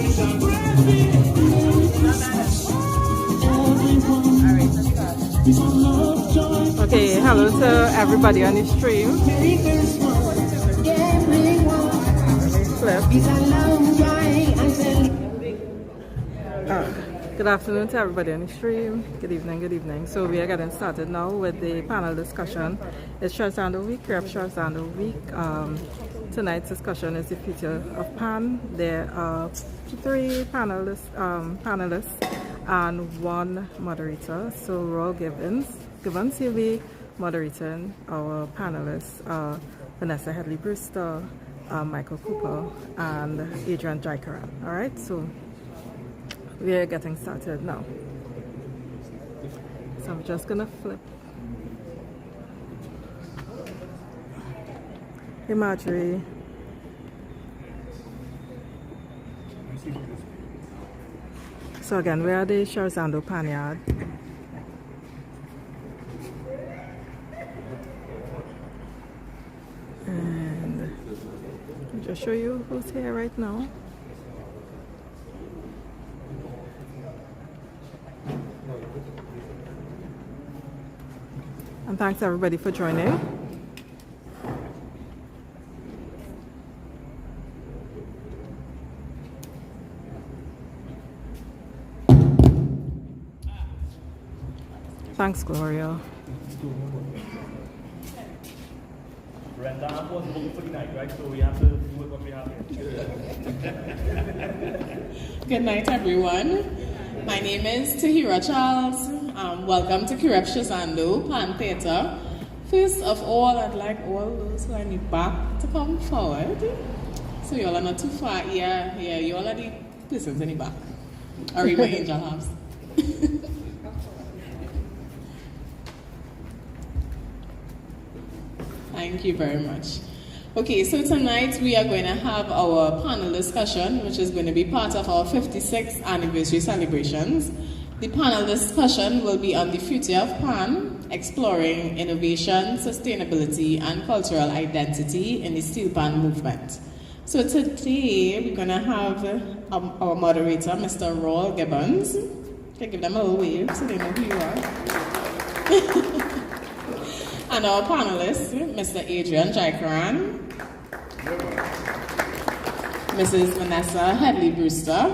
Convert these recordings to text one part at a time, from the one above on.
Okay, hello to everybody on the stream. Good afternoon to everybody on the stream. Good evening, good evening. So we are getting started now with the panel discussion. It's Scherzando Week, Curepe Scherzando Week. Tonight's discussion is the future of Pan. There are 3 panelists and 1 moderator. So Royal Gibbons will be moderating our panelists, Vanessa Headley-Brewster, Michael Cooper, and Adrian Jaikaran. All right, so we are getting started now. So I'm just gonna flip. Hey Marjorie. So again, we are the Scherzando Panyard. And I'll just show you who's here right now. And thanks everybody for joining. Thanks, Gloria. Brenda was looking for the night, right? So we have to do what we have here. Good night, everyone. My name is Tahira Charles. Welcome to Curepe Scherzando Pan Theatre. First of all, I'd like all those who are in the back to come forward. So you all are not too far. Yeah, you all are the persons in the back. Or in my angel house. Thank you very much. Okay, so tonight we are going to have our panel discussion, which is going to be part of our 56th anniversary celebrations. The panel discussion will be on the future of Pan, exploring innovation, sustainability, and cultural identity in the Steelpan Movement. So today we're going to have our moderator, Mr. Royal Gibbons. Can I give them a little wave so they know who you are? And our panelists, Mr. Adrian Jaikaran, Mrs. Vanessa Headley-Brewster,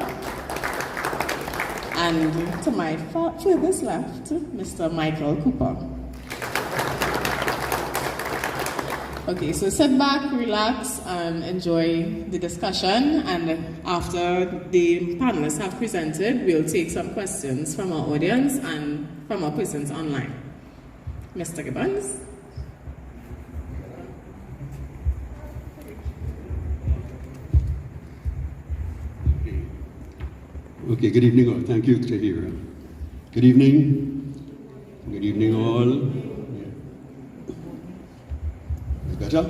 and to my furthest left, Mr. Michael Cooper. Okay, so sit back, relax, and enjoy the discussion. And after the panelists have presented, we'll take some questions from our audience and from our persons online. Mr. Gibbons. Okay, good evening all. Thank you, Tahira. Good evening. Good evening all. Is better?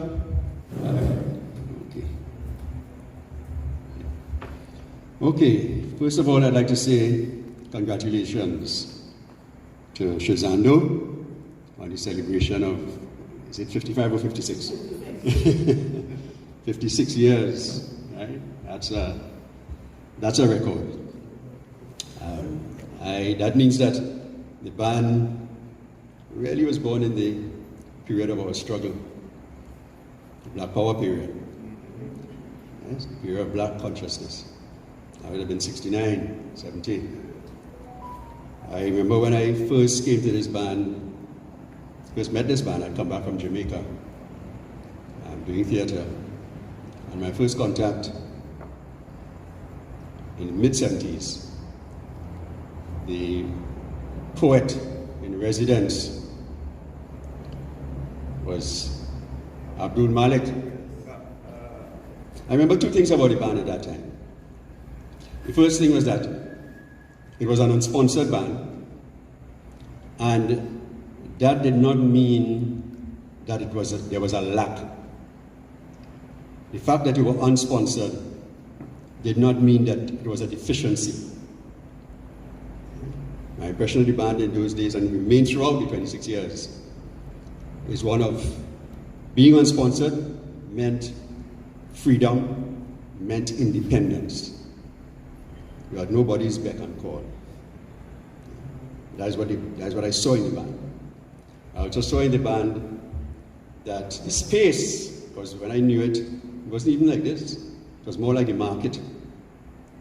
Okay. Okay, first of all, I'd like to say congratulations to Scherzando on the celebration of, is it 55 or 56? 56 years, right? That's a record. That means that the band really was born in the period of our struggle, the Black Power period. Yes, the period of black consciousness. I would have been 69, 70. I remember when I first came to this band, first met this band, I'd come back from Jamaica. I'm doing theater. And my first contact in the mid-70s, the poet in residence was Abdul Malik. I remember 2 things about the band at that time. The first thing was that it was an unsponsored band, and that did not mean that there was a lack. The fact that it was unsponsored did not mean that it was a deficiency. My impression of the band in those days, and remains throughout the 26 years, is one of being unsponsored meant freedom, meant independence. You had nobody's beck and call. That's what I saw in the band. I also saw in the band that the space, because when I knew it, it wasn't even like this. It was more like the market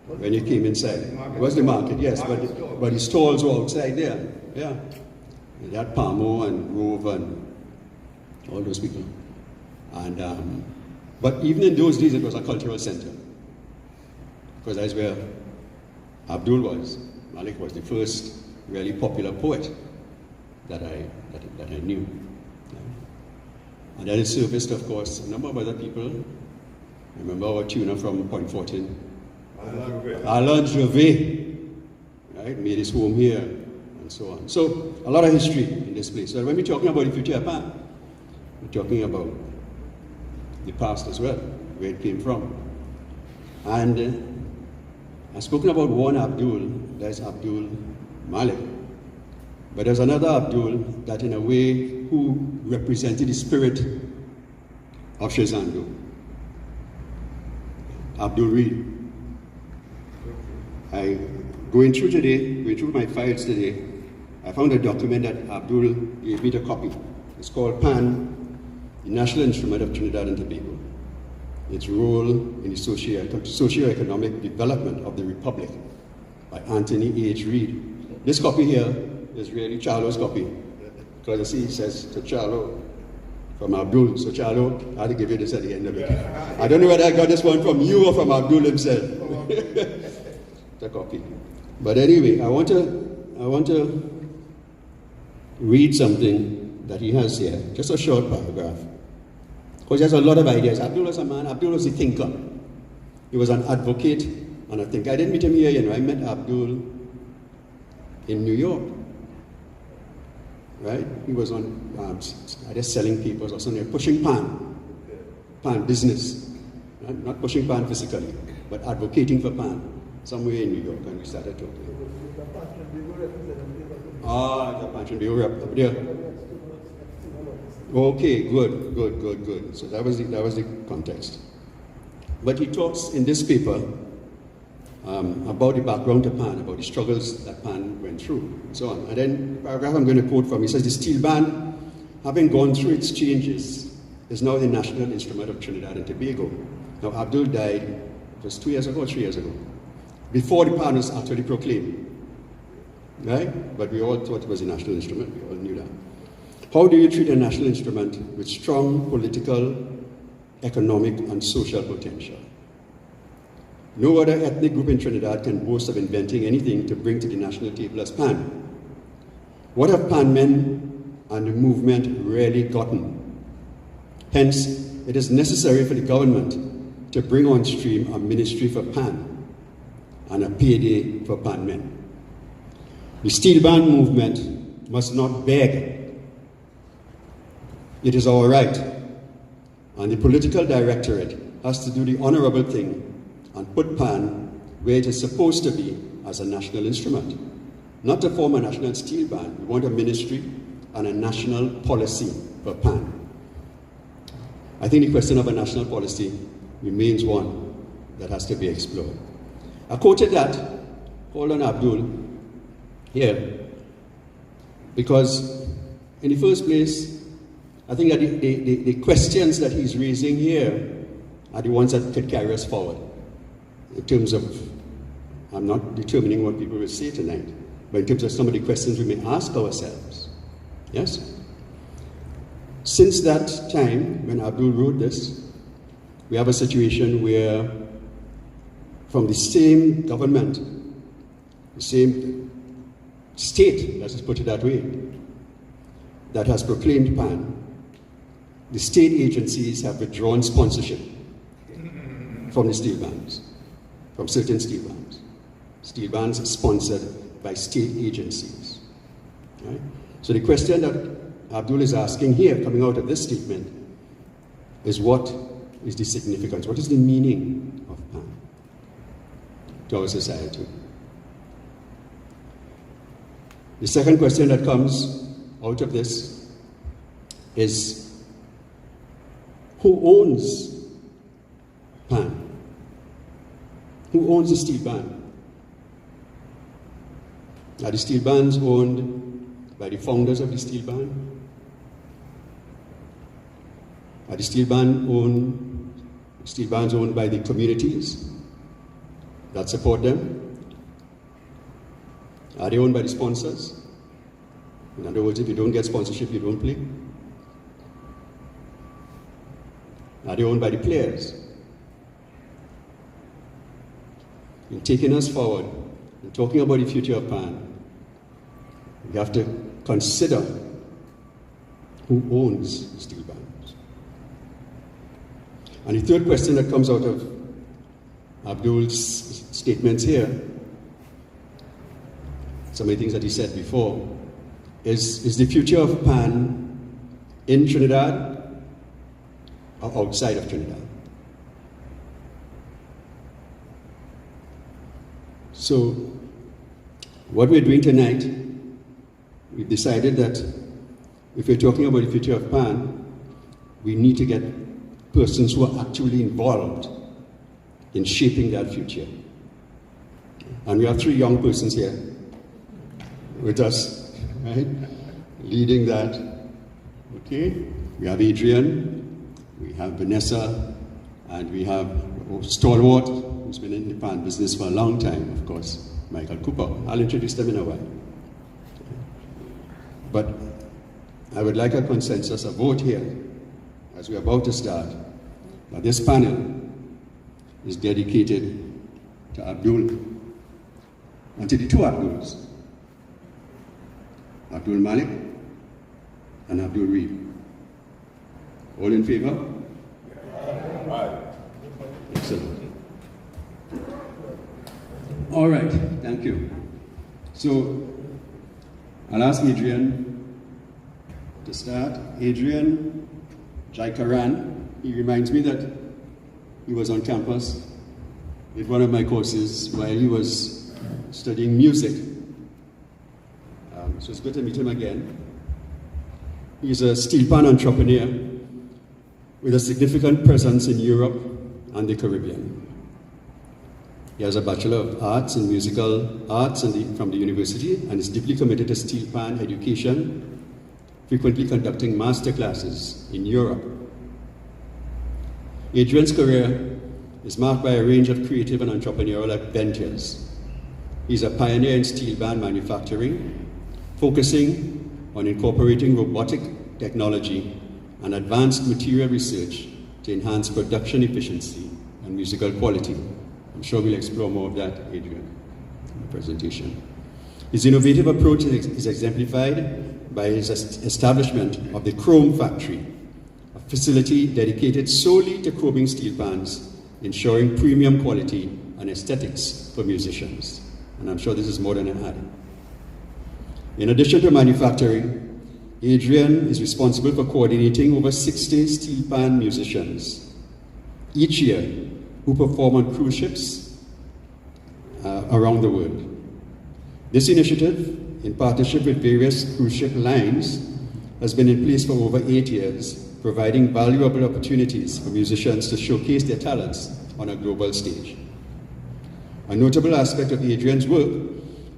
when you came inside. It was the market, yes, but the stalls were outside there. Yeah. They had Palmo and Rove and all those people. And but even in those days, it was a cultural center, because that's where Abdul was. Malik was the first really popular poet that I knew. And then it surfaced, of course, a number of other people. I remember our tuner from Point 14, Alain Gervais, right, made his home here, and so on. So, a lot of history in this place. So when we're talking about the future of Pan, we're talking about the past as well, where it came from. And I've spoken about one Abdul, that's Abdul Malik. But there's another Abdul that in a way who represented the spirit of Scherzando. Abdul Reed. Going through my files today, I found a document that Abdul gave me the copy. It's called Pan, the National Instrument of Trinidad and Tobago. Its role in the socio-economic development of the Republic by Anthony H. Reed. This copy here is really Charlo's copy. Because you see, it says to Charlo from Abdul. So Charlo, I had to give you this at the end of it. I don't know whether I got this one from you or from Abdul himself. The copy. But anyway, I want to read something that he has here. Just a short paragraph. Because he has a lot of ideas. Abdul was a man, Abdul was a thinker. He was an advocate and a thinker. I didn't meet him here, I met Abdul in New York. Right? He was on, I guess, selling papers or something, pushing pan business. Right? Not pushing pan physically, but advocating for pan somewhere in New York, and we started talking. The Pension Bureau rep up there. Okay, good. So that was the context. But he talks in this paper about the background to Pan, about the struggles that Pan went through, and so on. And then the paragraph I'm going to quote from, he says, the steel band, having gone through its changes, is now the national instrument of Trinidad and Tobago. Now, Abdul died, it was 2 years ago or 3 years ago, before the Pan was actually proclaimed. Right? But we all thought it was a national instrument, we all knew that. How do you treat a national instrument with strong political, economic, and social potential? No other ethnic group in Trinidad can boast of inventing anything to bring to the national table as Pan. What have Pan men and the movement really gotten? Hence, it is necessary for the government to bring on stream a ministry for Pan and a payday for Pan men. The Steelpan Movement must not beg. It is our right, and the political directorate has to do the honorable thing and put Pan where it is supposed to be as a national instrument. Not to form a national steel band. We want a ministry and a national policy for Pan. I think the question of a national policy remains one that has to be explored. I quoted that, hold on Abdul, here, because in the first place, I think that the questions that he's raising here are the ones that could carry us forward. In terms of, I'm not determining what people will say tonight, but in terms of some of the questions we may ask ourselves. Yes? Since that time, when Abdul wrote this, we have a situation where from the same government, the same state, let's just put it that way, that has proclaimed Pan, the state agencies have withdrawn sponsorship from the steel bands, from certain steel bands. Steel bands sponsored by state agencies. Right? So the question that Abdul is asking here, coming out of this statement, is what is the significance, what is the meaning of Pan to our society? The second question that comes out of this is, who owns Pan? Who owns the steel band? Are the steel bands owned by the founders of the steel band? Are the steel bands owned by the communities that support them? Are they owned by the sponsors? In other words, if you don't get sponsorship, you don't play. Are they owned by the players? In taking us forward, and talking about the future of Pan, we have to consider who owns steel bands. And the third question that comes out of Abdul's statements here, some of the things that he said before, is the future of Pan in Trinidad or outside of Trinidad? So, what we're doing tonight, we've decided that if we're talking about the future of Pan, we need to get persons who are actually involved in shaping that future. And we have 3 young persons here with us, right? Leading that. Okay? We have Adrian, we have Vanessa, and we have Stalwart, who's been in the Pan business for a long time, of course, Michael Cooper. I'll introduce them in a while. But I would like a consensus, a vote here, as we're about to start. Now, this panel is dedicated to Abdul, and to the 2 Abduls, Abdul Malik and Abdul Reed. All in favor? Excellent. All right, thank you. So, I'll ask Adrian to start. Adrian Jaikaran, he reminds me that he was on campus with one of my courses while he was studying music. So it's good to meet him again. He's a steelpan entrepreneur with a significant presence in Europe and the Caribbean. He has a Bachelor of Arts in Musical Arts from the university and is deeply committed to steelpan education, frequently conducting master classes in Europe. Adrian's career is marked by a range of creative and entrepreneurial ventures. He's a pioneer in steel band manufacturing, focusing on incorporating robotic technology and advanced material research to enhance production efficiency and musical quality. I'm sure we'll explore more of that, Adrian, in the presentation. His innovative approach is exemplified by his establishment of the Chrome Factory, a facility dedicated solely to chroming steel pans, ensuring premium quality and aesthetics for musicians. And I'm sure this is more than an ad. In addition to manufacturing, Adrian is responsible for coordinating over 60 steelpan musicians each year who perform on cruise ships around the world. This initiative, in partnership with various cruise ship lines, has been in place for over 8 years, providing valuable opportunities for musicians to showcase their talents on a global stage. A notable aspect of Adrian's work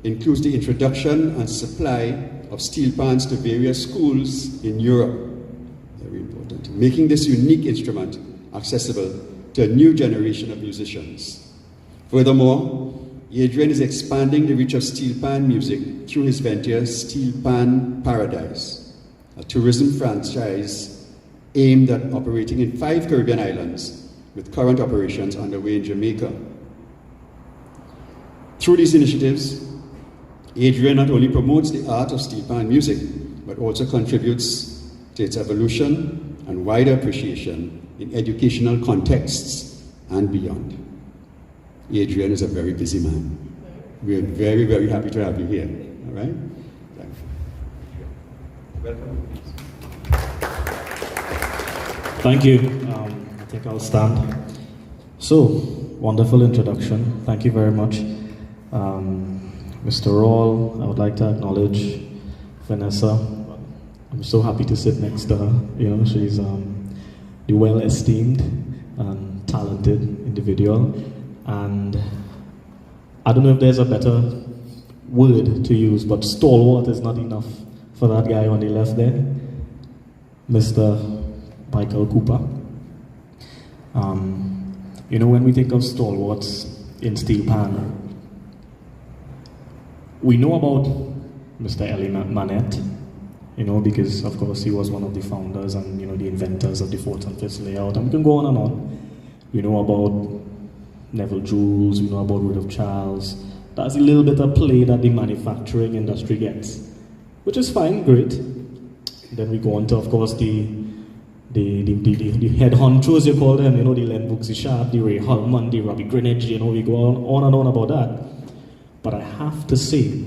includes the introduction and supply of steel pans to various schools in Europe. Very important. Making this unique instrument accessible to a new generation of musicians. Furthermore, Adrian is expanding the reach of steel pan music through his venture Steelpan Paradise, a tourism franchise aimed at operating in 5 Caribbean islands, with current operations underway in Jamaica. Through these initiatives, Adrian not only promotes the art of steelpan music, but also contributes to its evolution and wider appreciation in educational contexts and beyond. Adrian is a very busy man. We are very, very happy to have you here. All right? Thank you. Welcome. Thank you. I think I'll stand. So, wonderful introduction. Thank you very much. Mr. Rawl, I would like to acknowledge Vanessa. I'm so happy to sit next to her. You know, she's the well-esteemed and talented individual. And I don't know if there's a better word to use, but stalwart is not enough for that guy on the left there, Mr. Michael Cooper. You know, when we think of stalwarts in Steelpan, we know about Mr. Ellie Manette, you know, because of course he was one of the founders and, you know, the inventors of the 4th and 5th layout, and we can go on and on. We know about Neville Jules, we know about Rudolph Charles. That's a little bit of play that the manufacturing industry gets, which is fine, great. Then we go on to, of course, the head honchos, you call them, you know, the Len Bugsy Sharp, the Ray Holman, the Robbie Greenwich, you know, we go on and on about that. But I have to say,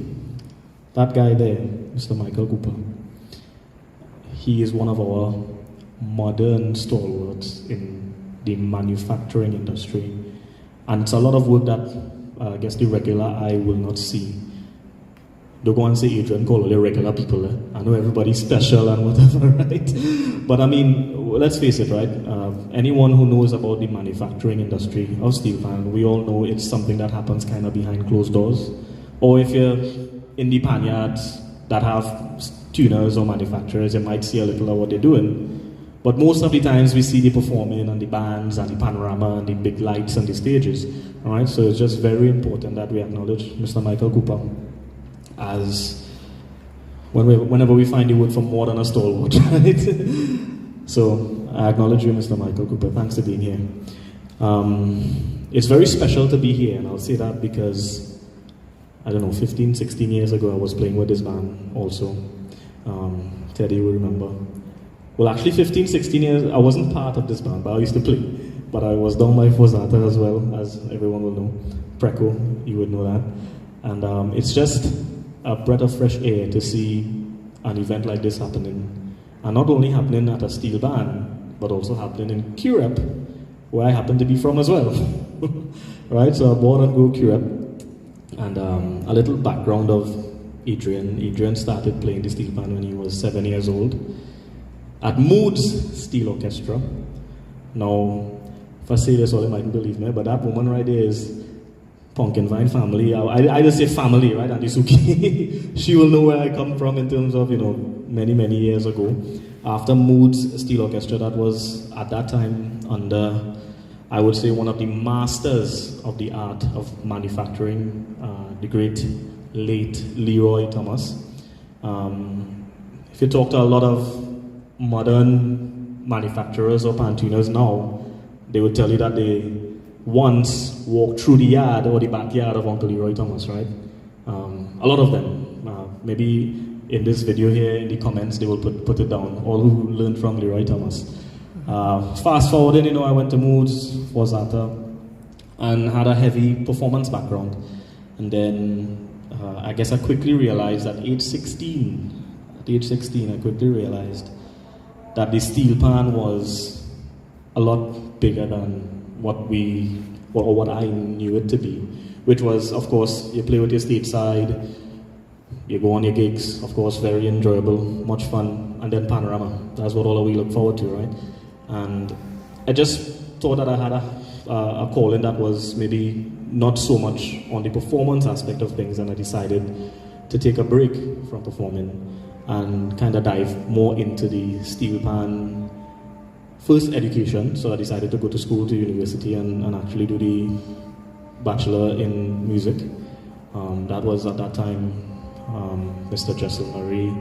that guy there, Mr. Michael Cooper, he is one of our modern stalwarts in the manufacturing industry. And it's a lot of work that I guess the regular eye will not see. Don't go and say Adrian call all the regular people. I know everybody's special and whatever, right? But I mean, let's face it, right? Anyone who knows about the manufacturing industry of Steelpan, we all know it's something that happens kind of behind closed doors. Or if you're in the panyards that have tuners or manufacturers, you might see a little of what they're doing. But most of the times we see the performing and the bands and the panorama and the big lights and the stages. All right, so it's just very important that we acknowledge Mr. Michael Cooper as whenever we find the word for more than a stalwart, right? So I acknowledge you, Mr. Michael Cooper. Thanks for being here. It's very special to be here, and I'll say that because, I don't know, 15, 16 years ago I was playing with this band also. Teddy will remember. Well, actually 15, 16 years, I wasn't part of this band, but I used to play. But I was down by Fozata as well, as everyone will know. Preco, you would know that. And it's just a breath of fresh air to see an event like this happening. And not only happening at a steel band, but also happening in Curepe, where I happen to be from as well. Right, so I'm born and go Curepe. And a little background of Adrian. Adrian started playing the steel band when he was 7 years old at Moods Steel Orchestra. Now, if I say this, all you mightn't believe me, but that woman right there is Pumpkin Vine family. I just say family, right? And Isuki. She will know where I come from in terms of, you know, many, many years ago. After Moods Steel Orchestra, that was at that time under, I would say, one of the masters of the art of manufacturing, the great late Leroy Thomas. If you talk to a lot of modern manufacturers or pantuners now, they would tell you that they once walked through the yard or the backyard of Uncle Leroy Thomas, right? A lot of them. Maybe in this video here, in the comments, they will put it down, all who learned from Leroy Thomas. Fast forwarding, you know, I went to Moods, Fozata, and had a heavy performance background. And then I guess I quickly realized at age 16, I quickly realized that the Steelpan was a lot bigger than what I knew it to be, which was, of course, you play with your stateside, you go on your gigs, of course, very enjoyable, much fun, and then panorama. That's what all of we look forward to, right? And I just thought that I had a calling that was maybe not so much on the performance aspect of things, and I decided to take a break from performing and kind of dive more into the Steelpan first education. So I decided to go to school, to university, and actually do the bachelor in music. That was at that time Mr. Jessel Murray,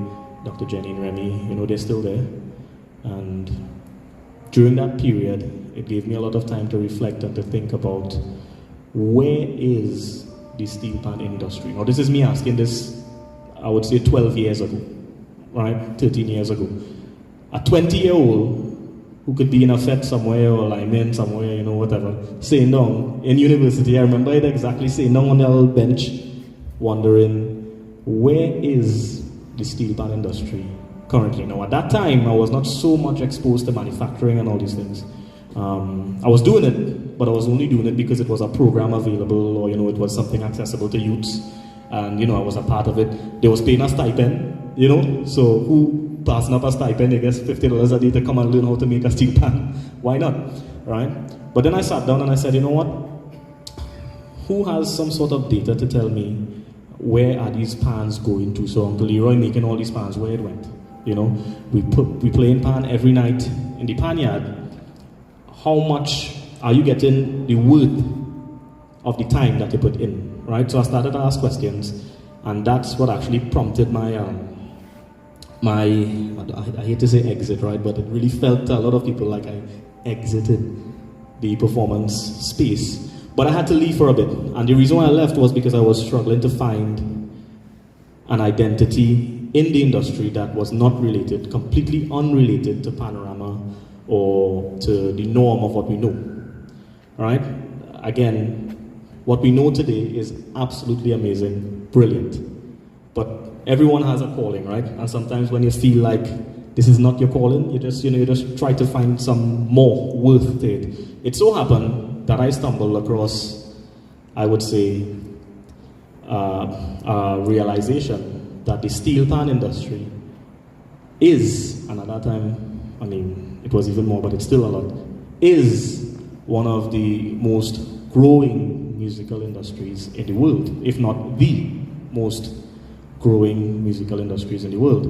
Dr. Jenny and Remy, you know, they're still there. And during that period, it gave me a lot of time to reflect and to think about where is the Steelpan industry. Now, this is me asking this, I would say 12 years ago, right? 13 years ago. A 20-year-old who could be in a fete somewhere or lineman somewhere, you know, whatever, sitting down in university. I remember it exactly, sitting down on the little bench, wondering, where is the Steelpan industry currently? Now, at that time, I was not so much exposed to manufacturing and all these things. I was doing it, but I was only doing it because it was a program available, or, you know, it was something accessible to youths. And, you know, I was a part of it. They was paying a stipend, you know, so who passing up a stipend, I guess $50 a day to come and learn how to make a steel pan? Why not, right? But then I sat down and I said, you know what? Who has some sort of data to tell me where are these pans going to? So Uncle Leroy making all these pans, where it went. You know, we play in pan every night in the pan yard. How much are you getting the worth of the time that you put in, right? So I started to ask questions, and that's what actually prompted my I hate to say exit, right? But it really felt to a lot of people like I exited the performance space. But I had to leave for a bit, and the reason why I left was because I was struggling to find an identity in the industry that was not related, completely unrelated to Panorama or to the norm of what we know, right? Again, what we know today is absolutely amazing, brilliant, but everyone has a calling, right? And sometimes when you feel like this is not your calling, you just try to find some more worth to it. It so happened that I stumbled across, I would say, a realization that the steel pan industry is, and at that time, I mean, it was even more, but it's still a lot, is one of the most growing musical industries in the world, if not the most growing musical industries in the world.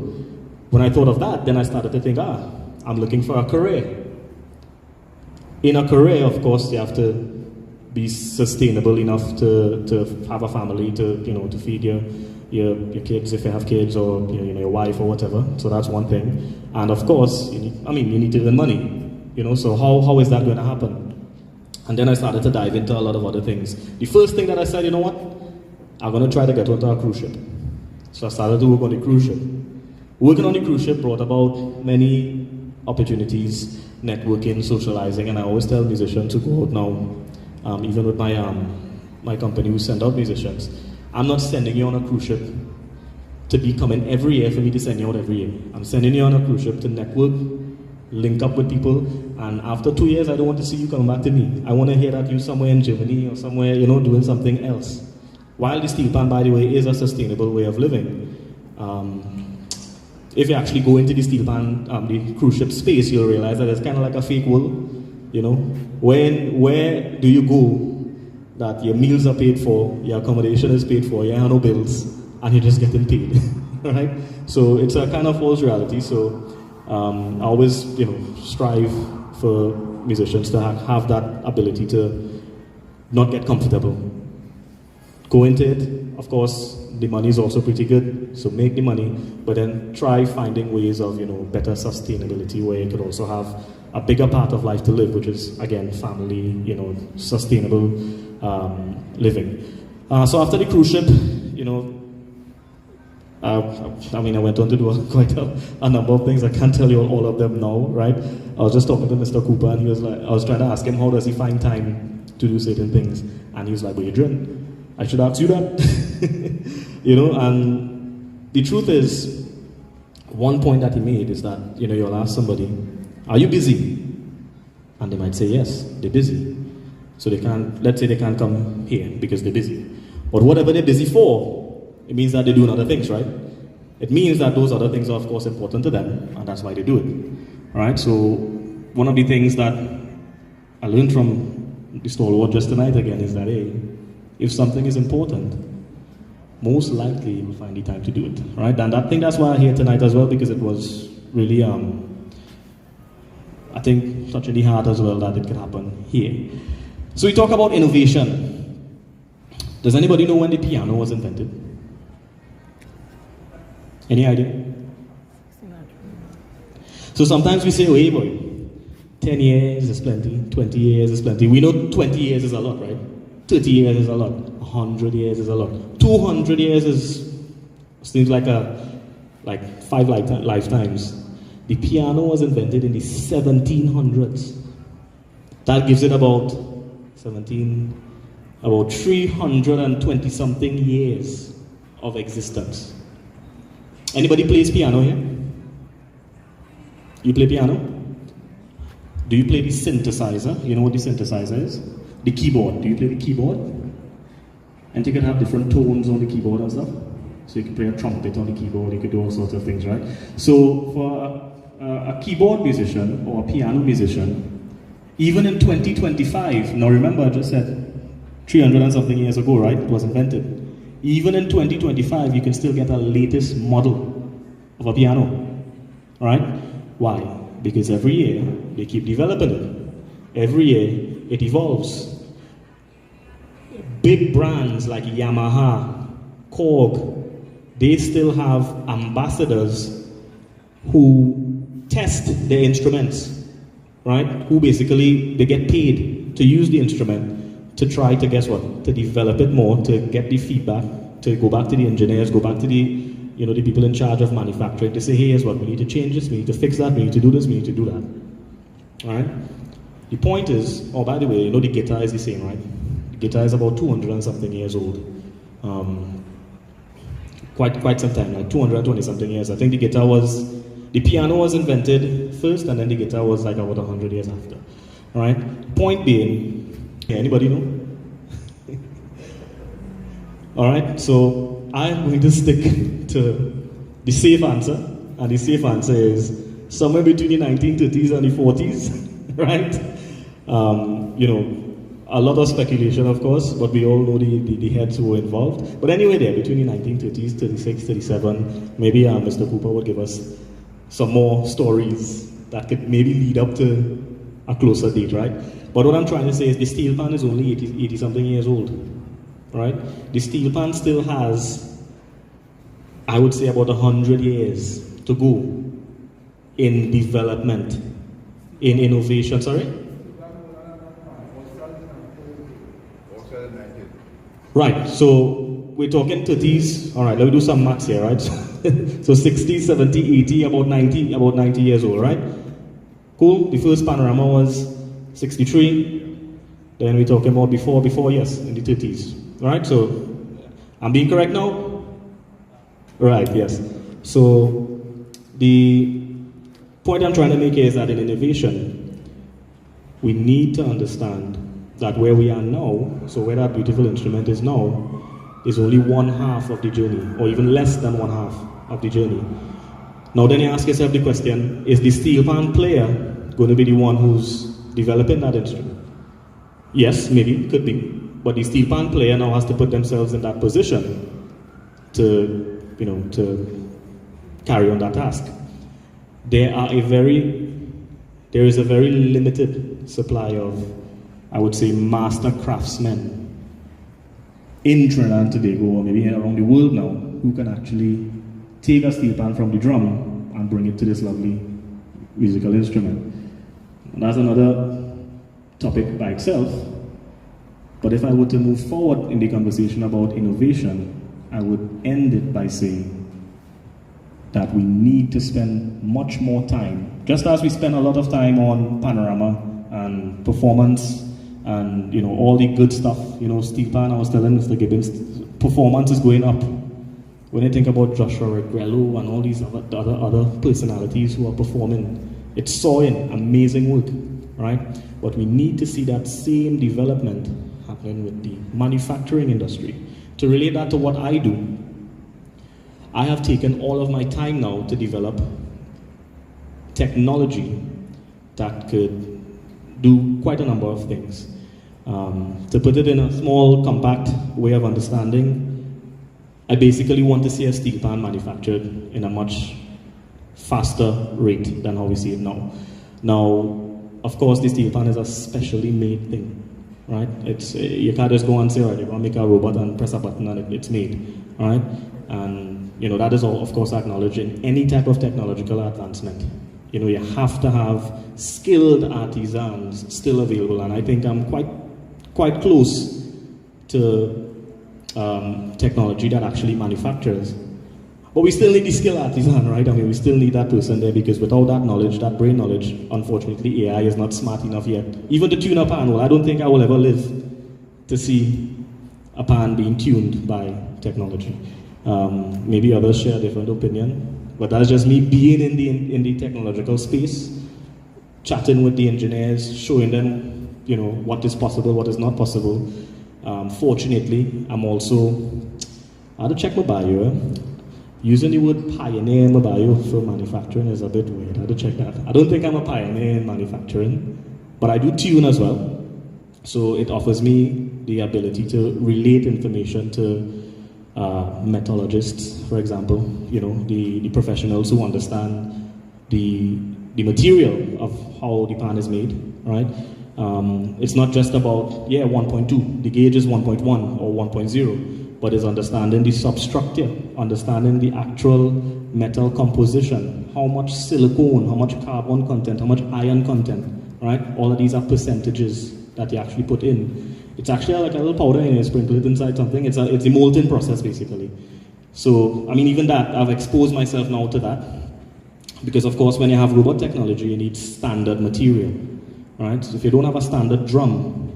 When I thought of that, then I started to think, I'm looking for a career. In a career, of course, you have to be sustainable enough to have a family, to feed your kids if you have kids, or your wife or whatever. So that's one thing. And of course, you need to earn money. So how is that going to happen? And then I started to dive into a lot of other things. The first thing that I said, you know what? I'm going to try to get onto a cruise ship. So I started to work on the cruise ship. Working on the cruise ship brought about many opportunities, networking, socializing, and I always tell musicians to go out now, even with my company who send out musicians. I'm not sending you on a cruise ship to be coming every year for me to send you out every year. I'm sending you on a cruise ship to network, link up with people, and after 2 years, I don't want to see you coming back to me. I want to hear that you're somewhere in Germany or somewhere, doing something else. While the steel pan, by the way, is a sustainable way of living, if you actually go into the steel pan, the cruise ship space, you'll realize that it's kind of like a fake world. Where do you go that your meals are paid for, your accommodation is paid for, you have no bills, and you're just getting paid, right? So it's a kind of false reality. So I always, strive for musicians to have that ability to not get comfortable. Go into it, of course, the money is also pretty good, so make the money, but then try finding ways of, better sustainability where you could also have a bigger part of life to live, which is, again, family, sustainable living. So after the cruise ship, I went on to do quite a number of things. I can't tell you all of them now, right? I was just talking to Mr. Cooper, and he was like, I was trying to ask him, how does he find time to do certain things? And he was like, well, Adrian, I should ask you that. And the truth is, one point that he made is that, you'll ask somebody, are you busy? And they might say, yes, they're busy. So let's say they can't come here because they're busy. But whatever they're busy for, it means that they're doing other things, right? It means that those other things are, of course, important to them, and that's why they do it, right? So one of the things that I learned from the stalwart just tonight again is that, hey, if something is important, most likely you will find the time to do it, right? And I think that's why I'm here tonight as well, because it was really, I think, touching the heart as well that it could happen here. So we talk about innovation. Does anybody know when the piano was invented? Any idea? So sometimes we say, oh, hey boy, 10 years is plenty, 20 years is plenty. We know 20 years is a lot, right? 30 years is a lot, 100 years is a lot. 200 years seems like 5 lifetimes. The piano was invented in the 1700s. That gives it about 320 something years of existence. Anybody plays piano here? You play piano? Do you play the synthesizer? You know what the synthesizer is? The keyboard. Do you play the keyboard? And you can have different tones on the keyboard and stuff. So you can play a trumpet on the keyboard, you could do all sorts of things, right? So for a keyboard musician or a piano musician, even in 2025, now remember I just said 300 and something years ago, right? It was invented. even in 2025, you can still get a latest model of a piano, right? Why? Because every year they keep developing it. Every year it evolves. Big brands like Yamaha, Korg, they still have ambassadors who test their instruments, right? Who basically, they get paid to use the instrument to try to, guess what? To develop it more, to get the feedback, to go back to the engineers, go back to the, the people in charge of manufacturing to say, hey, here's what, we need to change this, we need to fix that, we need to do this, we need to do that. All right? The point is, oh, by the way, the guitar is the same, right? The guitar is about 200 and something years old. Quite some time, like 220 something years. I think the piano was invented first, and then the guitar was like about 100 years after. All right? Point being, anybody know? All right, so I'm going to stick to the safe answer, and the safe answer is somewhere between the 1930s and the 40s, right? A lot of speculation, of course, but we all know the heads who were involved. But anyway, there, between the 1930s, 36, 37, maybe Mr. Cooper would give us some more stories that could maybe lead up to a closer date, right? But what I'm trying to say is the steel pan is only 80 something years old, right? The steel pan still has, I would say, about 100 years to go in development, in innovation, sorry? Right, so we're talking 30s, all right, let me do some maths here, right? So 60, 70, 80, about 90 years old, right? Cool, the first panorama was 63, then we're talking about before, yes, in the 30s, right? So, I'm being correct now? Right, yes. So, the point I'm trying to make is that in innovation, we need to understand that where we are now, so where that beautiful instrument is now, is only one half of the journey, or even less than one half of the journey. Now then you ask yourself the question, is the steel pan player going to be the one who's developing that instrument? Yes, maybe, could be. But the steel pan player now has to put themselves in that position to, to carry on that task. There is a very limited supply of, I would say, master craftsmen in Trinidad and Tobago, or maybe around the world now, who can actually take a steel pan from the drum and bring it to this lovely musical instrument. And that's another topic by itself. But if I were to move forward in the conversation about innovation, I would end it by saying that we need to spend much more time, just as we spend a lot of time on panorama and performance and all the good stuff. Steel pan, I was telling Mr. Gibbons, performance is going up. When you think about Joshua Regrello and all these other personalities who are performing, it's soaring, amazing work, right? But we need to see that same development happening with the manufacturing industry. To relate that to what I do, I have taken all of my time now to develop technology that could do quite a number of things. To put it in a small, compact way of understanding, I basically want to see a steel pan manufactured in a much faster rate than how we see it now. Now, of course, the steel pan is a specially made thing, right? It's you can't just go and say, all right, you're going to make a robot and press a button and it's made, right? And that is all, of course, acknowledged in any type of technological advancement. You have to have skilled artisans still available, and I think I'm quite close to technology that actually manufactures. But we still need the skilled artisan, right? I mean, we still need that person there, because without that knowledge, that brain knowledge, unfortunately, AI is not smart enough yet. Even to tune a pan, well, I don't think I will ever live to see a pan being tuned by technology. Maybe others share a different opinion. But that's just me being in the technological space, chatting with the engineers, showing them, what is possible, what is not possible. Fortunately, I'm also, I had to check my bio. Using the word pioneer in my bio for manufacturing is a bit weird. I had to check that. I don't think I'm a pioneer in manufacturing, but I do tune as well. So it offers me the ability to relate information to metallurgists, for example, the professionals who understand the material of how the pan is made, right? It's not just about, 1.2, the gauge is 1.1 or 1.0, but it's understanding the substructure, understanding the actual metal composition, how much silicone, how much carbon content, how much iron content, right? All of these are percentages that you actually put in. It's actually like a little powder and you sprinkle it inside something. It's a molten process, basically. So, I mean, even that, I've exposed myself now to that. Because, of course, when you have robot technology, you need standard material, right? So if you don't have a standard drum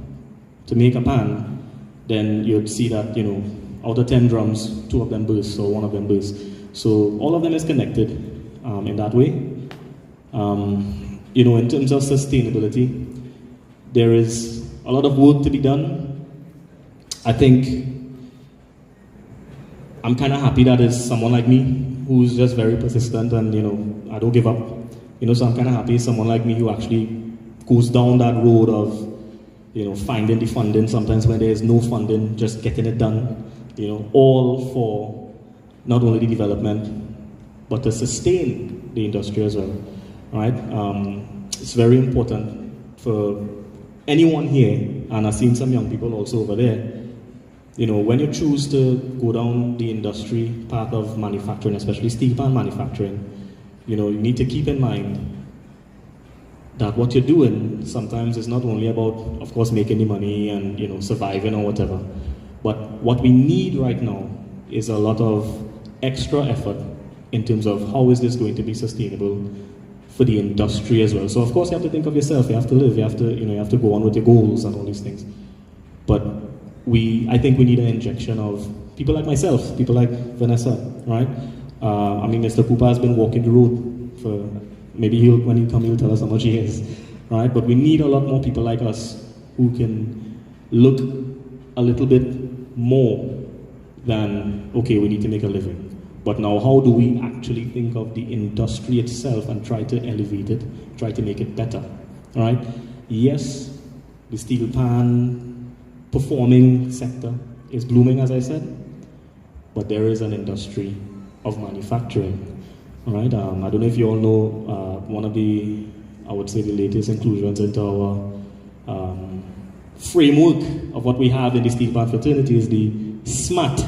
to make a pan, then you'd see that, out of 10 drums, 2 of them burst or 1 of them burst. So all of them is connected in that way. In terms of sustainability, there is a lot of work to be done. I think I'm kind of happy that it's someone like me who's just very persistent and, I don't give up. So I'm kind of happy someone like me who actually goes down that road of, finding the funding sometimes when there is no funding, just getting it done, all for not only the development, but to sustain the industry as well, right? It's very important for anyone here, and I've seen some young people also over there, when you choose to go down the industry path of manufacturing, especially steel pan manufacturing, you need to keep in mind that what you're doing sometimes is not only about, of course, making the money and, surviving or whatever, but what we need right now is a lot of extra effort in terms of how is this going to be sustainable for the industry as well. So, of course, you have to think of yourself, you have to live, you have to go on with your goals and all these things. But I think we need an injection of people like myself, people like Vanessa, right? Mr. Cooper has been walking the road for, maybe when he comes, he'll tell us how much he is, right? But we need a lot more people like us who can look a little bit more than, okay, we need to make a living. But now how do we actually think of the industry itself and try to elevate it, try to make it better, right? Yes, the steel pan performing sector is blooming, as I said, but there is an industry of manufacturing, all right? I don't know if you all know one of the, I would say, the latest inclusions into our framework of what we have in the steel pan fraternity is the SMAT,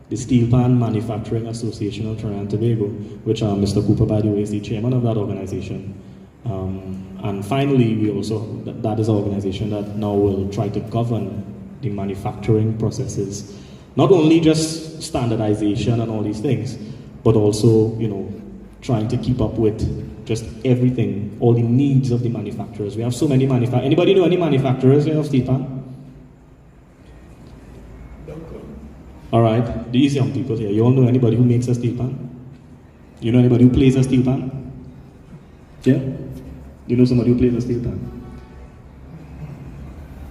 the Steelpan Manufacturing Association of Trinidad Tobago, which Mr. Cooper, by the way, is the chairman of that organization. And finally, we also, that is an organization that now will try to govern the manufacturing processes, not only just standardization and all these things, but also, trying to keep up with just everything, all the needs of the manufacturers. We have so many manufacturers. Anybody know any manufacturers here of steel pan? All right, these young people here, you all know anybody who makes a steel pan? You know anybody who plays a steel pan? Yeah? You know somebody who plays a steel pan?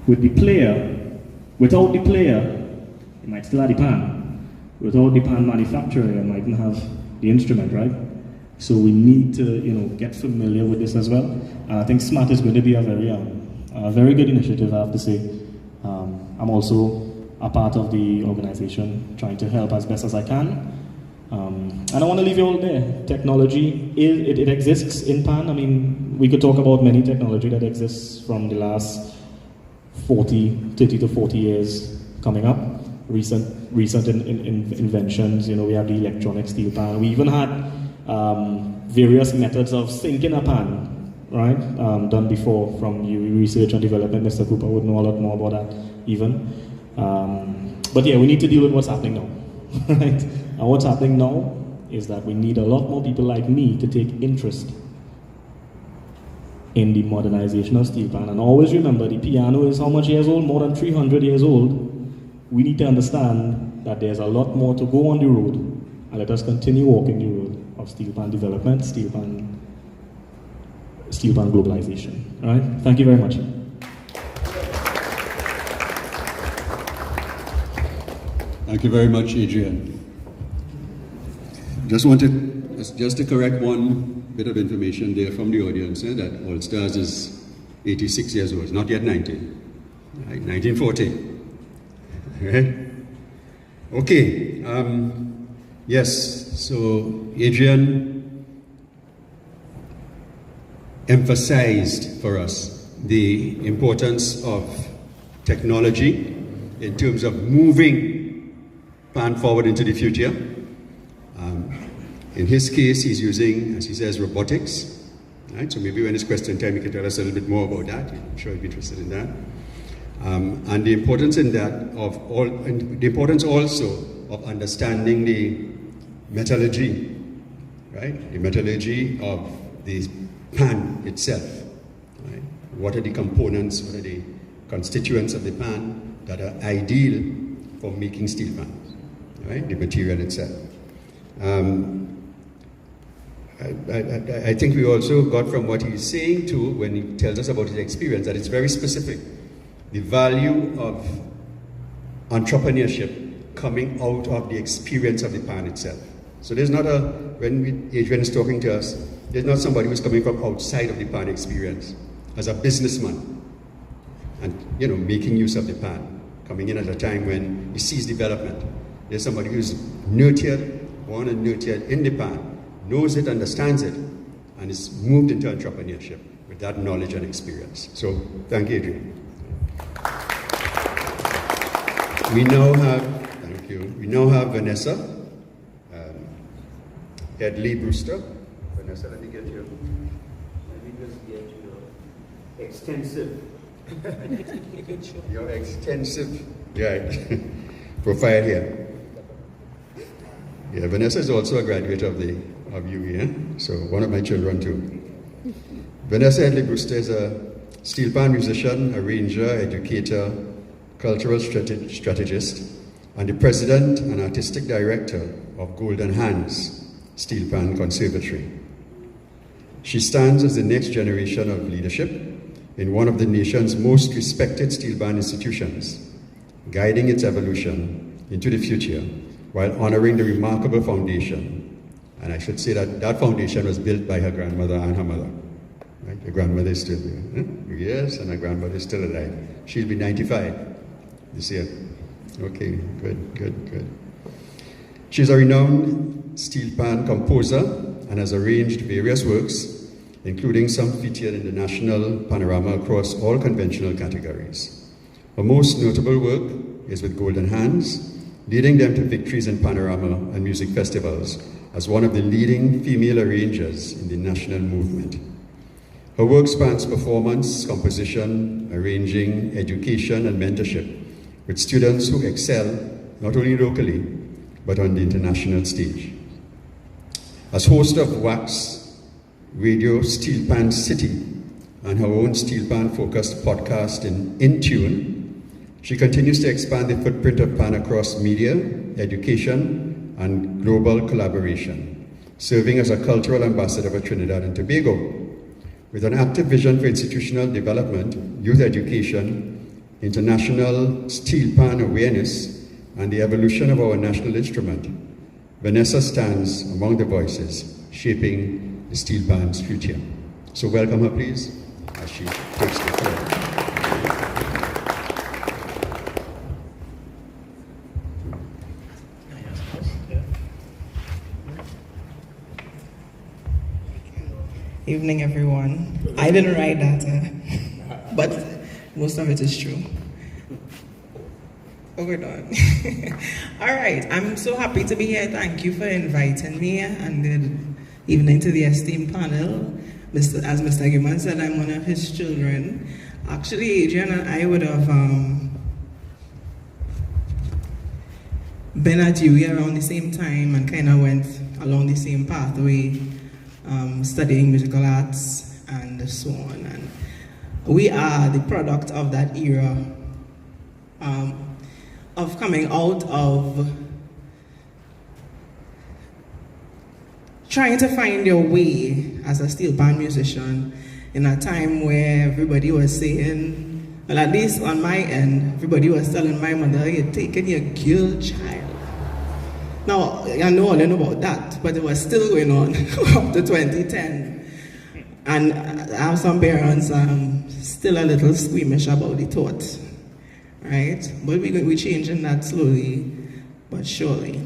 With the player, without the player, you might still have the pan. Without the pan manufacturer, you mightn't have the instrument, right? So we need to, get familiar with this as well. I think SMART is going to be a very good initiative, I have to say. I'm also a part of the organization, trying to help as best as I can. And I want to leave you all there. Technology, it exists in pan. We could talk about many technology that exists from the last 30 to 40 years coming up. Recent inventions, we have the electronic steel pan. We even had various methods of sinking a pan, right? Done before from UV research and development. Mr. Cooper would know a lot more about that even. But yeah, we need to deal with what's happening now, right? And what's happening now is that we need a lot more people like me to take interest in the modernization of steel pan. And always remember, the piano is how much years old? More than 300 years old. We need to understand that there's a lot more to go on the road, and let us continue walking the road of steel pan development, steel pan globalization. All right? Thank you very much. Thank you very much, Adrian. Just to correct one bit of information there from the audience, that All Stars is 86 years old, not yet 90. Right? 1940. Right? Okay, yes, so Adrian emphasized for us the importance of technology in terms of moving Pan forward into the future. In his case, he's using, as he says, robotics. Right? So maybe when it's question time, he can tell us a little bit more about that. I'm sure he'd be interested in that. And the importance in that and the importance also of understanding the metallurgy, right? The metallurgy of the pan itself. Right? What are the components? What are the constituents of the pan that are ideal for making steel pans? Right? The material itself. I think we also got from what he's saying too, when he tells us about his experience, that it's very specific. The value of entrepreneurship coming out of the experience of the pan itself. So there's not when Adrian is talking to us, there's not somebody who's coming from outside of the pan experience as a businessman and, making use of the pan, coming in at a time when he sees development. There's somebody who's born and nurtured in the pan, knows it, understands it, and is moved into entrepreneurship with that knowledge and experience. So thank you, Adrian. We now have Vanessa Edley Brewster. Vanessa, let me just get your extensive profile here. Yeah, Vanessa is also a graduate of UE, so one of my children too. Vanessa Edley Brewster is a steelpan musician, arranger, educator, cultural strategist, and the president and artistic director of Golden Hands Steelpan Conservatory. She stands as the next generation of leadership in one of the nation's most respected steelpan institutions, guiding its evolution into the future while honoring the remarkable foundation. And I should say that foundation was built by her grandmother and her mother. Right? Her grandmother is still there. Yes, and her grandmother is still alive. She'll be 95 this year. Okay, good. She's a renowned steelpan composer and has arranged various works, including some featured in the national panorama across all conventional categories. Her most notable work is with Golden Hands, leading them to victories in panorama and music festivals as one of the leading female arrangers in the national movement. Her work spans performance, composition, arranging, education, and mentorship with students who excel not only locally, but on the international stage. As host of Wax Radio Steelpan City and her own steelpan-focused podcast in Tune, she continues to expand the footprint of Pan across media, education, and global collaboration, serving as a cultural ambassador for Trinidad and Tobago. With an active vision for institutional development, youth education, international steelpan awareness, and the evolution of our national instrument, Vanessa stands among the voices shaping the steelpan's future. So welcome her, please, as she takes the floor. Evening, everyone. I didn't write that, but most of it is true. Oh, we're done. All right, I'm so happy to be here. Thank you for inviting me, and good evening to the esteemed panel. As Mr. Gilman said, I'm one of his children. Actually, Adrian and I would have been at UE around the same time and kind of went along the same pathway, studying musical arts and so on. And we are the product of that era of coming out of trying to find your way as a steelpan musician in a time where everybody was saying, well, at least on my end, everybody was telling my mother, you're taking your girl child. Now, I know all I know about that, but it was still going on up to 2010. And I have some parents still a little squeamish about the thought, right? But we're changing that slowly. but surely.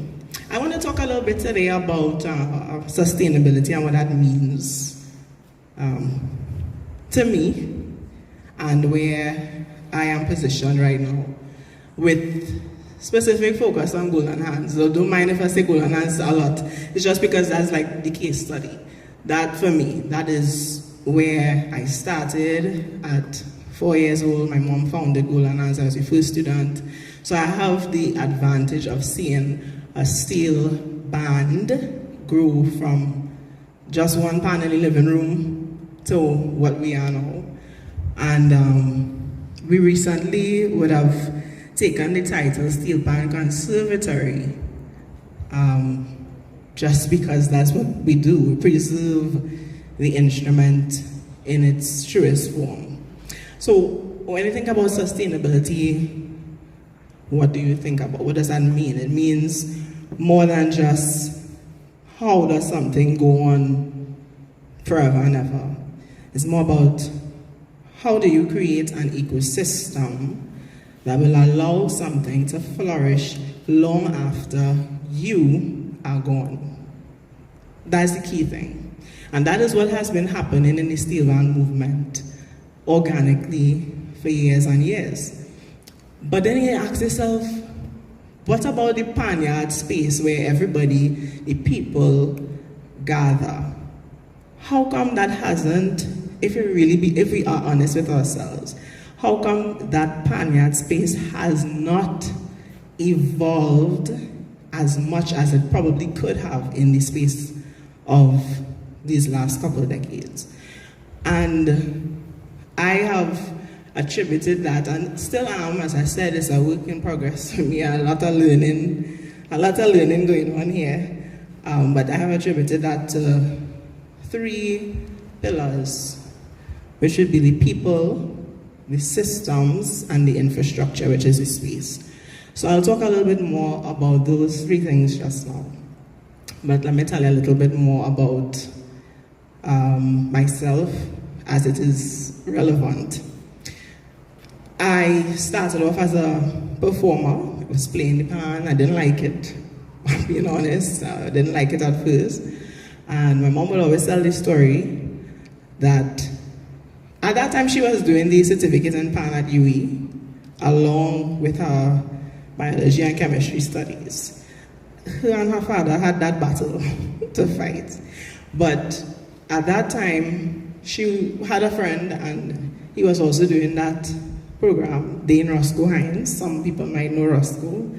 I want to talk a little bit today about sustainability and what that means to me and where I am positioned right now, with specific focus on golden hands. So don't mind if I say golden hands a lot. It's just because that's like the case study. That for me, that is where I started at 4 years old. My mom founded Golden Hands. I was the first student. So I have the advantage of seeing a steel band grow from just one pan in the living room to what we are now. And we recently would have taken the title Steelpan Conservatory, just because that's what we do. We preserve the instrument in its truest form. So when you think about sustainability, what do you think about? What does that mean? It means more than just how does something go on forever and ever. It's more about how do you create an ecosystem that will allow something to flourish long after you are gone. That's the key thing. And that is what has been happening in the Steelpan movement organically for years and years. But then you ask yourself, what about the panyard space where everybody, the people, gather? How come that hasn't, if we are honest with ourselves, how come that panyard space has not evolved as much as it probably could have in the space of these last couple of decades? And I have attributed that, and still am, as I said, it's a work in progress for me, a lot of learning going on here. But I have attributed that to 3 pillars, which would be the people, the systems, and the infrastructure, which is the space. So I'll talk a little bit more about those 3 things just now. But let me tell you a little bit more about myself as it is relevant. I started off as a performer. I was playing the pan. I didn't like it, I'm being honest. I didn't like it at first. And my mom would always tell this story that at that time she was doing the certificate in pan at UE along with her biology and chemistry studies. Her and her father had that battle to fight. But at that time, she had a friend and he was also doing that program, Dane Roscoe Hines. Some people might know Roscoe,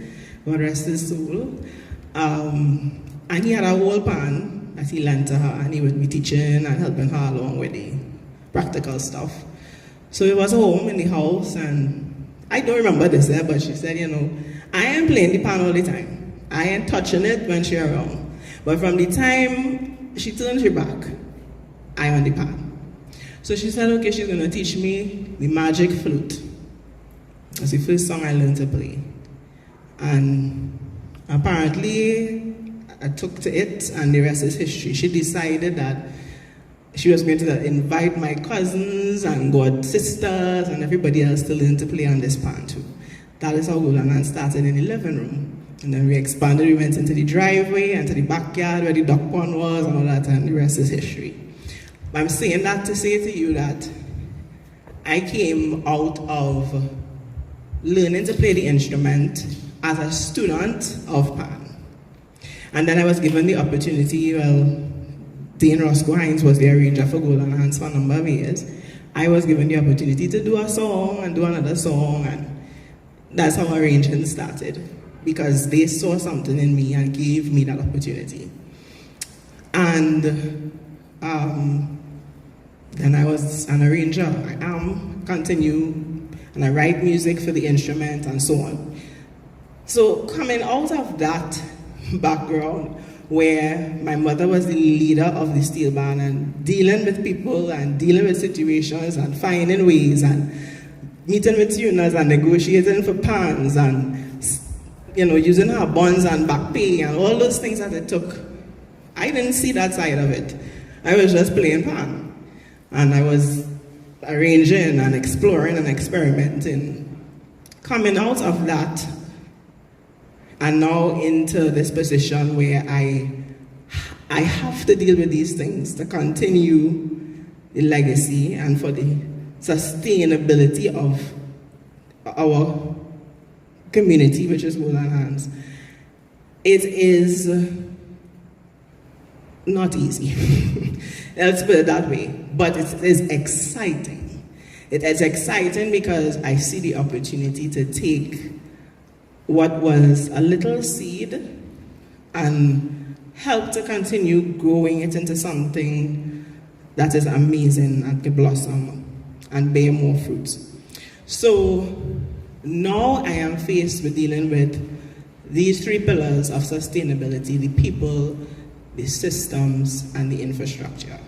God rest his soul. And he had a whole pan that he lent to her, and he would be teaching and helping her along with the practical stuff. So it was home in the house, and I don't remember this there, but she said, you know, I am playing the pan all the time. I ain't touching it when she's around. But from the time she turned her back, I on the pan. So she said, okay, she's gonna teach me the magic flute. That's the first song I learned to play. And apparently, I took to it, and the rest is history. She decided that she was going to invite my cousins and god sisters and everybody else to learn to play on this pan too. That is how Golden Hands started in the living room. And then we expanded, we went into the driveway and to the backyard where the duck pond was and all that, and the rest is history. But I'm saying that to say to you that I came out of learning to play the instrument as a student of pan. And then I was given the opportunity, well, Dane Roscoe Hines was the arranger for Golden Hands for a number of years. I was given the opportunity to do a song and do another song, and that's how arranging started, because they saw something in me and gave me that opportunity. And then I was an arranger. I continue, and I write music for the instrument and so on. So coming out of that background, where my mother was the leader of the steel band and dealing with people and dealing with situations and finding ways and meeting with tuners and negotiating for pans and, you know, using her bonds and back pay and all those things that it took, I didn't see that side of it. I was just playing pan. And I was arranging and exploring and experimenting. Coming out of that, and now into this position where I have to deal with these things to continue the legacy and for the sustainability of our community, which is Golden Hands. It is not easy. Let's put it that way. But it is exciting. It is exciting because I see the opportunity to take what was a little seed and help to continue growing it into something that is amazing and can blossom and bear more fruits. So now I am faced with dealing with these three pillars of sustainability: the people, the systems, and the infrastructure.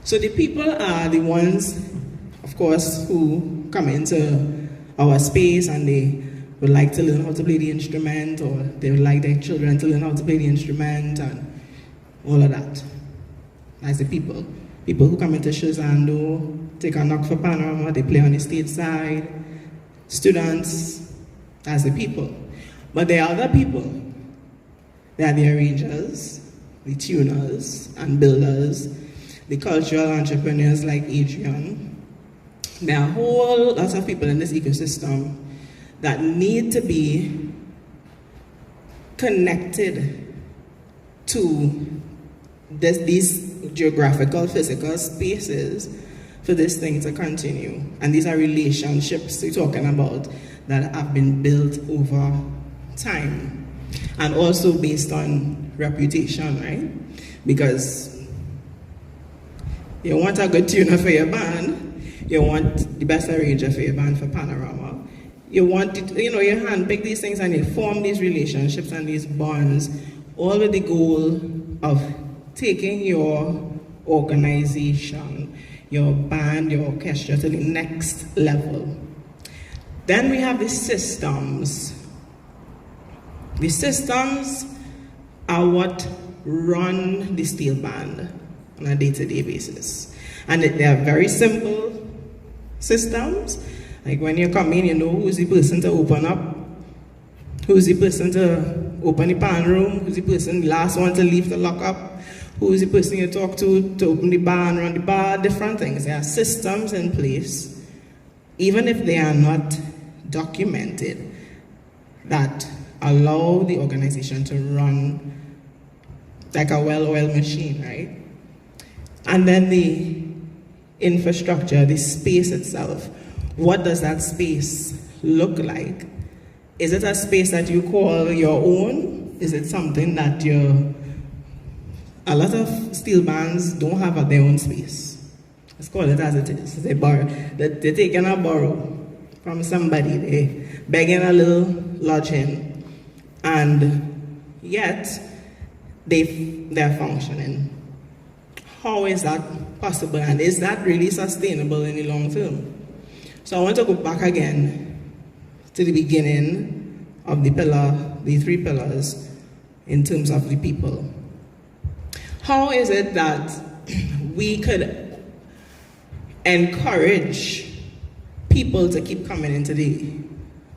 So the people are the ones, of course, who come into our space and they would like to learn how to play the instrument, or they would like their children to learn how to play the instrument and all of that. That's the people. People who come into Scherzando, take a knock for Panorama, they play on the stage side. Students, that's the people. But there are other people. There are the arrangers, the tuners and builders, the cultural entrepreneurs like Adrian. There are a whole lot of people in this ecosystem that need to be connected to these geographical, physical spaces for this thing to continue. And these are relationships we're talking about that have been built over time, and also based on reputation, right? Because you want a good tuner for your band, you want the best arranger for your band for Panorama, you want it, you handpick these things and you form these relationships and these bonds, all with the goal of taking your organization, your band, your orchestra to the next level. Then we have the systems. The systems are what run the steel band on a day-to-day basis. And they are very simple systems. Like when you come in, you know who's the person to open up, who's the person to open the pan room, who's the person, the last one to leave the lockup, who's the person you talk to open the bar and run the bar, different things. There are systems in place, even if they are not documented, that allow the organization to run like a well-oiled machine, right? And then the infrastructure, the space itself. What does that space look like? Is it a space that you call your own? Is it something that a lot of steel bands don't have their own space. Let's call it as it is. They're taking a borrow from somebody, they're begging a little lodging, and yet they're functioning. How is that possible, and is that really sustainable in the long term? So I want to go back again to the beginning of the three pillars in terms of the people. How is it that we could encourage people to keep coming into the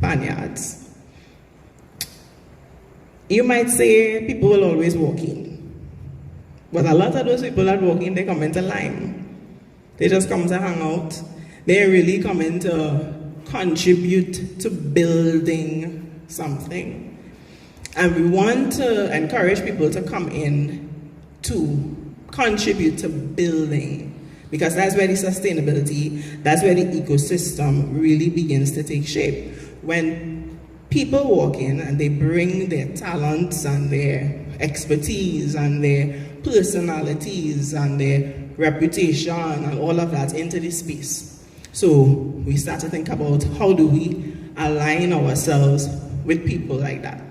barnyards? You might say people will always walk in, but a lot of those people that walk in, they come into line. They just come to hang out. They're really coming to contribute to building something. And we want to encourage people to come in to contribute to building, because that's where the sustainability, that's where the ecosystem really begins to take shape. When people walk in and they bring their talents and their expertise and their personalities and their reputation and all of that into this space. So we start to think about how do we align ourselves with people like that.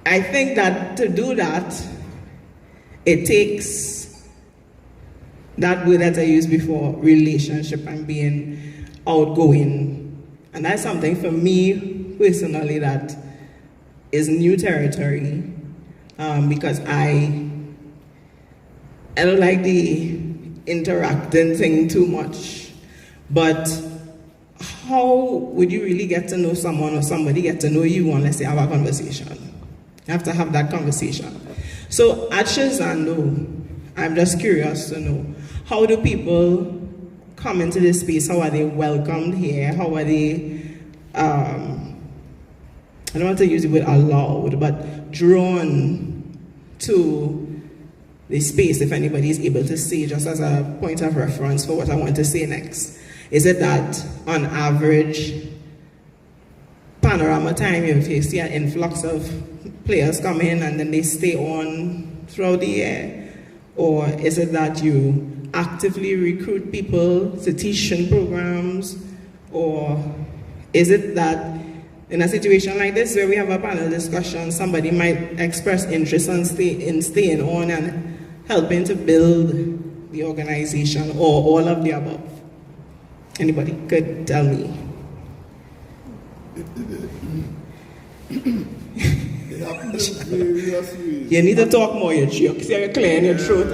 I think that to do that, it takes that word that I used before, relationship, and being outgoing. And that's something for me personally that is new territory, because I don't like the interacting thing too much. But how would you really get to know someone or somebody get to know you unless you have a conversation? You have to have that conversation. So at Scherzando, I'm just curious to know, how do people come into this space? How are they welcomed here? How are they, I don't want to use the word allowed, but drawn to the space, if anybody is able to say, just as a point of reference for what I want to say next? Is it that on average, panorama time, you see an influx of players come in and then they stay on throughout the year? Or is it that you actively recruit people to teaching programs? Or is it that in a situation like this where we have a panel discussion, somebody might express interest in staying on and helping to build the organization, or all of the above? Anybody could tell me? You need to talk more, you joke. See how you're clearing your throat.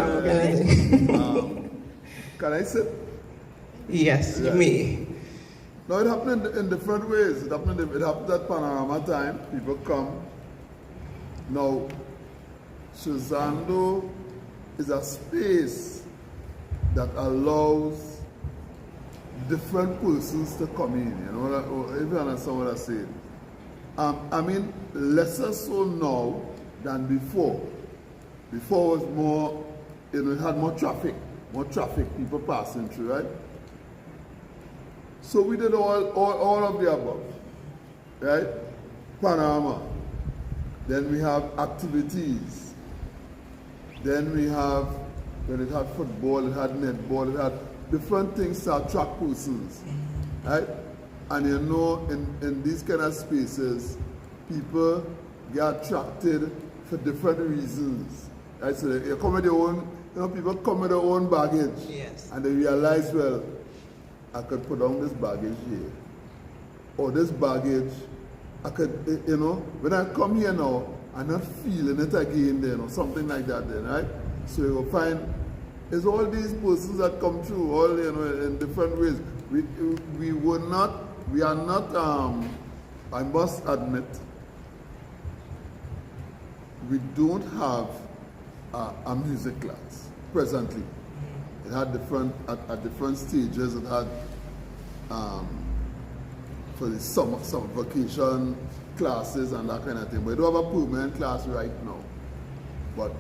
Can I sit? Yes, you may. No, it happened in different ways. It happened at panorama time. People come. Now, Scherzando is a space that allows different persons to come in. You know, if you understand what I'm saying. I mean, lesser so now than before. Before was more, you know, it had more traffic, people passing through, right? So we did all of the above, right? Panorama. Then we have activities. Then we have, when it had football, it had netball, it had different things to attract persons, right? And you know, in these kind of spaces, people get attracted for different reasons, right? So they come with their own, you know, people come with their own baggage. Yes. And they realize, well, I could put on this baggage here. Or this baggage, I could, you know, when I come here now, I'm not feeling it again then, or something like that then, right? So you'll find, it's all these persons that come through, all, you know, in different ways. We are not, I must admit, we don't have a music class presently. It had different, at different stages, it had for the summer vacation classes and that kind of thing. But we don't have a permanent class right now. But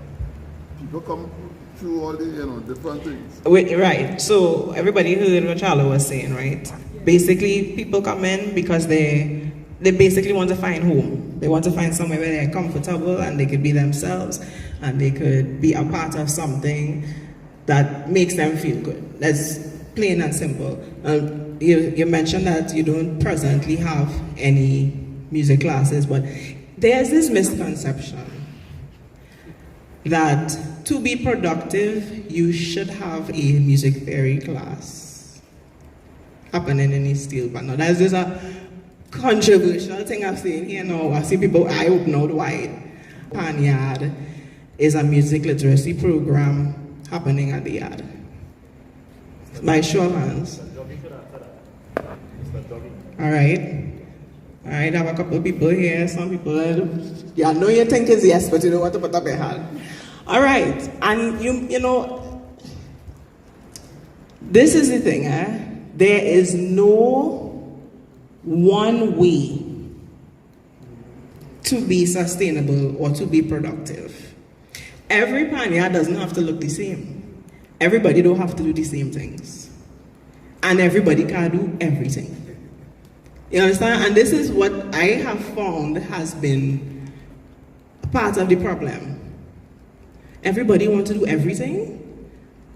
people come through all the, you know, different things. Wait, right. So everybody heard what Charlo was saying, right? Basically, people come in because they basically want to find home. They want to find somewhere where they're comfortable and they could be themselves and they could be a part of something that makes them feel good. That's plain and simple. You mentioned that you don't presently have any music classes, but there's this misconception that to be productive, you should have a music theory class happening in a steel band. Now, that's just a controversial thing I've seen here now. I see people eye open out wide. Panyard is a music literacy program happening at the yard. By show of hands. All right. All right, I have a couple of people here. Some people, yeah, I know you think is yes, but you don't want to put up your hand. All right, and you know, this is the thing, there is no one way to be sustainable or to be productive. Every panya doesn't have to look the same. Everybody don't have to do the same things. And everybody can't do everything. You understand? And this is what I have found has been part of the problem. Everybody wants to do everything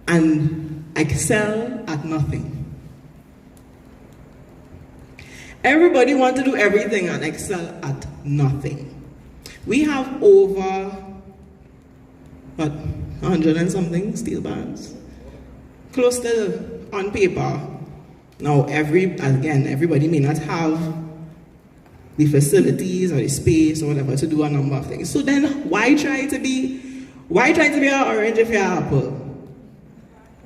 and excel at nothing. Everybody wants to do everything and excel at nothing. We have over, what, 100 and something steel bands? Close to, on paper. Now, everybody may not have the facilities or the space or whatever to do a number of things. So then, why try to be an orange if you're an apple?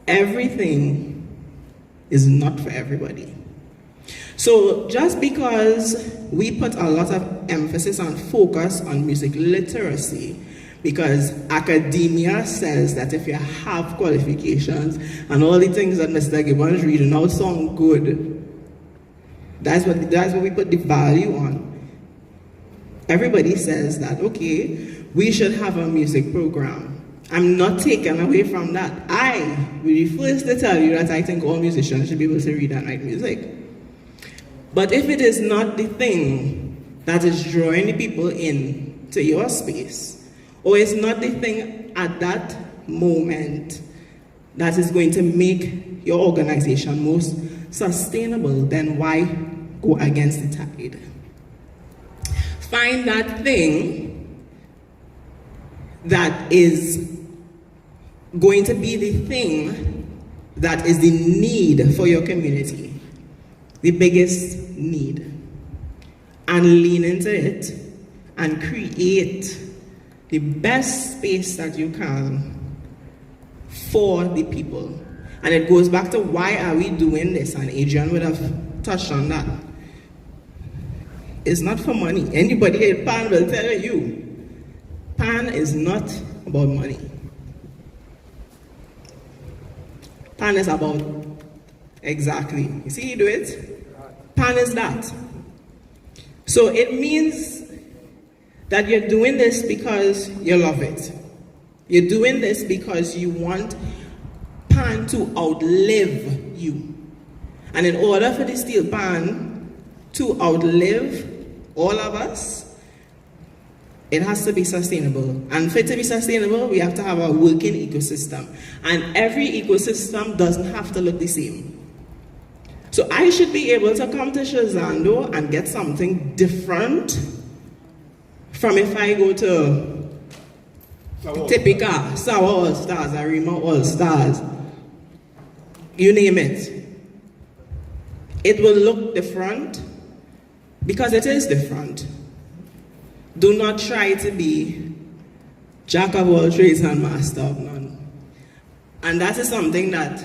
Everything is not for everybody. So just because we put a lot of emphasis and focus on music literacy, because academia says that if you have qualifications and all the things that Mr. Gibbons reading out sound good, that's what we put the value on. Everybody says that, okay, we should have a music program. I'm not taken away from that. I will be first to tell you that I think all musicians should be able to read and write music. But if it is not the thing that is drawing the people in to your space, or it's not the thing at that moment that is going to make your organization most sustainable, then why go against the tide? Find that thing that is going to be the thing that is the need for your community, the biggest need, and lean into it and create the best space that you can for the people. And it goes back to why are we doing this, and Adrian would have touched on that. It's not for money. Anybody at PAN will tell you, PAN is not about money. PAN is about, exactly, you see you do it? PAN is that. So it means that you're doing this because you love it. You're doing this because you want PAN to outlive you. And in order for the Steelpan to outlive all of us, it has to be sustainable. And for it to be sustainable, we have to have a working ecosystem. And every ecosystem doesn't have to look the same. So I should be able to come to Scherzando and get something different from if I go to Typica, Sour All Stars, Arima All Stars, you name it. It will look different because it is different. Do not try to be jack of all trades and master of none. And that is something that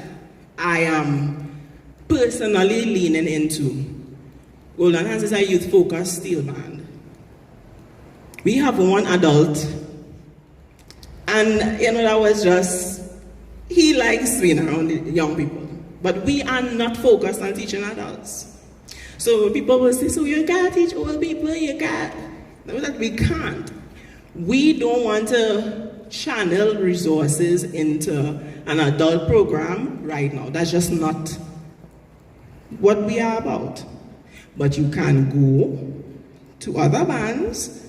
I am personally leaning into. Golden Hands is a youth-focused steel band. We have one adult, and that was just, he likes being around the young people. But we are not focused on teaching adults. So people will say, so you can't teach old people, you can't. No, that we can't. We don't want to channel resources into an adult program right now. That's just not what we are about. But you can go to other bands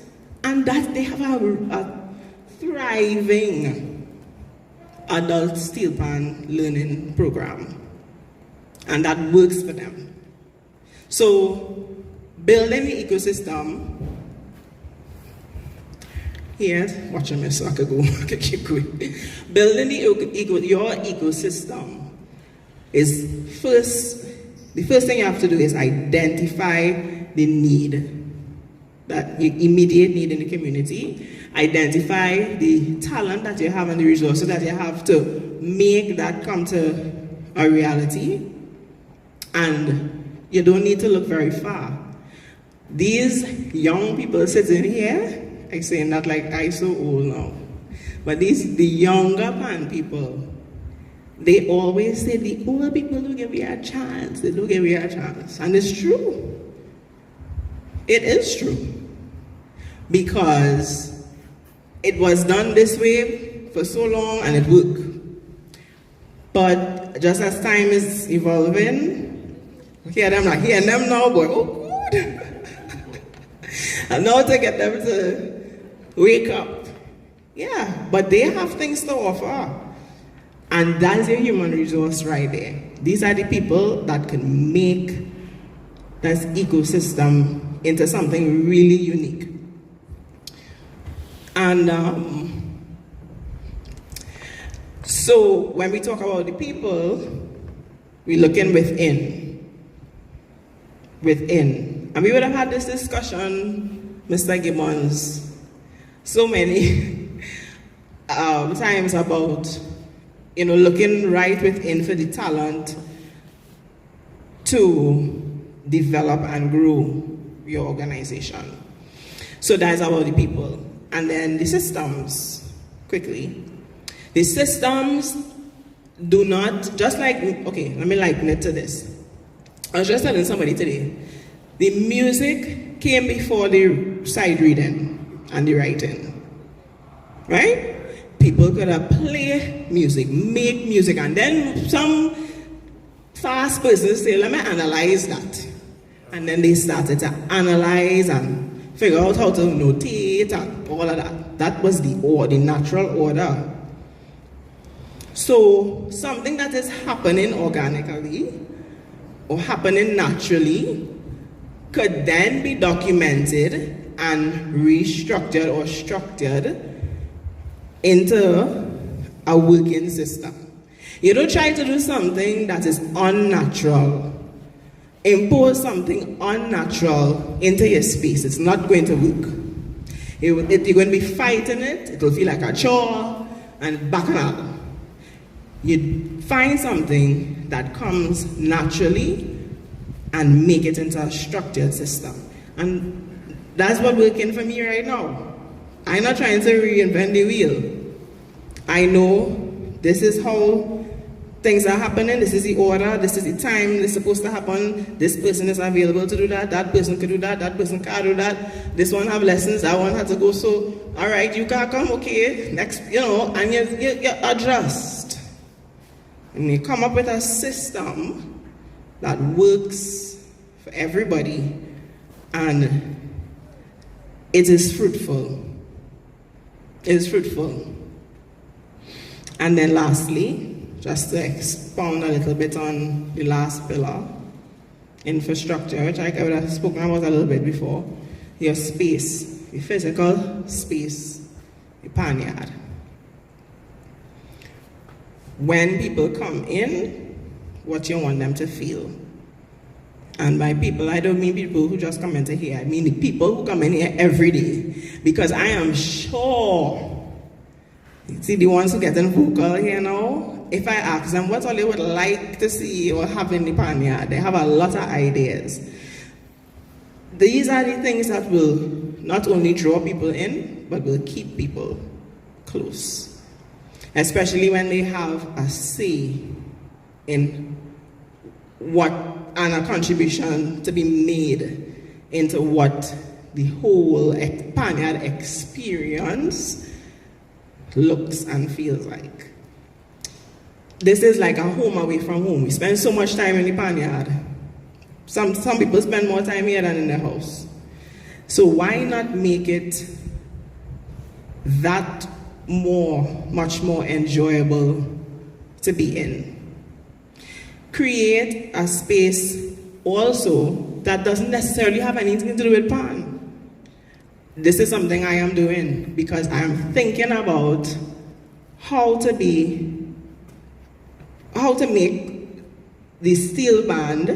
and that they have a thriving adult steelpan learning program. And that works for them. So building the ecosystem, here, watch a miss so I could go, I could keep going. Building your ecosystem is the first thing you have to do is identify the need, that immediate need in the community, identify the talent that you have and the resources that you have to make that come to a reality, and you don't need to look very far. These young people sitting here, I'm saying that like I'm so old now, but the younger pan people, they always say the older people don't give me a chance, they don't give me a chance. And it's true. It is true. Because it was done this way for so long and it worked. But just as time is evolving, hear them now, boy, oh good. And now to get them to wake up. Yeah, but they have things to offer. And that's your human resource right there. These are the people that can make this ecosystem into something really unique. And so when we talk about the people, we're looking within. And we would have had this discussion, Mr. Gibbons, so many times about looking right within for the talent to develop and grow your organization. So that's about the people. And then the systems, quickly. The systems do not, just like, okay, let me liken it to this. I was just telling somebody today, the music came before the side reading and the writing, right? People could have play music, make music, and then some fast person say, let me analyze that. And then they started to analyze and figure out how to notate and all of that. That was the natural order. So something that is happening organically or happening naturally could then be documented and restructured or structured into a working system. You don't try to do something that is unnatural. Impose something unnatural into your space. It's not going to work. You're going to be fighting it. It will feel like a chore and bacchanal. You find something that comes naturally and make it into a structured system. And that's what's working for me right now. I'm not trying to reinvent the wheel. I know this is how things are happening, this is the order, this is the time it's supposed to happen, this person is available to do that, that person could do that, that person can't do that, this one have lessons, that one had to go, so, all right, you can't come, okay, next, you know, and you adjust. And you come up with a system that works for everybody, and it is fruitful. It is fruitful. And then lastly, just to expound a little bit on the last pillar, infrastructure, which I would have spoken about a little bit before, your space, your physical space, your panyard. When people come in, what you want them to feel. And by people, I don't mean people who just come into here, I mean the people who come in here every day. Because I am sure, you see the ones who get vocal here now, if I ask them what all they would like to see or have in the panyard, they have a lot of ideas. These are the things that will not only draw people in, but will keep people close. Especially when they have a say in what, and a contribution to be made into what the whole panyard experience looks and feels like. This is like a home away from home. We spend so much time in the panyard. Some people spend more time here than in their house. So why not make it that much more enjoyable to be in? Create a space also that doesn't necessarily have anything to do with pan. This is something I am doing because I'm thinking about how to make the steel band,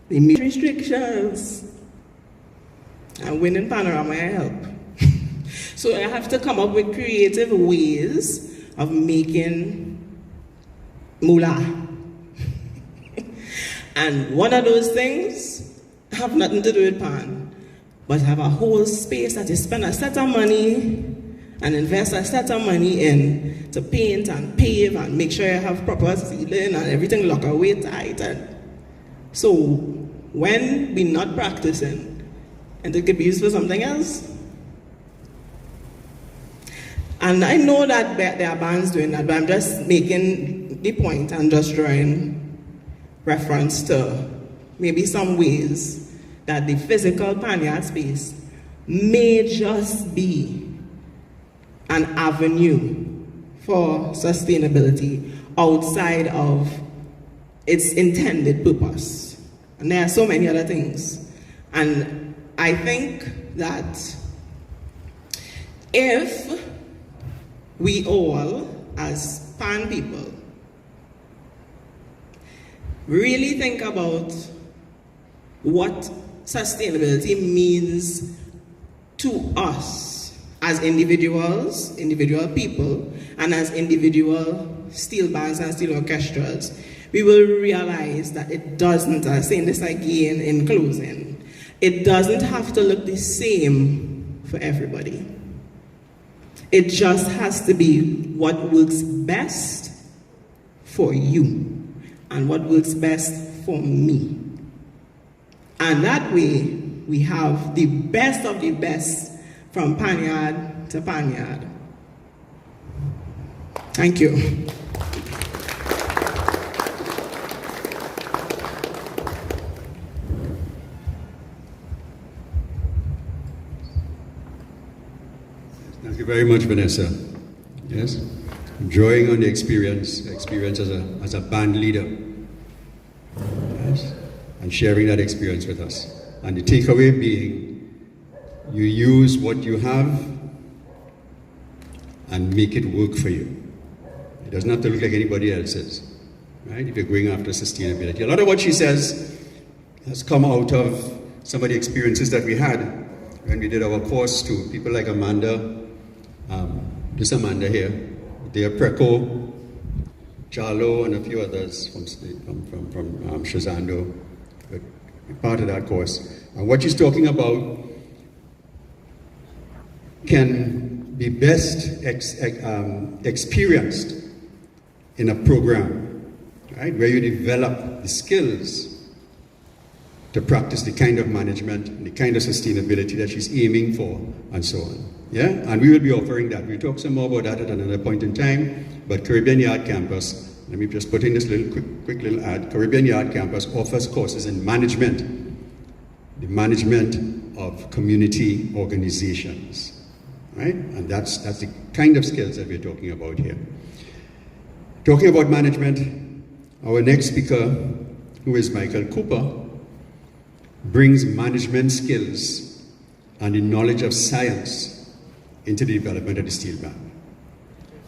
the restrictions, and winning panorama I help. So I have to come up with creative ways of making moolah. And one of those things have nothing to do with pan, but have a whole space that you spend a set of money and invest a set of money in to paint and pave and make sure you have proper ceiling and everything lock away tight. And so when we're not practicing, and it could be used for something else. And I know that there are bands doing that, but I'm just making the point and just drawing reference to maybe some ways that the physical panyard space may just be an avenue for sustainability outside of its intended purpose. And there are so many other things. And I think that if we all, as pan people, really think about what sustainability means to us as individual people, and as individual steel bands and steel orchestras, we will realize that it doesn't, I'm saying this again in closing, it doesn't have to look the same for everybody. It just has to be what works best for you and what works best for me. And that way, we have the best of the best from panyard to panyard. Thank you. Thank you very much, Vanessa. Yes, drawing on the experience as a band leader. Yes, and sharing that experience with us. And the takeaway being, you use what you have and make it work for you. It doesn't have to look like anybody else's, right? If you're going after sustainability. A lot of what she says has come out of some of the experiences that we had when we did our course to people like Amanda, this Amanda here, Dea Preco, Charlo, and a few others from Scherzando, but part of that course. And what she's talking about can be best experienced in a program, right, where you develop the skills to practice the kind of management, the kind of sustainability that she's aiming for, and so on. Yeah, and we will be offering that. We'll talk some more about that at another point in time. But Caribbean Yard Campus, let me just put in this little quick little ad. Caribbean Yard Campus offers courses in management, the management of community organizations, right? And that's the kind of skills that we're talking about here. Talking about management, our next speaker, who is Michael Cooper, brings management skills and the knowledge of science into the development of the steel band.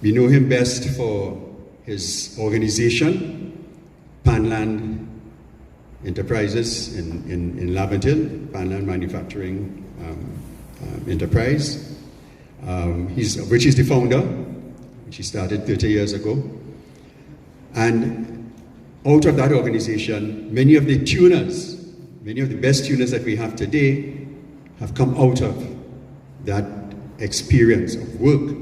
We know him best for his organization, Panland Enterprises in Laventille, Panland Manufacturing Enterprise, which is the founder, which he started 30 years ago. And out of that organization, many of the best tuners that we have today have come out of that experience of work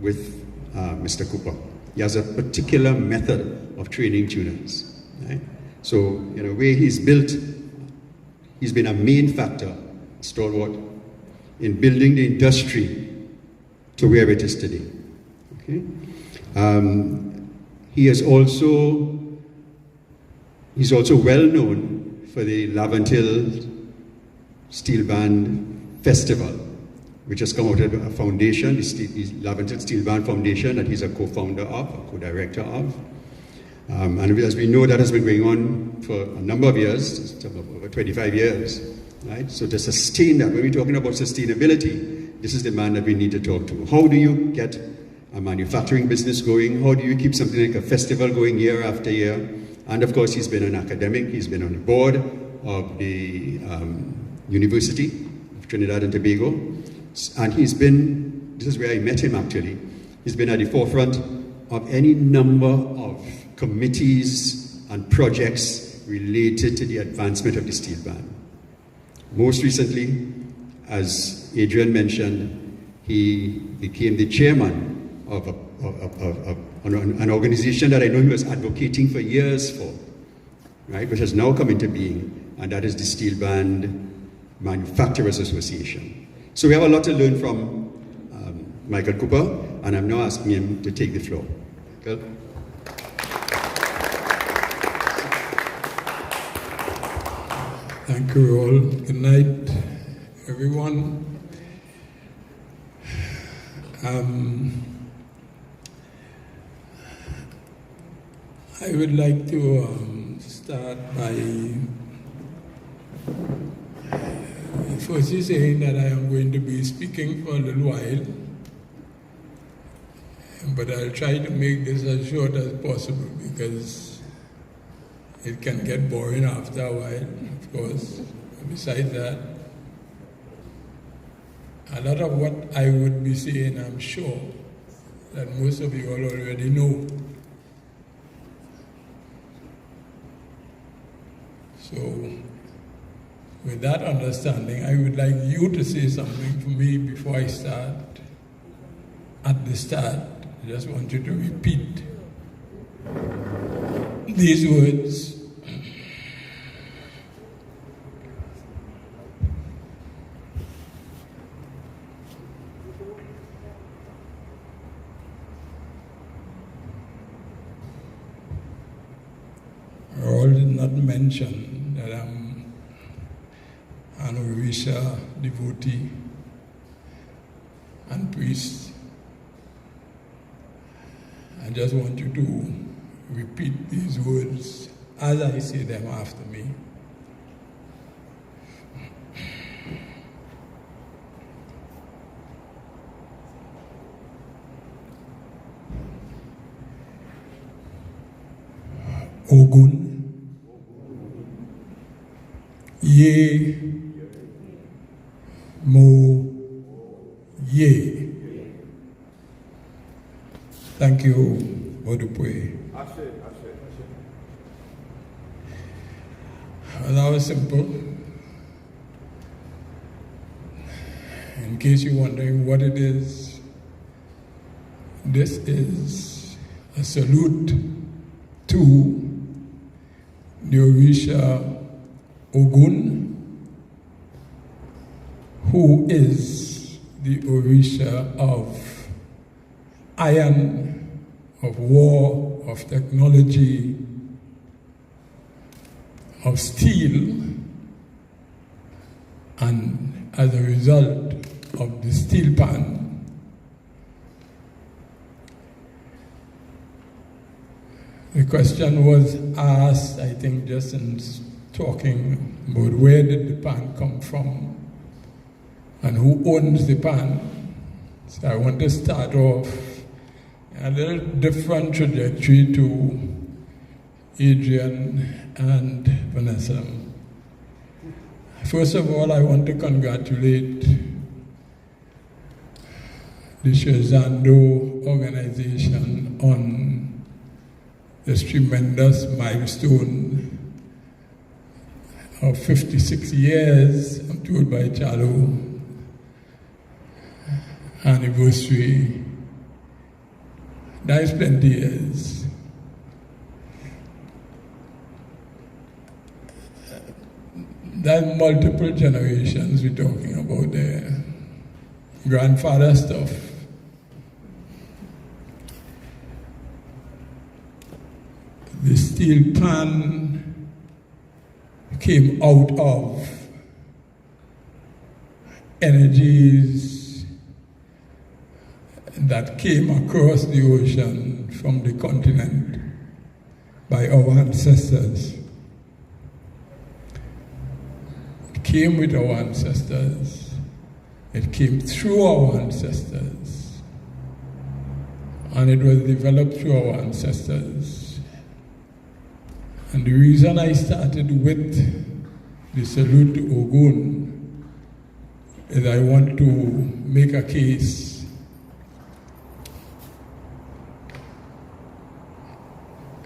with Mr. Cooper. He has a particular method of training tuners. Right? So, in a way, he's been a main factor, stalwart, in building the industry to where it is today. Okay? He's also well known for the Laventille Steel Band Festival, which has come out of a foundation, the Laventille Steel Band Foundation, that he's a co-founder of, a co-director of. And as we know, that has been going on for a number of years, over 25 years, right? So to sustain that, when we're talking about sustainability, this is the man that we need to talk to. How do you get a manufacturing business going? How do you keep something like a festival going year after year? And of course, he's been an academic. He's been on the board of the University of Trinidad and Tobago. And this is where I met him actually, he's been at the forefront of any number of committees and projects related to the advancement of the steel band. Most recently, as Adrian mentioned, he became the chairman of an organization that I know he was advocating for years for, right, which has now come into being, and that is the Steel Band Manufacturers Association. So we have a lot to learn from Michael Cooper, and I'm now asking him to take the floor. Michael? Thank you all. Good night, everyone. I would like to start by firstly saying that I am going to be speaking for a little while, but I'll try to make this as short as possible because it can get boring after a while, of course. Besides that, a lot of what I would be saying, I'm sure that most of you all already know. So, with that understanding, I would like you to say something for me before I start. At the start, I just want you to repeat these words. Raul did not mention that I'm an Orisha devotee and priest. I just want you to repeat these words as I say them after me. Ogun, Ye, Mo, Ye. Thank you, Modupe. That was simple. In case you're wondering what it is, this is a salute to the Orisha Ogun, who is the Orisha of iron, of war, of technology, of steel, and as a result of the steel pan, the question was asked, I think, just in talking about where did the pan come from and who owns the pan. So I want to start off a little different trajectory to Adrian and Vanessa. First of all, I want to congratulate the Scherzando organization on this tremendous milestone of 56 years, I'm told by Chalo, anniversary. That is plenty years. That's multiple generations we're talking about there. Grandfather stuff. The steel pan came out of energies that came across the ocean from the continent by our ancestors. It came with our ancestors. It came through our ancestors. And it was developed through our ancestors. And the reason I started with the salute to Ogun is I want to make a case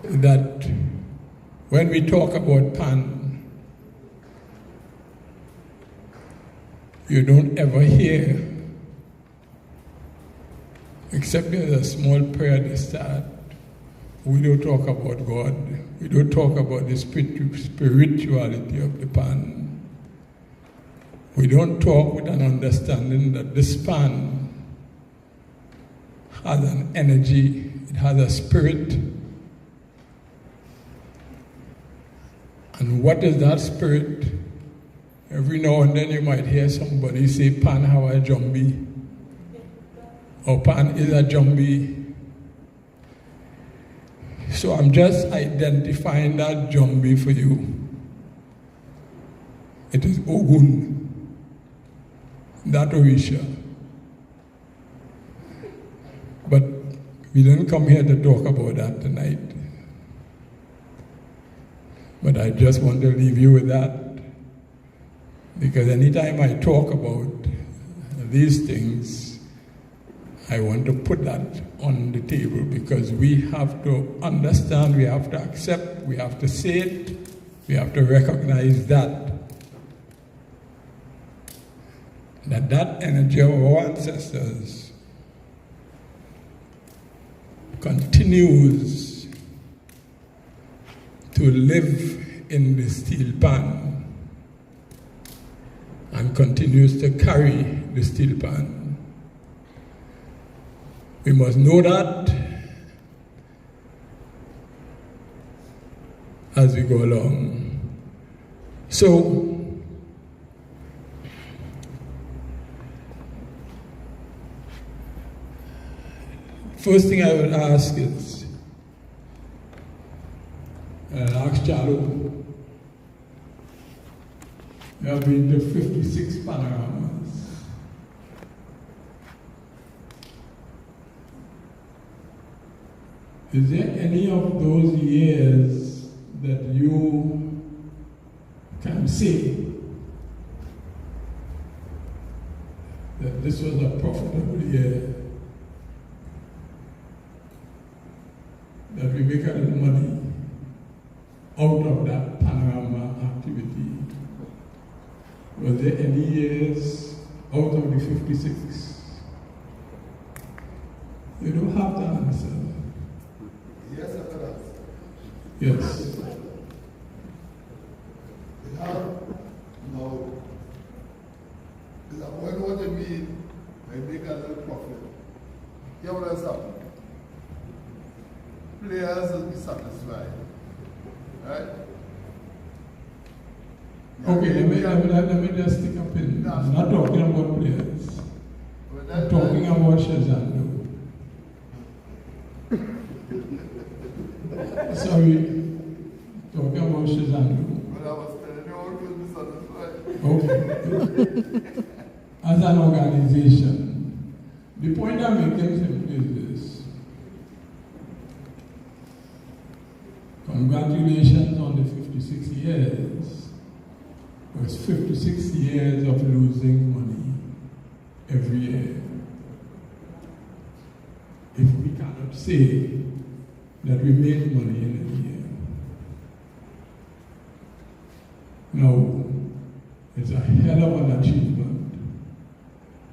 that when we talk about pan, you don't ever hear, except there's a small prayer at the start. We don't talk about God. We don't talk about the spirituality of the pan. We don't talk with an understanding that this pan has an energy, it has a spirit. And what is that spirit? Every now and then you might hear somebody say, pan have a jumbie, or pan is a jumbie. So I'm just identifying that jumbie for you. It is Ogun, that Orisha. But we didn't come here to talk about that tonight. But I just want to leave you with that. Because anytime I talk about these things, I want to put that on the table because we have to understand, we have to accept, we have to say it, We have to recognize that energy of our ancestors continues to live in the steel pan and continues to carry the steel pan. We must know that as we go along. So, first thing I would ask is, I'll ask Charlo. We have been to 56 panoramas. Is there any of those years that you can say that this was a profitable year, that we make a little money out of that panorama activity? Was there any years out of the 56? You don't have to answer. Yes, after that. Yes. We have now, is that what you mean by make a little profit? You understand? Players will be satisfied. Right? Okay, let me just stick a pin. I'm not talking about players. I'm talking about Scherzando. Sorry, talking about Scherzando. But I was telling you all to be satisfied. Okay. As an organization, the point I'm making simply is this. Congratulations on the 56 years. It's 56 years of losing money every year. If we cannot say that we made money in a year. Now, it's a hell of an achievement.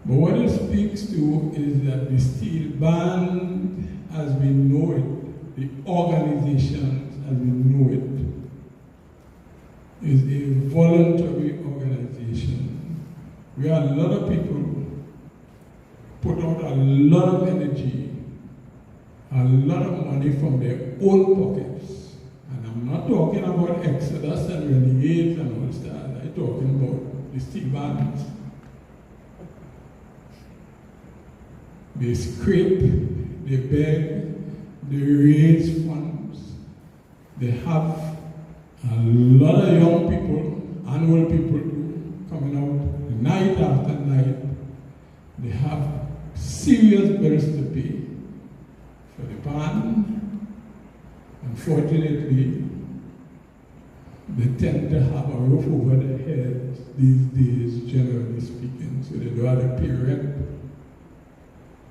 But what it speaks to is that the steel band as we know it, the organizations as we know it, is a voluntary organization where a lot of people put out a lot of energy, a lot of money from their own pockets. And I'm not talking about Exodus and Renegades and all that. I'm talking about the steel bands. They scrape, they beg, they raise funds. They have a lot of young people, annual people coming out night after night. They have serious bills to pay for the band. Unfortunately, they tend to have a roof over their heads these days, generally speaking, so they don't have to pay rent.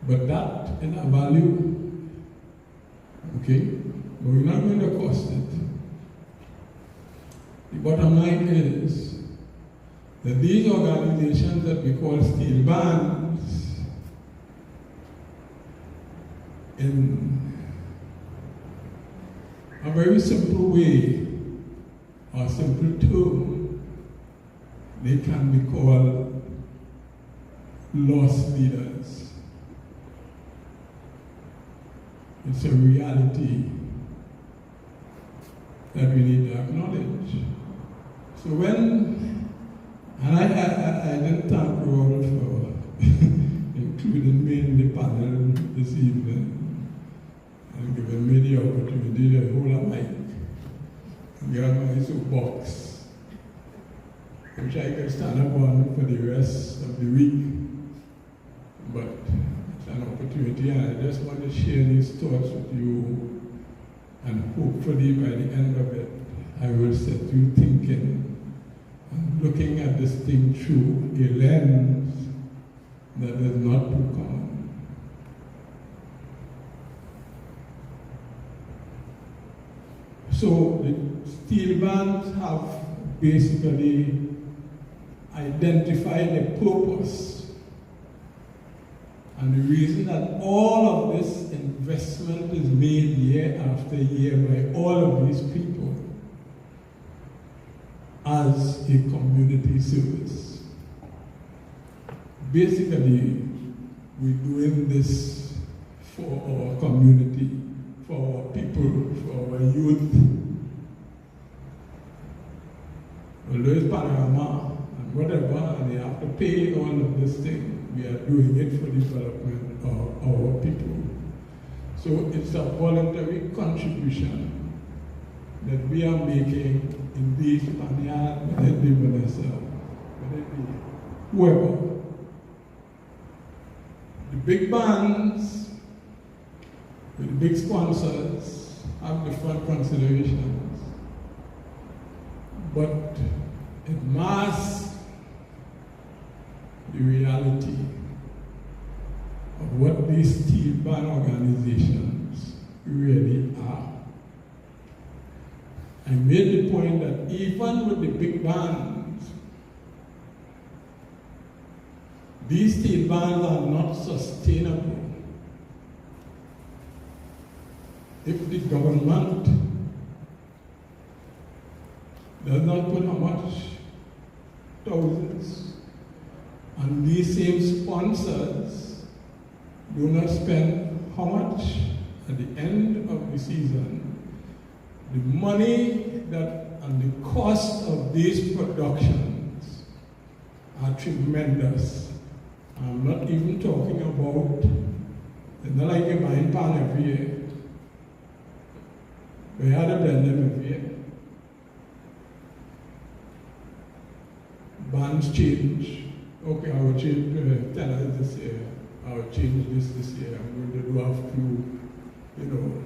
But that is a value, okay? But we're not going to cost it. The bottom line is that these organizations that we call steel bands, in a very simple way, or simple term, they can be called lost leaders. It's a reality that we need to acknowledge. So when, and I didn't thank Roald for including me in the panel this evening and giving me the opportunity to hold a mic and get on my soapbox, which I could stand up on for the rest of the week. But it's an opportunity, and I just want to share these thoughts with you, and hopefully by the end of it, I will set you thinking and looking at this thing through a lens that is not too common. So the steel bands have basically identified a purpose. And the reason that all of this investment is made year after year by all of these people as a community service. Basically, we're doing this for our community, for our people, for our youth. Although it's panorama and whatever, and they have to pay all of this thing, we are doing it for the development of our people. So it's a voluntary contribution that we are making in the Spaniard, whether it be Vanessa, whether it be whoever. The big bands with the big sponsors have different considerations, but it masks the reality of what these steel band organizations really are. I made the point that even with the big bands, these steel bands are not sustainable. If the government does not put how much thousands, and these same sponsors do not spend how much at the end of the season, the money that and the cost of these productions are tremendous. I'm not even talking about, it's not like you're buying pan every year. We had to blend them every year. Bands change. Okay, I will change tenors this year. I will change this year. I'm going to do a few, you know,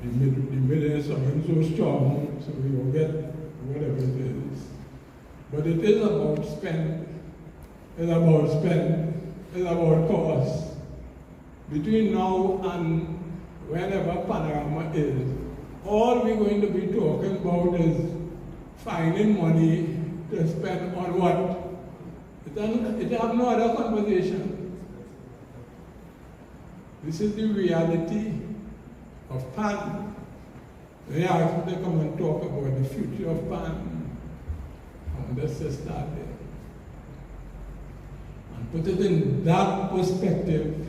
the middle song so strong, so we will get whatever it is. But it is about spend. It's about cost. Between now and whenever Panorama is, all we're going to be talking about is finding money to spend on what? It have no other conversation. This is the reality of pan. They ask me to come and talk about the future of pan. And let's just start there. And put it in that perspective.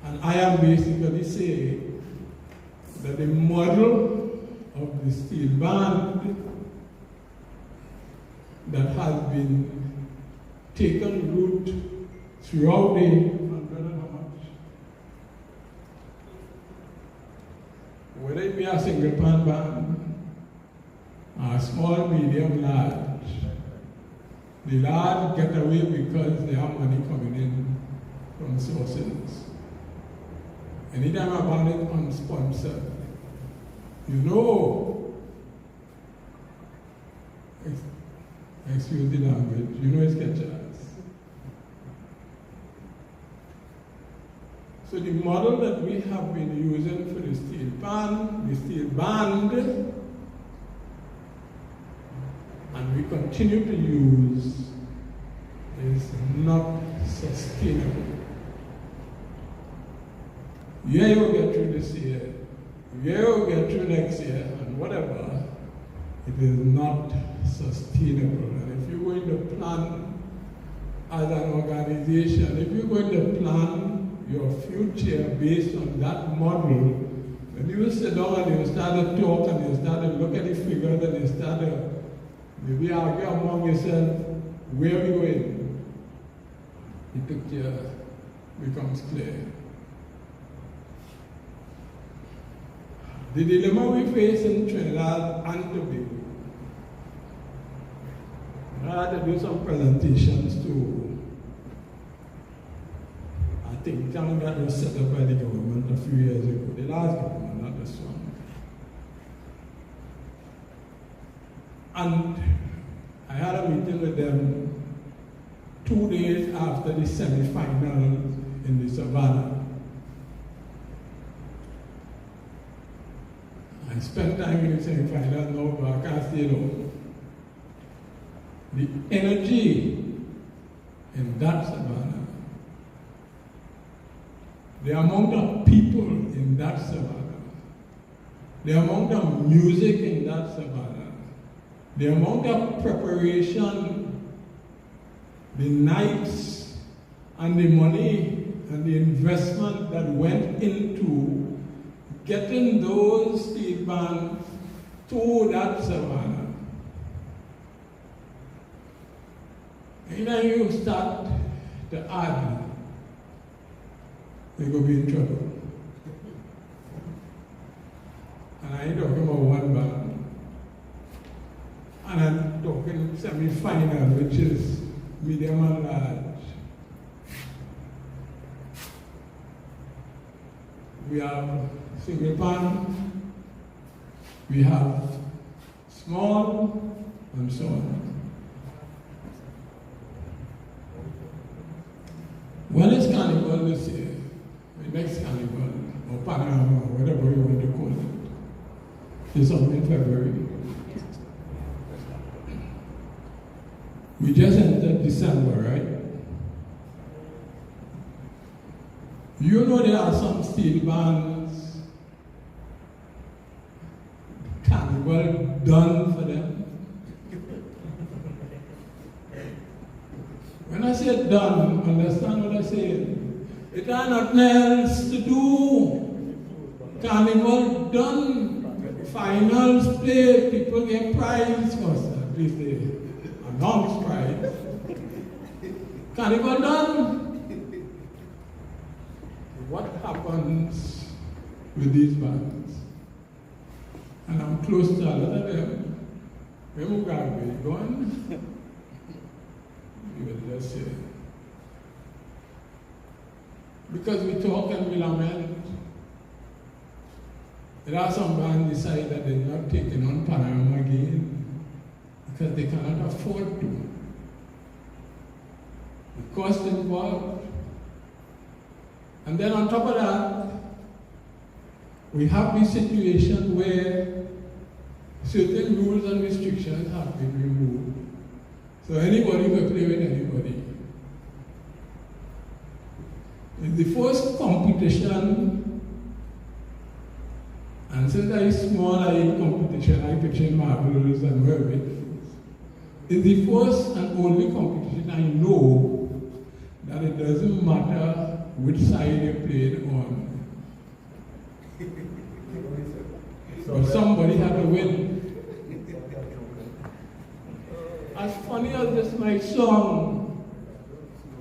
And I am basically saying that the model of the steel band that has been taken root throughout the whether it be a single pan band, or a small, medium, large. The large get away because they have money coming in from sources. Anytime a band is unsponsored, you know, excuse the language, you know it's catchers. So the model that we have been using for the steel band, and we continue to use, is not sustainable. Yeah, you'll get through this year, yeah, you'll get through next year, and whatever, it is not sustainable. And if you're going to plan as an organization, if you're going to plan your future based on that model, when you sit down and you start to talk and you start to look at the figures and you start to maybe argue among yourself, where are we going? The picture becomes clear. The dilemma we face in Trinidad and Tobago, I had to do some presentations to I think that was set up by the government a few years ago, the last government, not this one. And I had a meeting with them 2 days after the semi-finals in the Savannah. I spent time in the semi-final, now but I can't stay alone. The energy in that savannah, the amount of people in that savannah, the amount of music in that savannah, the amount of preparation, the nights, and the money and the investment that went into getting those steel bands to that savannah. And then you start to add, you're going to be in trouble. And I ain't talking about one band. And I'm talking semi-final, which is medium and large. We have single pan, we have small, and so on. When is Carnival this year? The next Carnival, or Panorama, or whatever you want to call it, is on in February. We just entered December, right? You know there are some steel bands, Carnival done for them. When I say done, understand what I say? It has nothing else to do. Carnival done. Finals play, people get prize first, at least they announce prize. Carnival done. What happens with these bands? And I'm close to a lot of them. Where garbage going? You will just say. Because we talk and we lament. There are some bands decide that they're not taking on Panorama again because they cannot afford to. The cost involved. And then on top of that, we have this situation where certain rules and restrictions have been removed. So anybody can play with anybody. In the first competition, and since I small, I in competition, I pitching marbles and mermaids. It's the first and only competition I know that it doesn't matter which side you're playing on. But somebody had to win. As funny as this my song,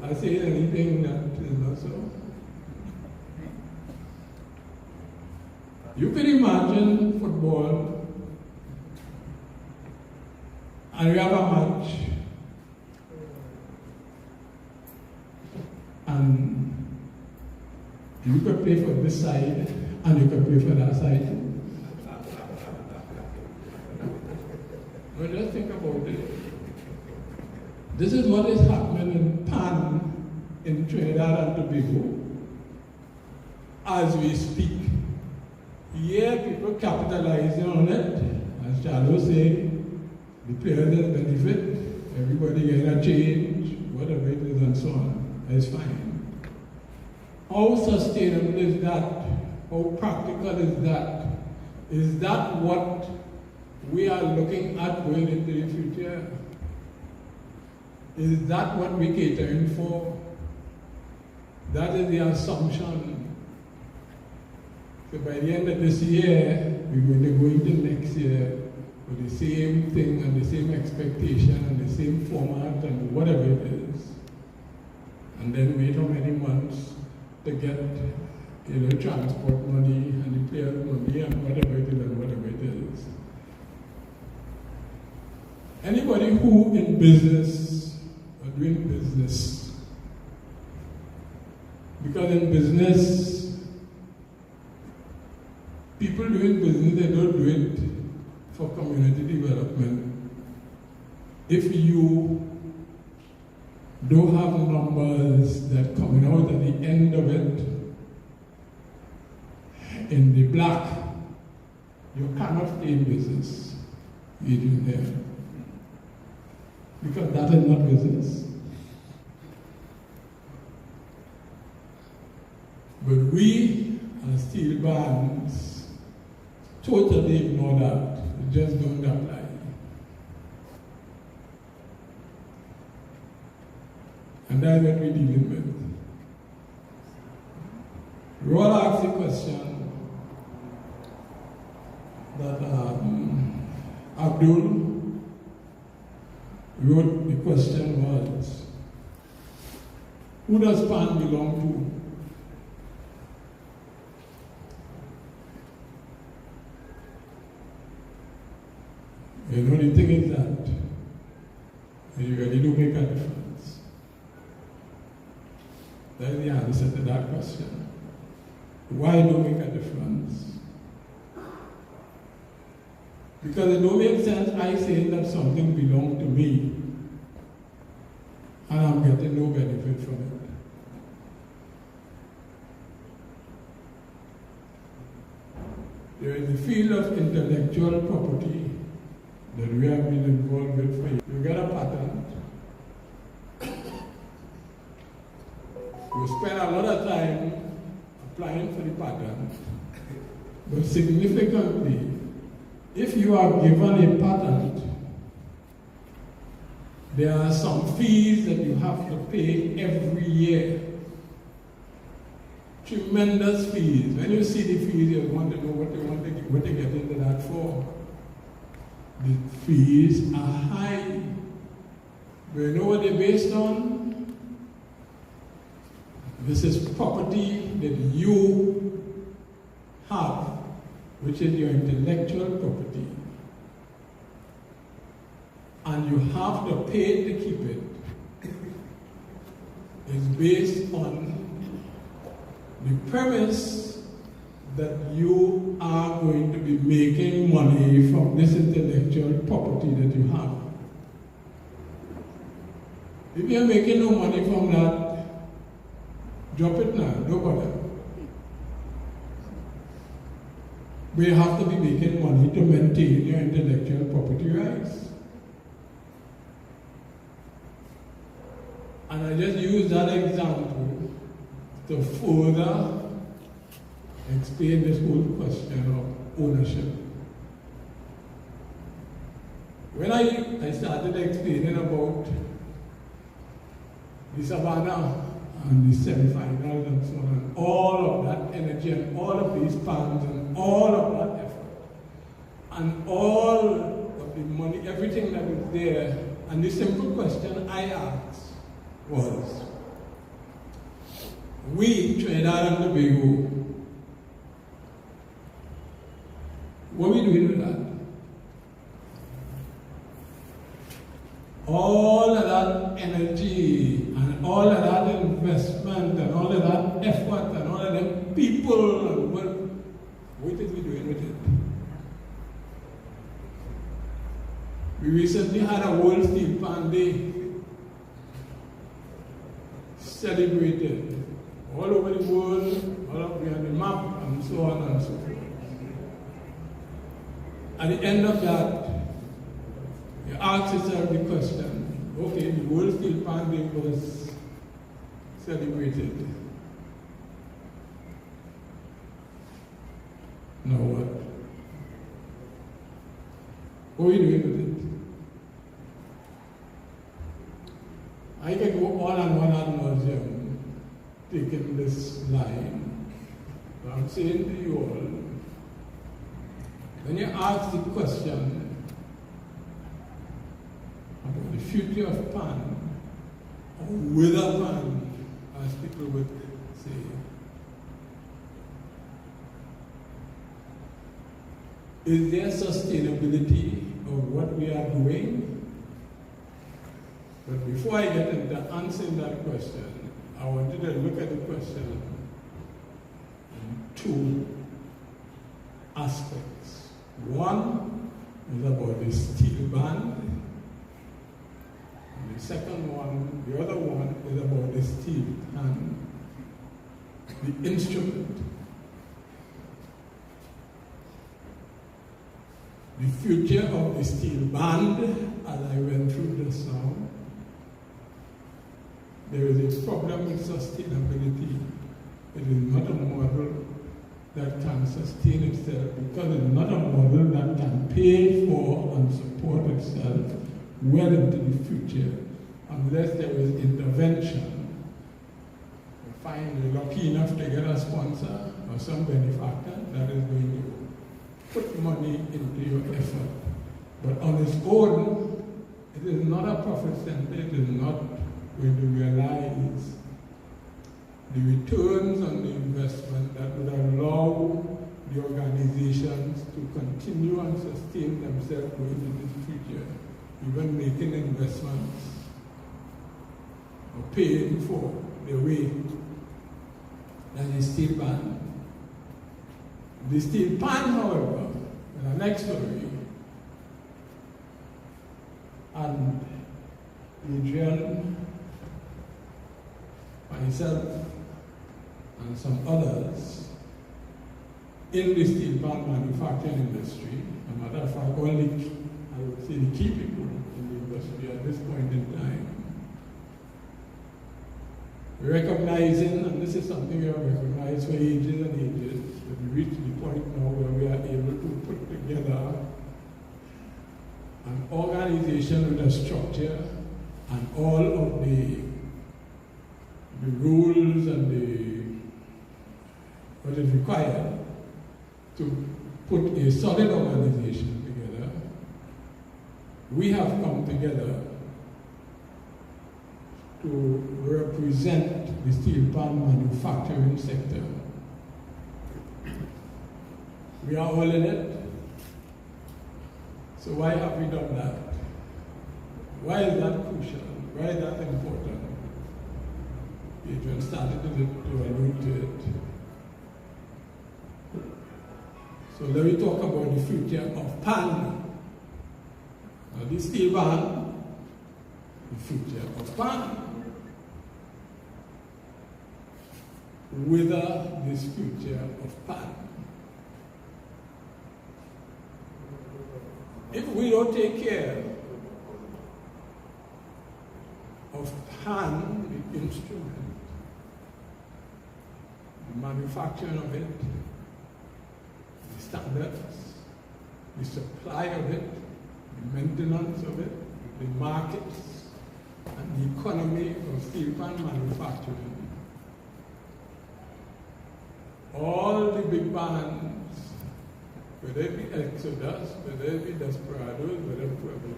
I say anything that is not so. You can imagine football, and we have a match, and you can play for this side, and you can play for that side. But just think about it. This is what is happening in Pan, in Trinidad and Tobago, as we speak. Yeah, people capitalizing on it. As Charlo said, the players that benefit, everybody getting a change, whatever it is and so on. It's fine. How sustainable is that? How practical is that? Is that what we are looking at going into the future? Is that what we're catering for? That is the assumption. So by the end of this year, we're going to go into next year with the same thing and the same expectation and the same format and whatever it is. And then wait how many months to get transport money and the players money and whatever it is and whatever it is. Anybody who in business or doing business, because in business, people doing business, they don't do it for community development. If you don't have numbers that coming out at the end of it in the black, you cannot stay in business, Adrian there. Because that is not business. But we, as steel bands, totally ignore that. We just don't apply. And that's what we're dealing with. Roll asked the question that Abdul wrote. The question was, who does PAN belong to? You know, the thing is that you really do make a difference. That is the answer to that question. Why do make a difference? Because it don't make sense I saying that something belongs to me and I'm getting no benefit from it. There is a field of intellectual property that we have been involved with for years. You get a patent, you spend a lot of time applying for the patent, but significantly, if you are given a patent, there are some fees that you have to pay every year. Tremendous fees. When you see the fees, you want to know what they get into that for. The fees are high. Do you know what they're based on? This is property that you have, which is your intellectual property. And you have to pay to keep it. It's based on the premise that you are going to be making money from this intellectual property that you have. If you're making no money from that, drop it now, don't bother. But you have to be making money to maintain your intellectual property rights. And I just use that example to further explain this whole question of ownership. When I started explaining about the Savannah and the semi-finals and so on, and all of that energy and all of these plans and all of that effort and all of the money, everything that was there, and the simple question I asked was, we, Trinidad and Tobago, what are we doing with that? All of that energy and all of that investment and all of that effort and all of them people, and what is we doing with it? We recently had a World Steelpan Day celebrated all over the world, all up there on the map, and so on and so forth. At the end of that, you ask yourself the question, okay, the World Steelpan Day was celebrated. Now what? What are we doing with it? I can go on and on ad nauseum taking this line. But I'm saying to you all, when you ask the question about the future of PAN, or whether PAN, as people would say, is there sustainability of what we are doing? But before I get into answering that question, I wanted to look at the question in two aspects. One is about the steel band, and the second one, the other one, is about the steel pan, the instrument. the future of the steel band as I went through the song. There is a problem with sustainability. It is not a model that can sustain itself because it's not a model that can pay for and support itself well into the future unless there is intervention. You find you're lucky enough to get a sponsor or some benefactor that is going to put money into your effort. But on its own, it is not a profit center. It is not going to realize the returns on the investment that would allow the organizations to continue and sustain themselves going into the future, even making investments or paying for the way that is steel band. The steel pan, however, in the next story, and Adrian, myself, and some others in the steel pan manufacturing industry, a matter of fact, only, I would say, the key people in the industry at this point in time, recognizing, and this is something we have recognized for ages and ages, that we reach the point now where we are able to put together an organization with a structure and all of the rules and what is required to put a solid organization together. We have come together to represent the steel pan manufacturing sector. We are all in it. So why have we done that? Why is that crucial? Why is that important? Adrian started to allude to it. So let me talk about the future of pan. Now this steel band, the future of pan. Whether this future of pan. If we don't take care of pan, the instrument, the manufacturing of it, the standards, the supply of it, the maintenance of it, the markets, and the economy of steel pan manufacturing, all the big bands, whether it be Exodus, whether it be Desperados, whether it be Pueblo,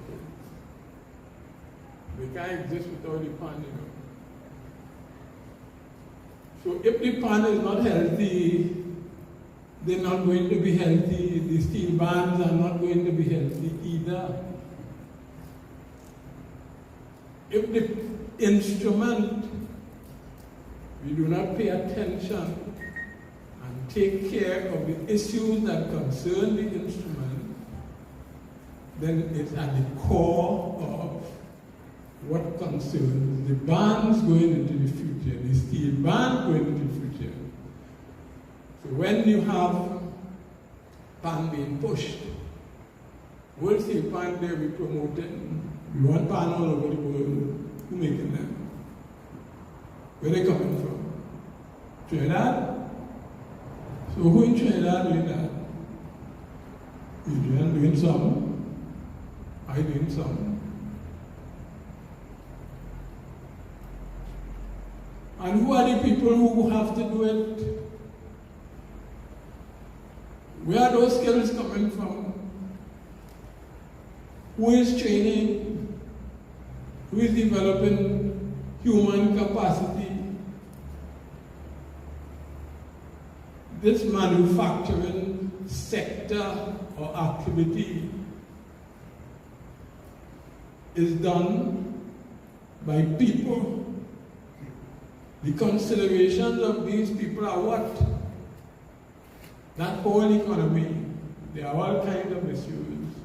they can't exist without the pan, you know. So if the pan is not healthy, they're not going to be healthy. The steel bands are not going to be healthy either. If the instrument, we do not pay attention and take care of the issues that concern the instrument, then it's at the core of what concerns the bands going into the future, the steel band going into the future. So when you have pan being pushed, World Steel Pan there we promoting, we want pan all over the world. Who making them? Where they coming from? Trinidad? So who in Trinidad doing that? Adrian doing some, I doing some. And who are the people who have to do it? Where are those skills coming from? Who is training? Who is developing human capacity? This manufacturing sector or activity is done by people. The considerations of these people are what? That whole economy. There are all kinds of issues.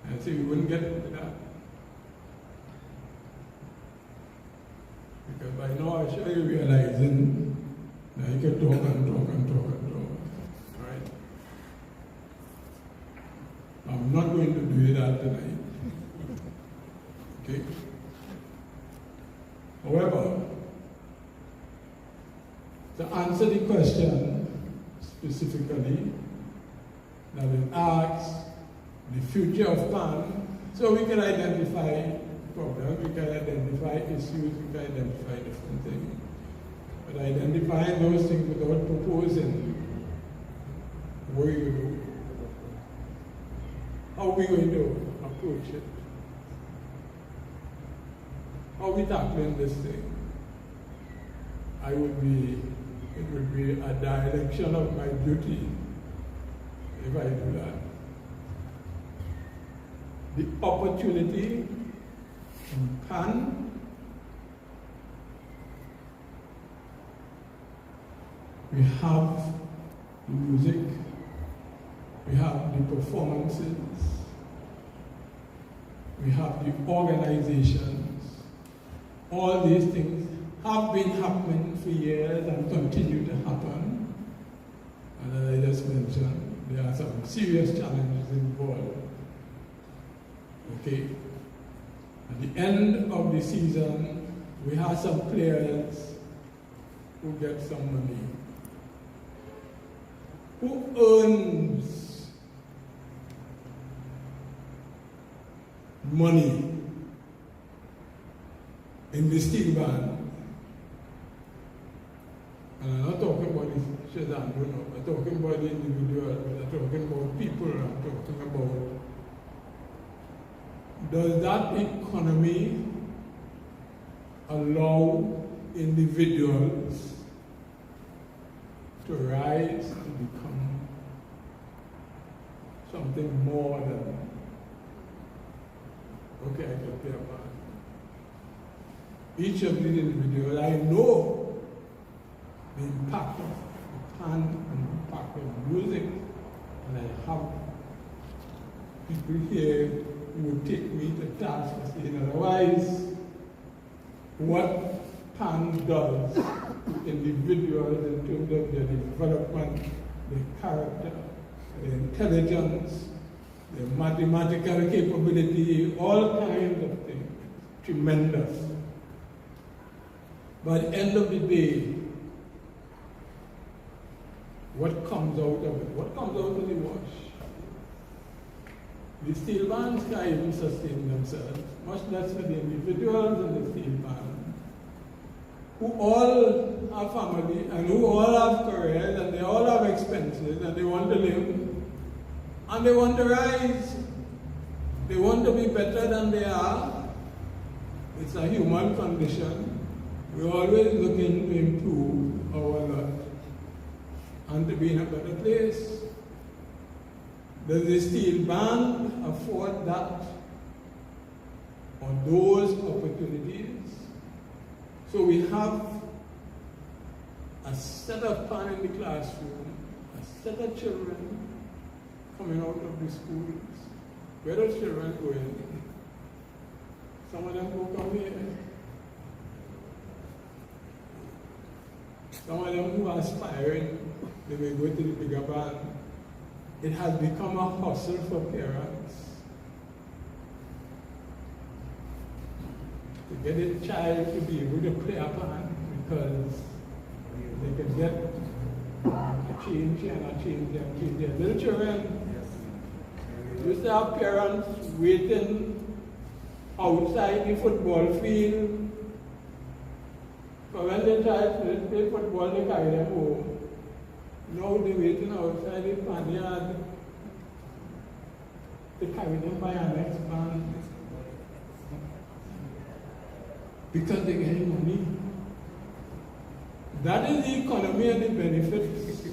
I say we wouldn't get into that. Because by now I'm sure you're realizing that you can talk and talk and talk and talk. Right? I'm not going to do that tonight. Okay? However, to answer the question specifically that is asked, the future of PAN, so we can identify problems, we can identify issues, we can identify different things. But identifying those things without proposing what do you do? How are we going to approach it? How are we tackling this thing? It would be a direction of my duty if I do that. The opportunity in PAN, we have the music, we have the performances, we have the organizations. All these things have been happening for years and continue to happen. And as I just mentioned, there are some serious challenges involved. Okay. At the end of the season, we have some players who get some money. Who earns money in the steel band? And I'm not talking about the Scherzando, no. I'm talking about the individual, I'm talking about people, I'm talking about, does that economy allow individuals to rise to become something more than, okay, I can play a part. Each of these individuals, I know the impact of the PAN and the impact of music, and I have people here who would take me to task for saying otherwise. What PAN does to individuals in terms of their development, their character, their intelligence, their mathematical capability, all kinds of things, tremendous. By the end of the day, what comes out of it? What comes out of the wash? The steel bands can't even sustain themselves, much less for the individuals in the steel band, who all have family and who all have careers and they all have expenses and they want to live and they want to rise. They want to be better than they are. It's a human condition. We're always looking to improve our lot and to be in a better place. Does the steel band afford that or those opportunities? So we have a set of PAN in the classroom, a set of children coming out of the schools. Where are those children going? Some of them will come here. Some of them who are aspiring, they may go to the bigger band. It has become a hustle for parents to get a child to be able to play a band because they can get a change and a change and change their little children. You used to have parents waiting outside the football field. But when the child play football, they carry them home. Now they're waiting outside the fan yard. They carry them by our next band. Because they're getting money. That is the economy and the benefits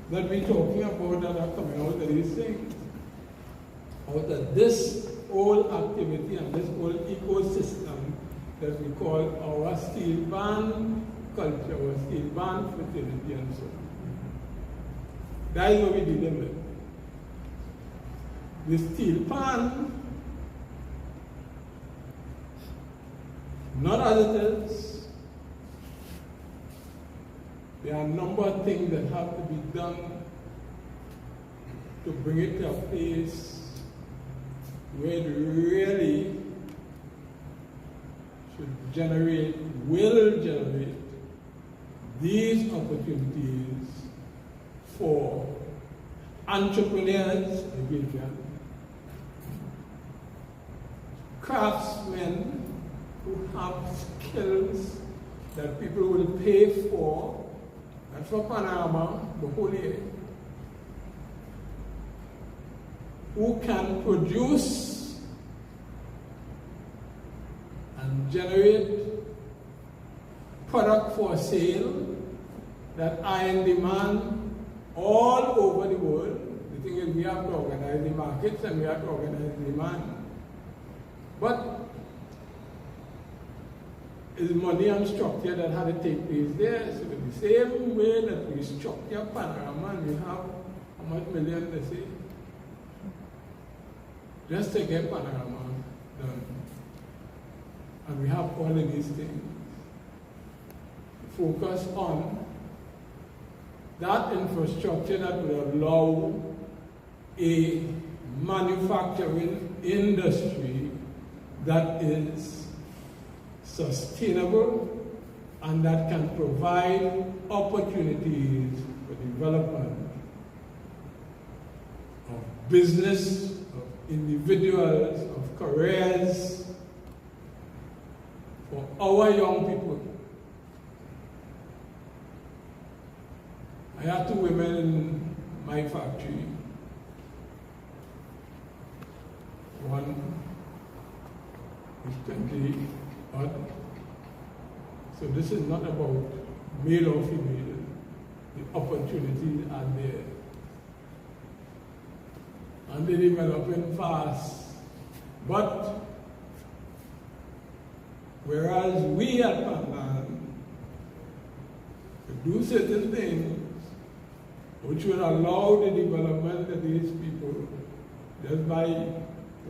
that we're talking about that are coming out of these things. Out of this whole activity and this whole ecosystem that we call our steel band culture, our steel band fraternity and so on. That is what we're dealing with. The steel pan, not as it is. There are a number of things that have to be done to bring it to a place where it really will generate these opportunities for entrepreneurs, craftsmen who have skills that people will pay for, and for Panama, the whole year, who can produce and generate product for sale that are in demand all over the world. The thing is, we have to organize the markets and we have to organize the demand. But it's money and structure that had to take place there. So the same way that we structure Panorama, and we have how much million they say? Just to get Panorama done. And we have all of these things. Focus on that infrastructure that will allow a manufacturing industry that is sustainable and that can provide opportunities for development of business, of individuals, of careers for our young people. I had 2 women in my factory. One is 20 odd. So this is not about male or female. The opportunities are there. And they're developing fast. But whereas we at Pandan do certain things which will allow the development of these people just by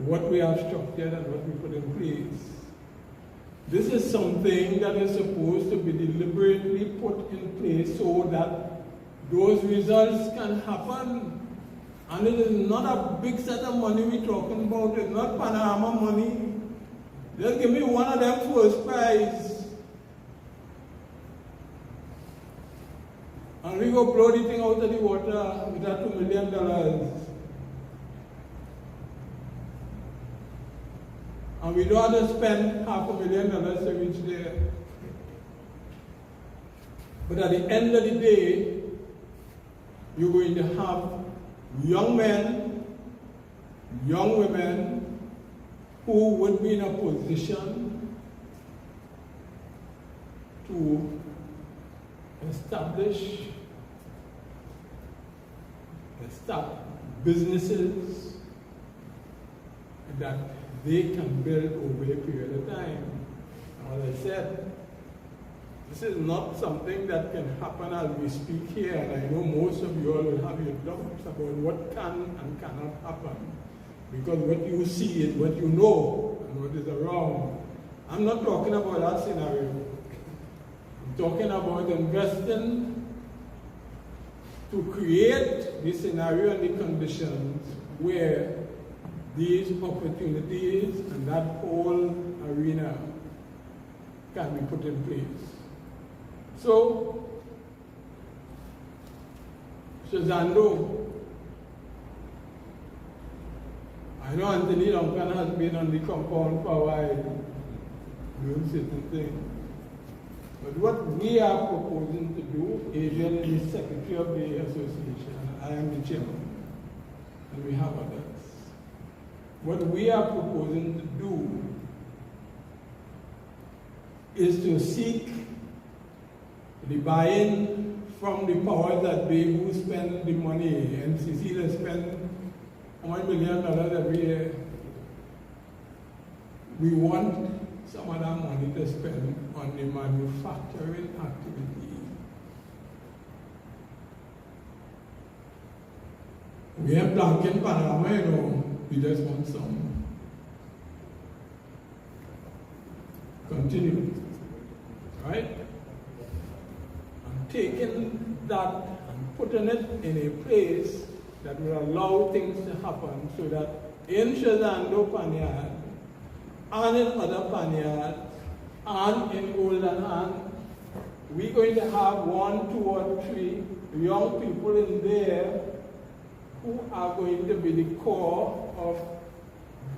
what we have structured and what we put in place. This is something that is supposed to be deliberately put in place so that those results can happen. And it is not a big set of money we're talking about. It's not Panorama money. Just give me one of them first prize. And we go blow the thing out of the water with that $2 million. And we don't have to spend $500,000 to reach there. But at the end of the day, you're going to have young men, young women who would be in a position to establish businesses that they can build over a period of time. As I said, this is not something that can happen as we speak here, and I know most of you all will have your doubts about what can and cannot happen, because what you see is what you know and what is around. I'm not talking about that scenario. I'm talking about investing to create the scenario and the conditions where these opportunities and that whole arena can be put in place. So, Scherzando, I know Anthony Duncan has been on the compound for a while doing certain things. But what we are proposing to do, Adrian is the secretary of the association, I am the chairman, and we have others. What we are proposing to do is to seek the buy-in from the powers that be who spend the money. NCC, they spend $1 million every year. We want some of that money to spend on the manufacturing activity. We have blanket Panorama, you know, we just want some. Continue. Right? And taking that and putting it in a place that will allow things to happen so that in Scherzando Panyard, and in other Panyards, and in Golden Hand, we're going to have 1, 2, or 3 young people in there who are going to be the core of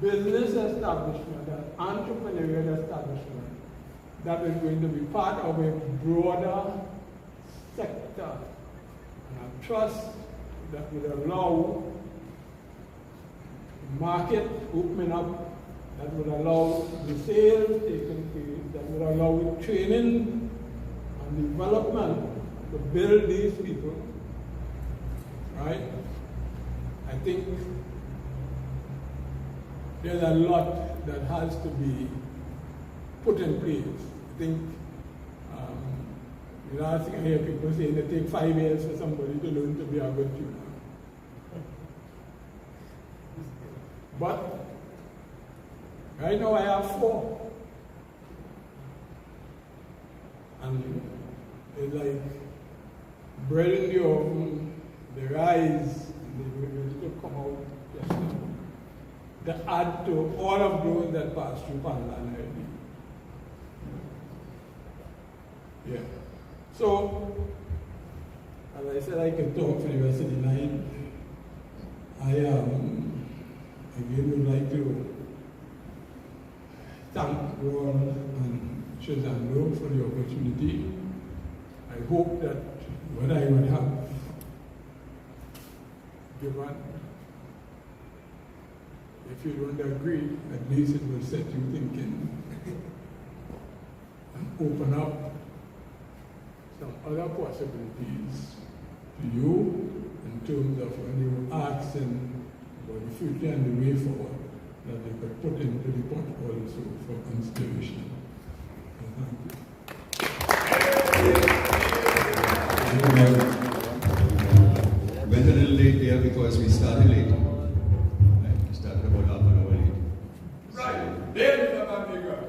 business establishment and entrepreneurial establishment that is going to be part of a broader sector. And I trust that will allow market opening up, that will allow the sales taking place, that will allow training and development to build these people, right? I think there's a lot that has to be put in place. I think, I think I hear people saying it takes 5 years for somebody to learn to be a good tuner. But right now I have 4. And it's like bread in the oven, the rice, and they will still come out just now. To add to all of those that pass through Panland already. Yeah. So, as I said, I can talk for the rest of the night. I again would like to thank Ron and Scherzando for the opportunity. I hope that what I would have given, if you don't agree, at least it will set you thinking and open up some other possibilities to you in terms of when you were asking about the future and the way forward that they could put into the pot also for inspiration. Thank you, Mayor. We went a little late here because we started late. We started about half an hour late. Right, there is a bigger.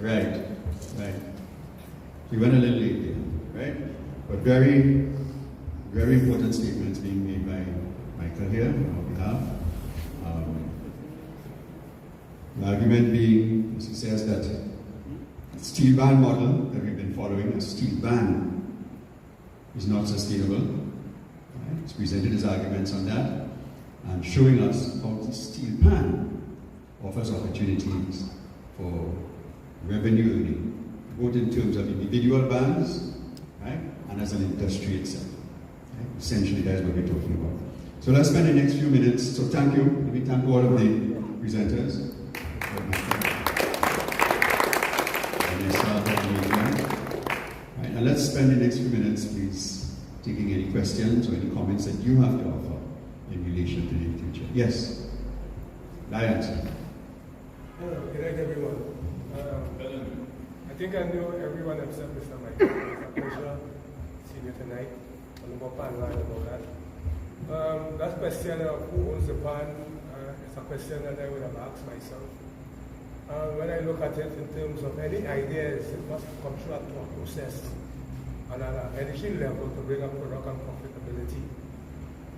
Right. We went a little late here, right? But very, very important statements being made by Michael here on our behalf. The argument being, as he says, that the steel band model that we've been following, a steel band, is not sustainable. Right? He's presented his arguments on that and showing us how the steel pan offers opportunities for revenue earning, both in terms of individual bands, right, and as an industry itself. Right? Essentially, that's what we're talking about. So let's spend the next few minutes. So thank you. Let me thank all of the presenters. And let's spend the next few minutes, please, taking any questions or any comments that you have to offer in relation to the future. Yes? Lion. Hello, good night, everyone. I think I know everyone except Mr. Michael. It's a pleasure seeing you tonight. I'm about pan line about that. That question of who owns the pan is a question that I would have asked myself. When I look at it in terms of any ideas, it must come through a process and at an energy level to bring up product and profitability.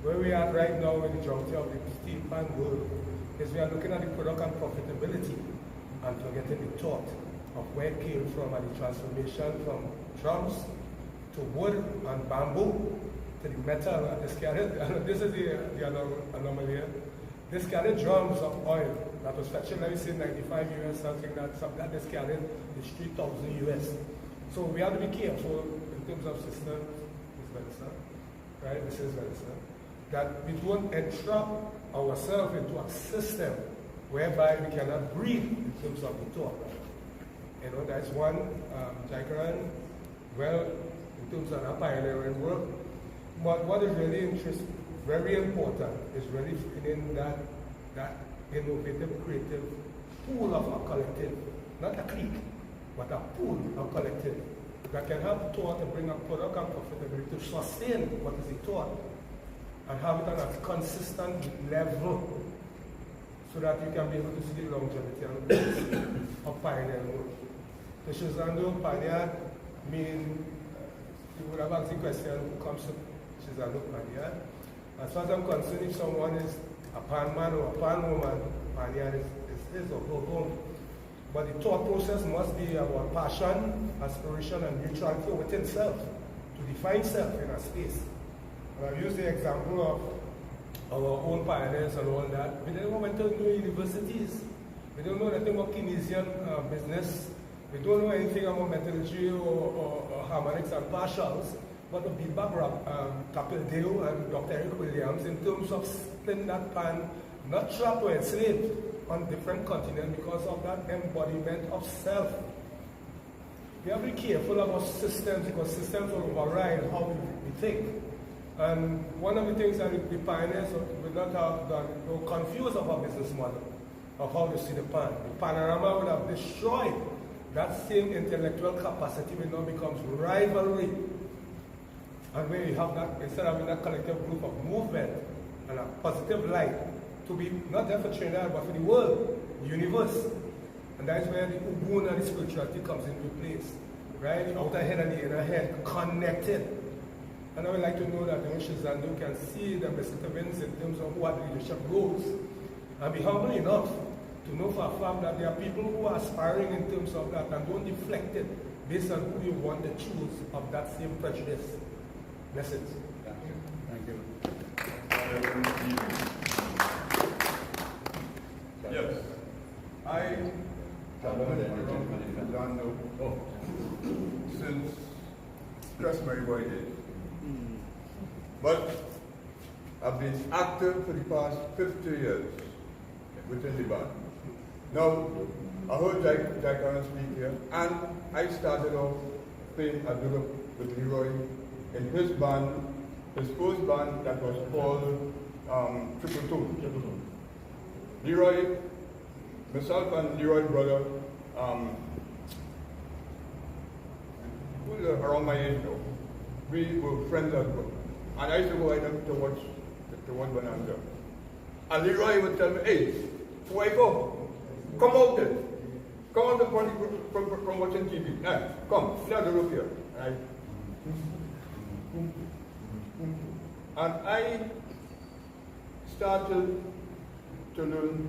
Where we are right now in the juncture of the steelpan world is we are looking at the product and profitability and to getting the thought of where it came from and the transformation from drums to wood and bamboo to the metal and discarded. This is the anomaly here. Discarded drums of oil that was fetching, let me say, 95 US, something that discarded is 3,000 US. So we have to be careful in terms of system, right? This is medicine. That we don't entrap ourselves into a system whereby we cannot breathe in terms of the thought. You know, that's one, Jacqueline, well, in terms of our pioneering work. But what is really interesting, very important, is really finding that innovative, creative pool of a collective, not a clique, but a pool of collective that can help thought to bring up product and profitability to sustain what is the thought and have it on a consistent level so that you can be able to see the longevity of pioneering work. The Scherzando Panyard mean, you would have asked the question who comes to Scherzando Panyard. As far as I'm concerned, if someone is a pan man or a pan woman, panyard is his or her own. But the thought process must be about passion, aspiration, and neutrality within self, to define self in a space. And I've used the example of our own pioneers and all that. We didn't went to no universities. We don't know anything about Keynesian business. We don't know anything about metallurgy or harmonics and partials. But the feedback Capildeo and Dr. Eric Williams in terms of splitting that pan, not trapped or enslaved on different continents because of that embodiment of self. We have to be careful about systems because systems will override how we think. And one of the things that the pioneers would not have done, they were confused of our business model, of how to see the pan. The panorama would have destroyed that same intellectual capacity when it becomes rivalry. And when you have that, instead of having that collective group of movement and a positive light, to be not just for Trinidad, but for the world, the universe. And that's where the Ubuntu and the spirituality comes into place. Right? The outer head and the inner head connected. And I would like to know that Scherzando can see the misgivings in terms of what leadership goes and be humble enough to know for a fact that there are people who are aspiring in terms of that and don't deflect it based on who you want to choose of that same prejudice. That's it. Thank you. Yes. I have been around since just very boy days. But I've been active for the past 50 years within the band. Now, I heard Jack speak here, and I started off playing a little with Leroy in his band, his first band that was called Triple Two. Leroy, myself and Leroy's brother, who's around my age now, we were friends as well. And I used to go with them to watch Bonanza. And Leroy would tell me, hey, before I go, come out there. Come out from watching TV. Now, come, sit down the roof here. And I started to learn,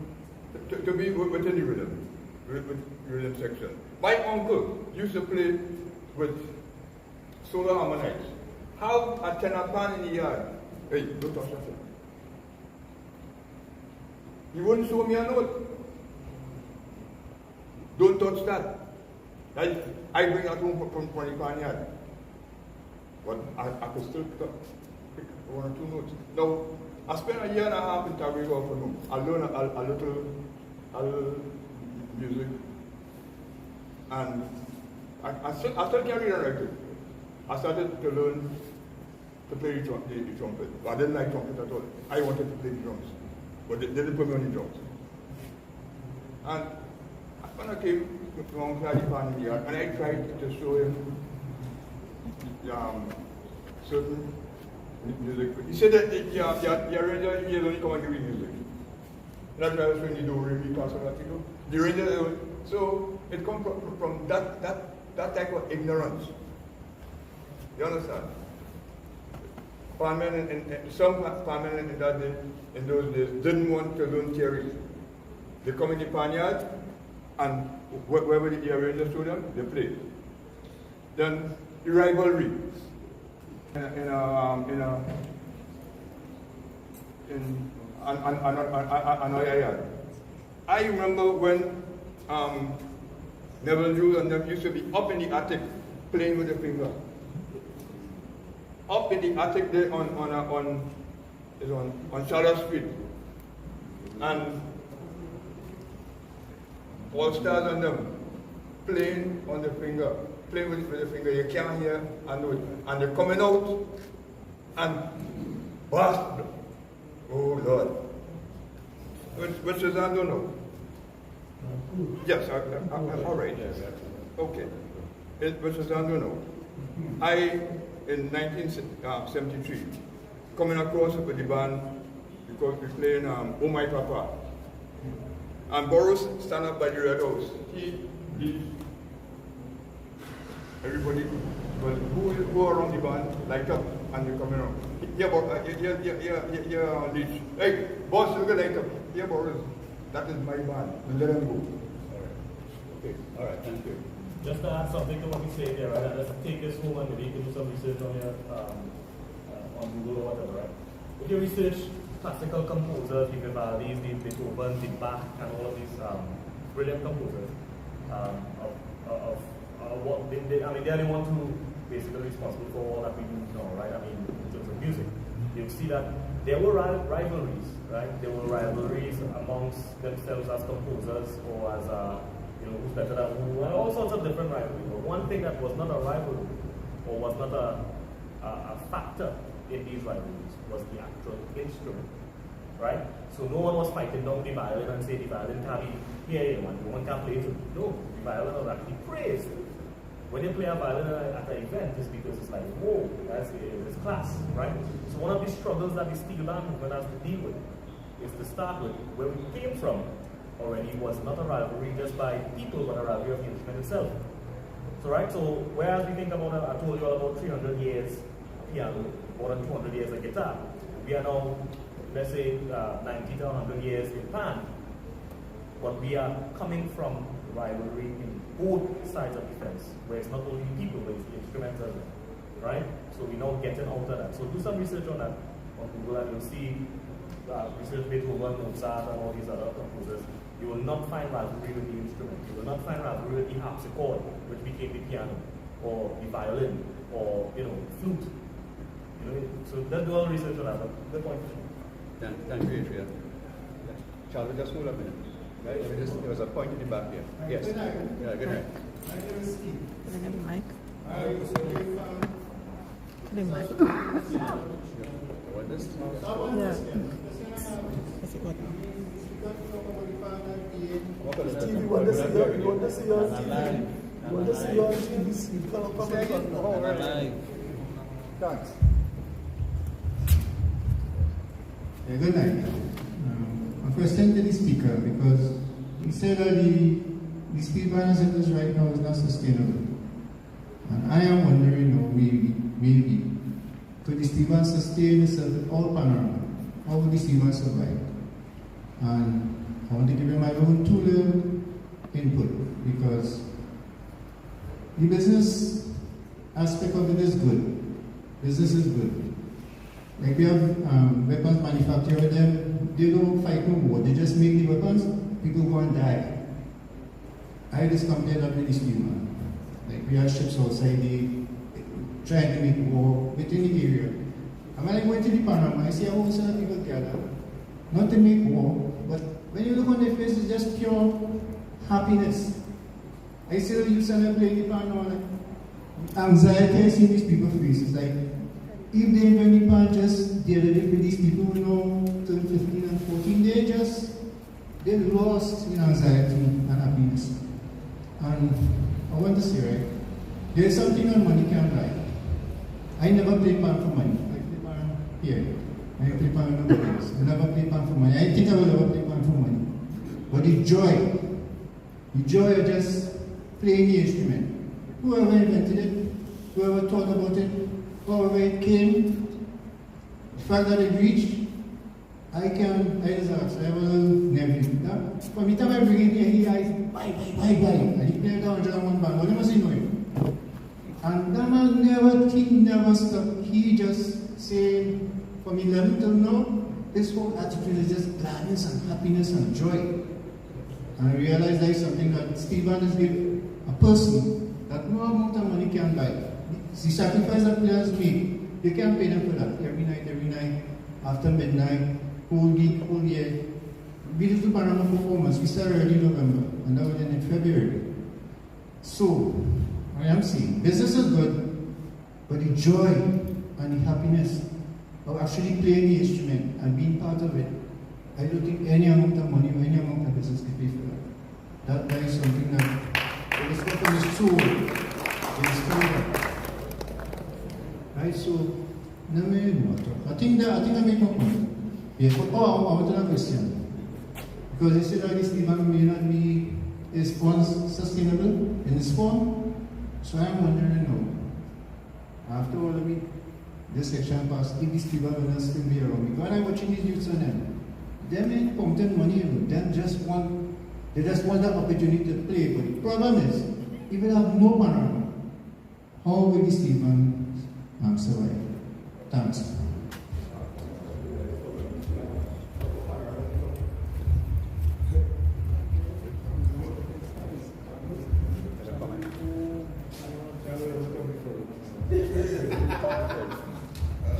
to be within the rhythm, with rhythm section. My uncle used to play with solar harmonics. Have a tenor pan in the yard. Hey, don't touch that. He wouldn't show me a note. Don't touch that. I bring it home from the pan yard. But I could still pick one or two notes. Now, I spent a year and a half in Tobago for home. I learned a little music. And I still can't read and write it. I started to learn to play the trumpet. I didn't like trumpet at all. I wanted to play the drums, but they didn't put me on the drums. And when I came to Mount Claripan in the yard, and I tried to show him certain music. He said that the arranger here only come and give me music. That's why I was showing the do, re, mi, fa, sol, la, ti, do. The arranger, so it comes from that type of ignorance. You understand? Some farmers in those days didn't want to learn theory. They come in the panyard and wherever the arrangers to them, they play. Then the rivalry in another yard. I remember when Neville Drew and them used to be up in the attic playing with the finger. Up in the attic there on Charlotte Street. And all stars on them playing on the finger, playing with the finger. You can't hear and do it. And they're coming out and blast. Oh Lord. Which is I don't know. Yes, I'm all right. Okay. Which is I don't know. In 1973, coming across with the band because we're playing Oh My Papa. And Boris stand up by the Red House. Everybody But who will go around the band, light up, and you come around? Yeah, but lead. Hey, boss, look at light up. Yeah, but that is my band. Let them go. Okay, all right, thank you. Just to add something to what we say there, right? Let's take this home and maybe you can do some research on your on Google or whatever, right? If you research classical composers, the Vivaldis, the Beethoven, the Bach, and all of these brilliant composers of what they are the one who basically responsible for all that we do now, right? I mean, in terms of music, you'll see that there were rivalries, right? There were rivalries amongst themselves as composers or as who's better than who, and all sorts of different rivalries. But one thing that was not a rivalry or was not a factor in these rivalries was the actual instrument, right? So no one was fighting down the violin and say the violin can't be here, one can't play it. No, the violin was actually praised. When you play a violin at an event, it's because it's like, whoa, it's class, right? So one of the struggles that the Steelpan Movement has to deal with is to start with where we came from already was not a rivalry just by people, but a rivalry of the instrument itself. So right, so whereas we think about, I told you all about 300 years piano, more than 200 years of guitar, we are now, let's say, 90 to 100 years in pan, but we are coming from rivalry in both sides of the fence, where it's not only people, but it's the instruments as well, right? So we're now getting out of that. So do some research on that on Google and you'll see research Beethoven, Mozart, and all these other composers. You will not find rivalry with the instrument. You will not find rivalry with the harpsichord, which became the piano, or the violin, or flute. So let's do all research on that. Good point. Thank you, Adrian. Charlie, just hold a minute. Right? There was a point in the back here. Yes. Good night. Yeah, good night. Can I get the mic? The mic. What this? Yeah. Steve, you want to see your TV? You want to see your TV? You cannot come and talk now. Thanks. Good night. A question to the speaker, because he said that the Steelpan as it is right now is not sustainable. And I am wondering, maybe, could the Steelpan sustain itself with all panorama? How would the Steelpan survive? And I want to give you my own two-little input, because the business aspect of it is good. Business is good. Like we have weapons manufacturers, they don't fight no war, they just make the weapons, people go and die. I just compare that with the Steelpan. Like we have ships outside, they trying to make war within the area. And when I went to the Panama, I see a whole set of people gather, not to make war, but when you look on their faces, it's just pure happiness. I see the youths and I play the Panama, like anxiety I see in these people's faces, like if they really can't just deal with these people who turn 15 and 14, they're lost in anxiety and happiness. And I want to say, right, there's something that money can't buy. I never play pan for money. I play pan here. I play pan with nobody else. I never play pan for money. I think I will never play pan for money. But the joy of just playing the instrument. Whoever invented it, whoever thought about it, however it came, the fact that it reached, I just asked, I have a little nephew. From the time I bring it here, he eyes, buy. And he played down 101 band, what must he know him? And that man never stopped. He just said, from 11 till now, this whole attitude is just gladness and happiness and joy. And I realized that is something that Steelpan is giving a person that no amount of money can buy. The sacrifice that players make, they can't pay them for that. Every night, after midnight, whole week, whole year. Beautiful Panama performance, we started early November, and that was in February. So, I am saying, business is good, but the joy and the happiness of actually playing the instrument and being part of it, I don't think any amount of money or any amount of business can pay for that. That is something that it is not from the soul, it is from right, so, I think I make my point. Yeah, but I want to question. Because they said that this Steelpan may not be sustainable in this form. So I'm wondering now, this section pass, if the steel band will still be around. Because I'm watching these youths on them. Them ain't pumping money, them just want, they just want the opportunity to play. But the problem is, if you have no panorama, how will the steel band survive? Thanks.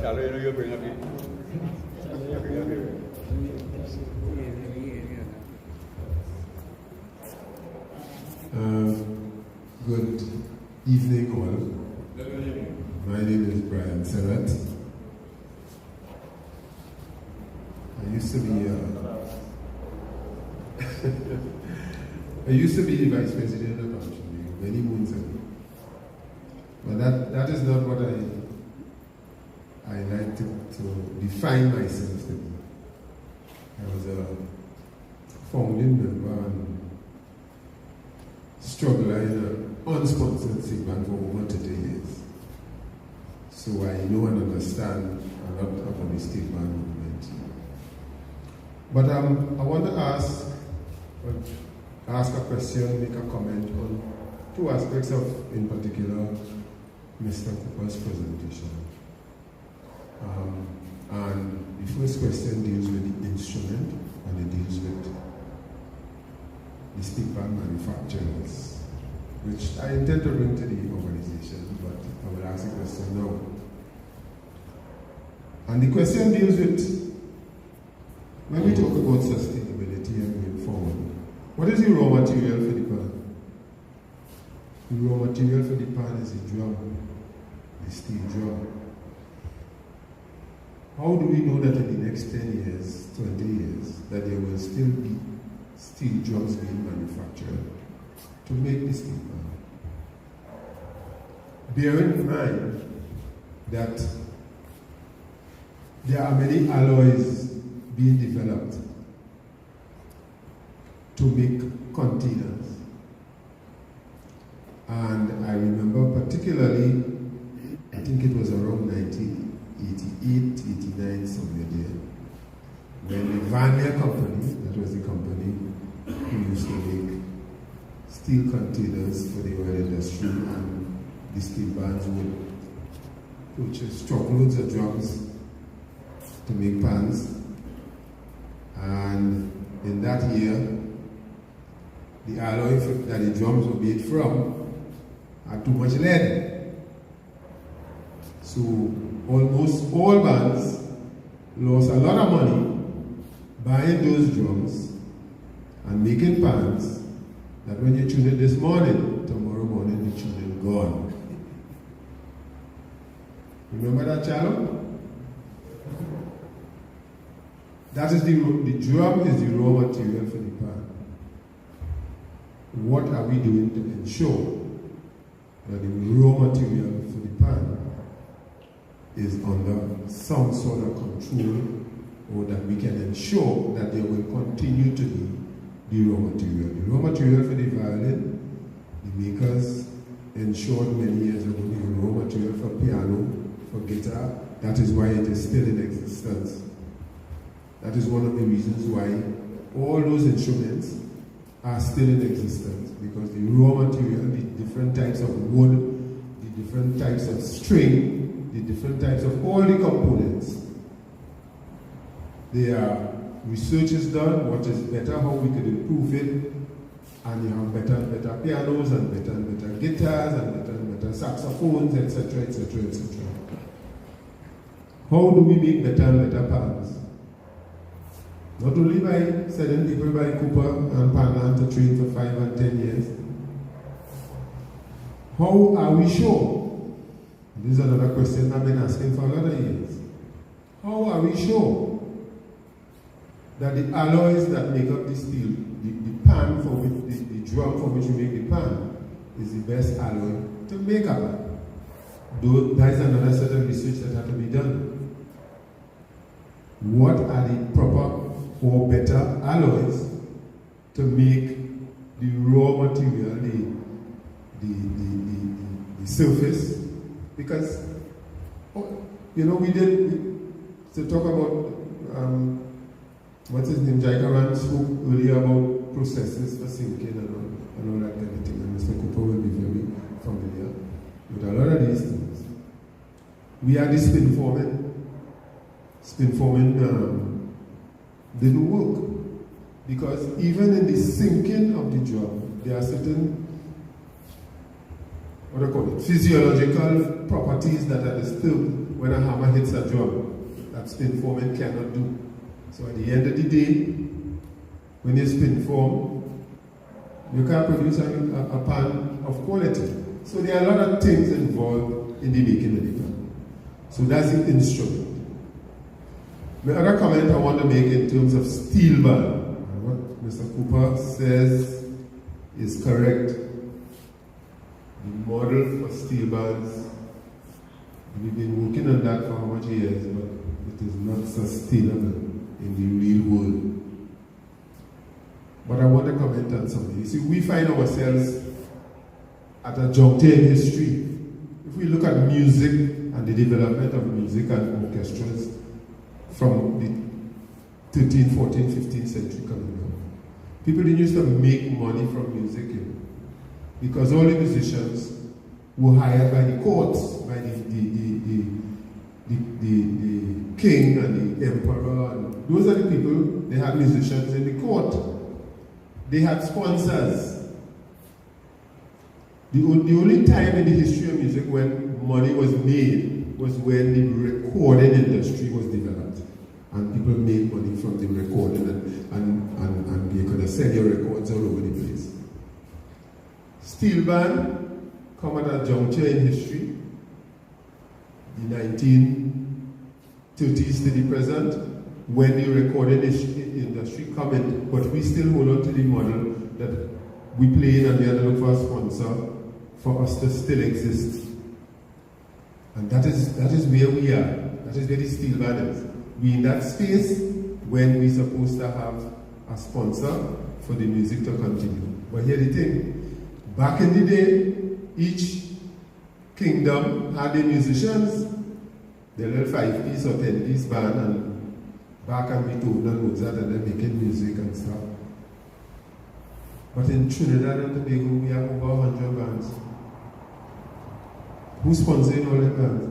Charlie, you know you bring up here. Good evening, all. My name is Brian Serrat. I used to be the vice president of Anniversary many moons ago. But that is not what I like to define myself to be. I was a founding member and struggler in an unsponsored segment for over 30 years. So I know and understand a lot about the Steelpan movement. But I want to ask a question, make a comment on two aspects of, in particular, Mr. Cooper's presentation. And the first question deals with the instrument, and it deals with the Steelpan manufacturers, which I intend to bring to the organization, but I will ask the question now. And the question deals with, when we talk about sustainability and going forward, what is the raw material for the pan? The raw material for the pan is the drum, the steel drum. How do we know that in the next 10 years, 20 years, that there will still be steel drums being manufactured to make the steel pan? Bearing in mind that there are many alloys being developed to make containers. And I remember particularly, I think it was around 1988, 89, somewhere there, when the Vanier company, that was the company who used to make steel containers for the oil industry, and the steel bands would purchase truckloads of drums to make pans. And in that year, the alloy that the drums were made from had too much lead. So almost all bands lost a lot of money buying those drums and making pans that when you tune it this morning, tomorrow morning the tuning gone. Remember that, Charlo? That is the drum is the raw material for the pan. What are we doing to ensure that the raw material for the pan is under some sort of control, or that we can ensure that there will continue to be the raw material? The raw material for the violin, the makers ensured many years ago the raw material for piano, for guitar. That is why it is still in existence. That is one of the reasons why all those instruments are still in existence, because the raw material, the different types of wood, the different types of string, the different types of all the components, there are researches done, what is better, how we could improve it, and you have better and better pianos, and better guitars, and better saxophones, etc., etc., etc. How do we make better and better pans? Not only by sending people by Cooper and Panland to train for 5 and 10 years. How are we sure? This is another question I've been asking for a lot of years. How are we sure that the alloys that make up the steel, the pan for which, the drum for which we make the pan, is the best alloy to make a pan? Though there is another set of research that has to be done. What are the proper or better alloys to make the raw material, the surface? Because you know, to talk about, what's his name, Jaikaran spoke earlier about processes for syncing and all that kind of thing, and Mr. Cooper will be very familiar with a lot of these things. We had the spin forming. Spin forming didn't work, because even in the syncing of the drum, there are certain, what do I call it, physiological properties that are disturbed when a hammer hits a drum that spin forming cannot do. So at the end of the day, when you spin form, you can't produce a pan of quality. So there are a lot of things involved in the making of the pan. So that's the instrument. The other comment I want to make in terms of steel band, what Mr. Cooper says is correct. The model for steel bands, we've been working on that for how much years, but it is not sustainable in the real world. But I want to comment on something. You see, we find ourselves at a juncture in history. If we look at music and the development of music and orchestras from the 13th, 14th, 15th century coming up, people didn't used to make money from music because all the musicians were hired by the courts, by the king and the emperor. And those are the people, they had musicians in the court. They had sponsors. The only time in the history of music when money was made was when the recording industry was developed. And people made money from the recording and you could sell your records all over the place. Steel band come at a juncture in history, the 1930s to the present, when the recording industry come in, but we still hold on to the model that we play in and we have to look for a sponsor for us to still exist. And that is where we are. That is where the steel band is. We in that space when we're supposed to have a sponsor for the music to continue. But here's the thing. Back in the day, each kingdom had their musicians, their little 5-piece or 10-piece band, and Bach and Beethoven and Mozart, and they're making music and stuff. But in Trinidad and Tobago, we have over 100 bands. Who's sponsoring all the bands?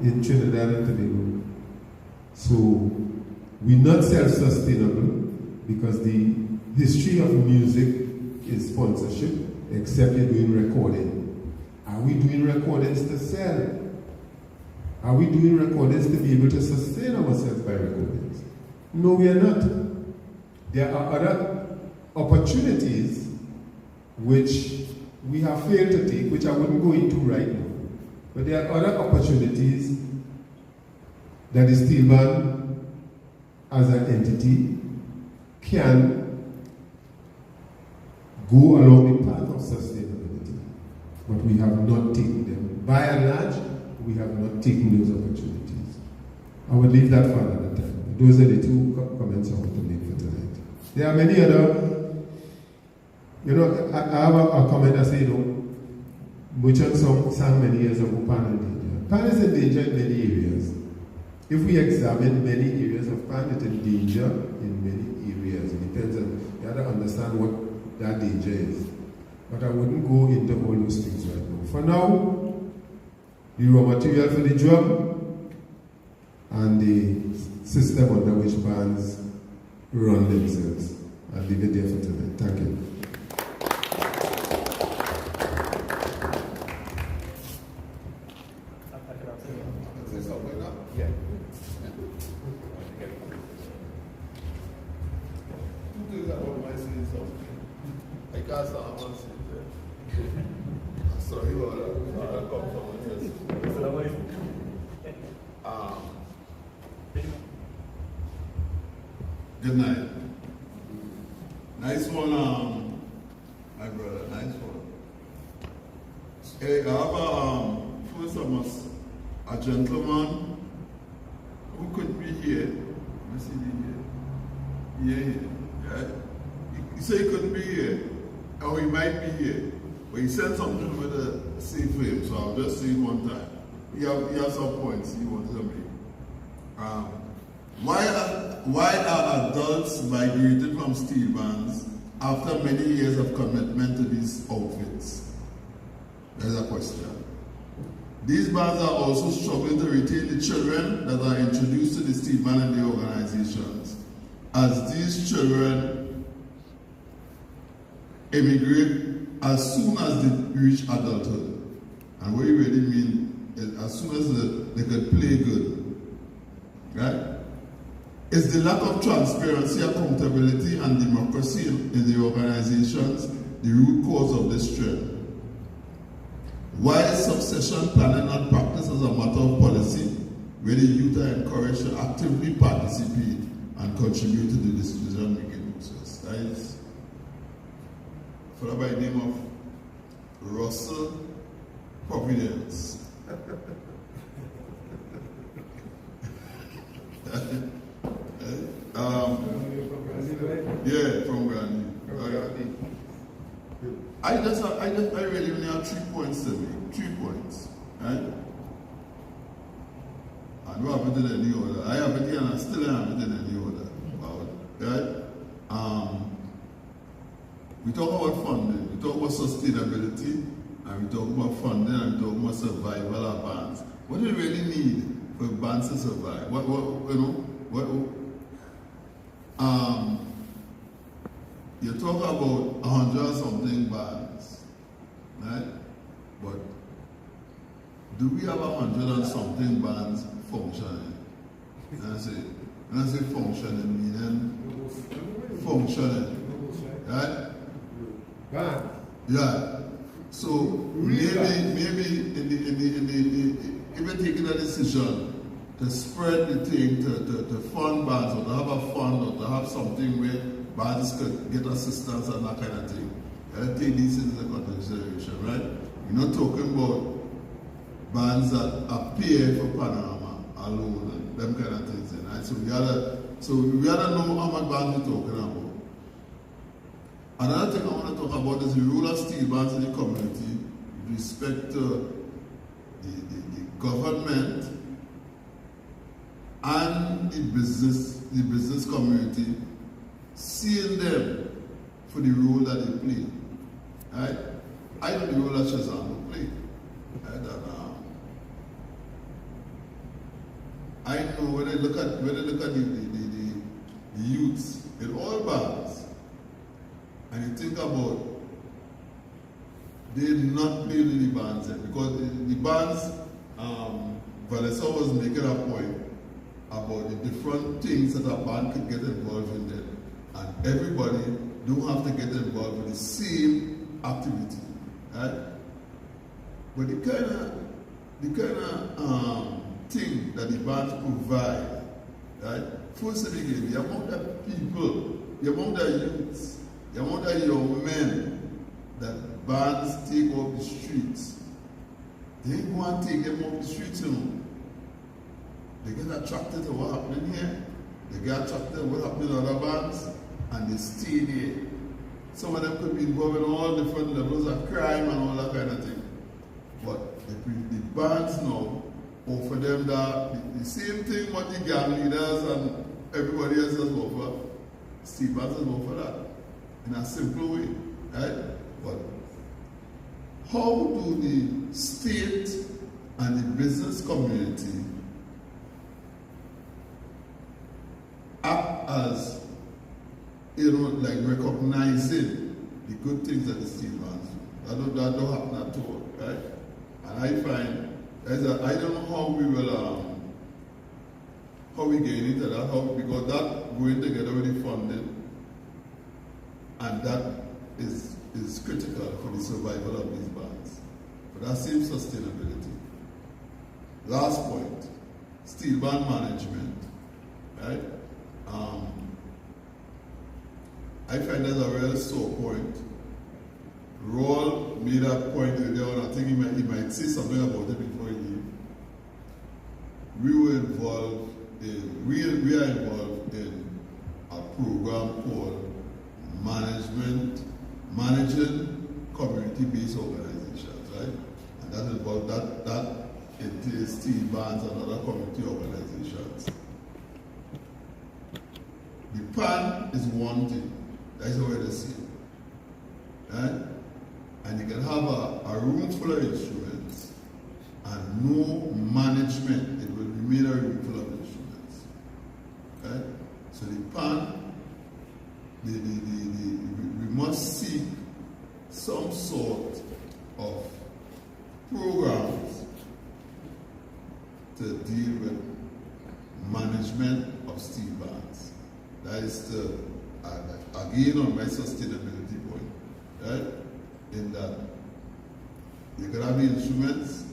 In Trinidad and Tobago. So, we're not self-sustainable because the history of music is sponsorship, except you're doing recording. Are we doing recordings to sell? Are we doing recordings to be able to sustain ourselves by recordings? No, we are not. There are other opportunities which we have failed to take, which I wouldn't go into right now. But there are other opportunities that the steel band as an entity can go along the path of sustainability. But we have not taken them. By and large, we have not taken those opportunities. I would leave that for another time. Those are the two comments I want to make for tonight. There are many other, I have a comment that says, Muchan sang many years ago, pan in danger. Pan is in danger in many areas. If we examine many areas of pan, it's in danger in many areas. It depends on, you have to understand what that danger is. But I wouldn't go into all those things right now. For now, the raw material for the drum and the system under which bands run themselves. I'll leave it there for tonight. Thank you. Good night. Nice one, my brother. Nice one. Hey, I have first of all, a gentleman who could be here. Let's see here. Yeah, right? He said he couldn't be here, or he might be here, but he sent something with a C frame, so I'll just say it one time. you have some points you want to make. Why are adults migrated from steel bands after many years of commitment to these outfits? There's a question. These bands are also struggling to retain the children that are introduced to the steel band in the organizations, as these children immigrate as soon as they reach adulthood. And what you really mean is as soon as they could play good. Right? Is the lack of transparency, accountability, and democracy in the organizations the root cause of this trend? Why is succession planning not practiced as a matter of policy, where the youth are encouraged to actively participate and contribute to the decision-making process? That is a fellow by the name of Russell Providence. Yeah, from Granny. I really only have 3 points to make. 3 points, right? I don't have it in any order. I have it here and I still have it in any order. Right? We talk about funding, we talk about sustainability, and we talk about funding, and we talk about survival of bands. What do you really need for bands to survive? You talk about 100 something bands, right? But do we have 100 and something bands functioning? And I say functioning, meaning functioning, right? Band. Yeah. So maybe if you're taking a decision to spread the thing, to fund bands, or to have a fund, or to have something where bands could get assistance and that kind of thing, you gotta take these into consideration, right? We're not talking about bands that appear for Panorama alone and them kind of things, right? So we gotta know how much bands we're talking about. Another thing I want to talk about is the role of steel bands in the community with respect to the government and the business community, seeing them for the role that they play. Right? I know the role that Scherzando play. Right? I know when they look at the youths in all bands, and you think about they not playing in the bands yet, because the bands, Vanessa was making a point about the different things that a band could get involved in them, and everybody don't have to get involved with the same activity, right? But the kind of thing that the bands provide, right? First of all, the amount of people, the amount of youths, the amount of young men that bands take off the streets, they ain't going to take them off the streets, you know. They get attracted to what happening here, they get attracted to what happening in other bands, and they stay there. Some of them could be involved in all different levels of crime and all that kind of thing. But the bands now offer them the same thing what the gang leaders and everybody else has offered. Steel bands has offered that in a simple way, right? But how do the state and the business community act as, like recognizing the good things that the steel bands do? That don't happen at all, right? And I find, I don't know how we will, how we get into that, because that going together with the funding, and that is critical for the survival of these bands. But that same sustainability. Last point, steel band management, right? I find that's a real sore point. Roll made a point earlier on. I think he might say something about it before he leave. We are involved in a program called managing community-based organizations, right? And that entails steel bands and other community organizations. The pan is one thing. That's the way they see it. Right? And you can have a room full of instruments and no management. It will remain a room full of instruments. Right? So the pan, we must seek some sort of programs to deal with management of steel bands. That is again on my sustainability point, right? In that you can have the instruments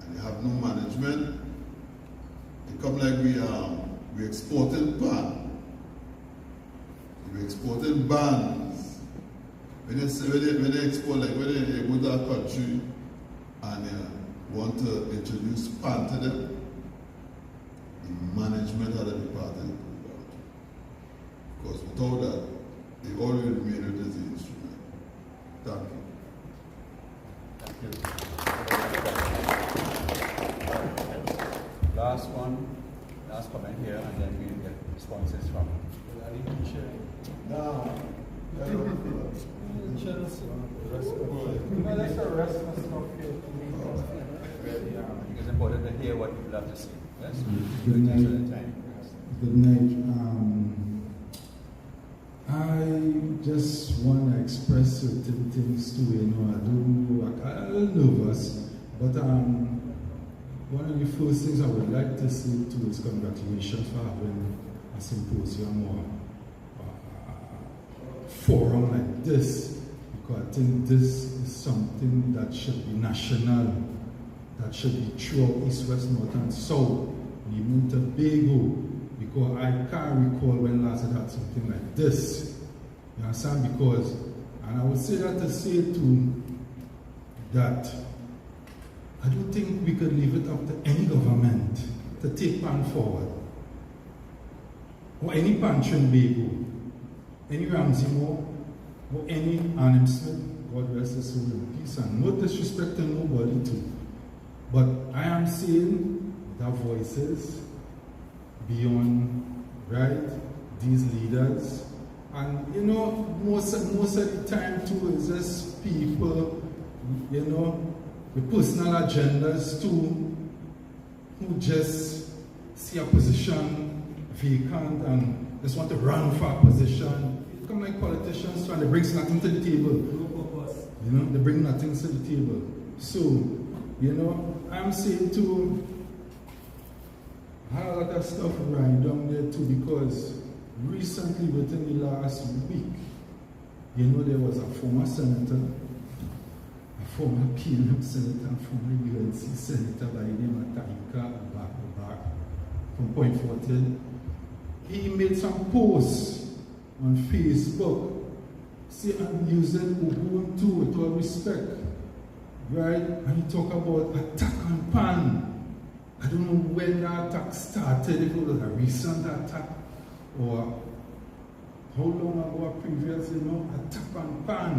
and you have no management. It come like we exported pan. We exported bands. When they export, like when they go to a country and want to introduce pan to them, the management had to be part of the program. Because without that, they always remain with the instrument. Thank you. Last comment here, and then we'll get responses from. It's important to hear what people have to say. Yes? Good night. Good night. I just want to express certain things too. I'm a little nervous, but one of the first things I would like to say too is congratulations for having a symposium or a forum like this, because I think this is something that should be national, that should be throughout East, West, North, and South, and even Tobago. Because I can't recall when last I had something like this. You understand? Because, and I would say that to say too, that I don't think we could leave it up to any government to take pan forward. Or any pan Trinidad, any Ramsey Moore, or any Arnhem Smith, God rest his soul in peace, and no disrespect to nobody too. But I am saying their voices beyond, right, these leaders. And most of the time too is just people, with personal agendas too, who just see a position vacant and just want to run for a position. They come like politicians trying to bring nothing to the table. They bring nothing to the table. So, I'm saying too, I had a lot of stuff right down there too, because recently, within the last week, there was a former senator, a former PNM senator, a former UNC senator by the name of Taika from Point Fortin. He made some posts on Facebook, using Ubuntu with all respect, right? And he talked about attack on pan. I don't know when that attack started, if it was a recent attack or how long ago a previous, attack on pan.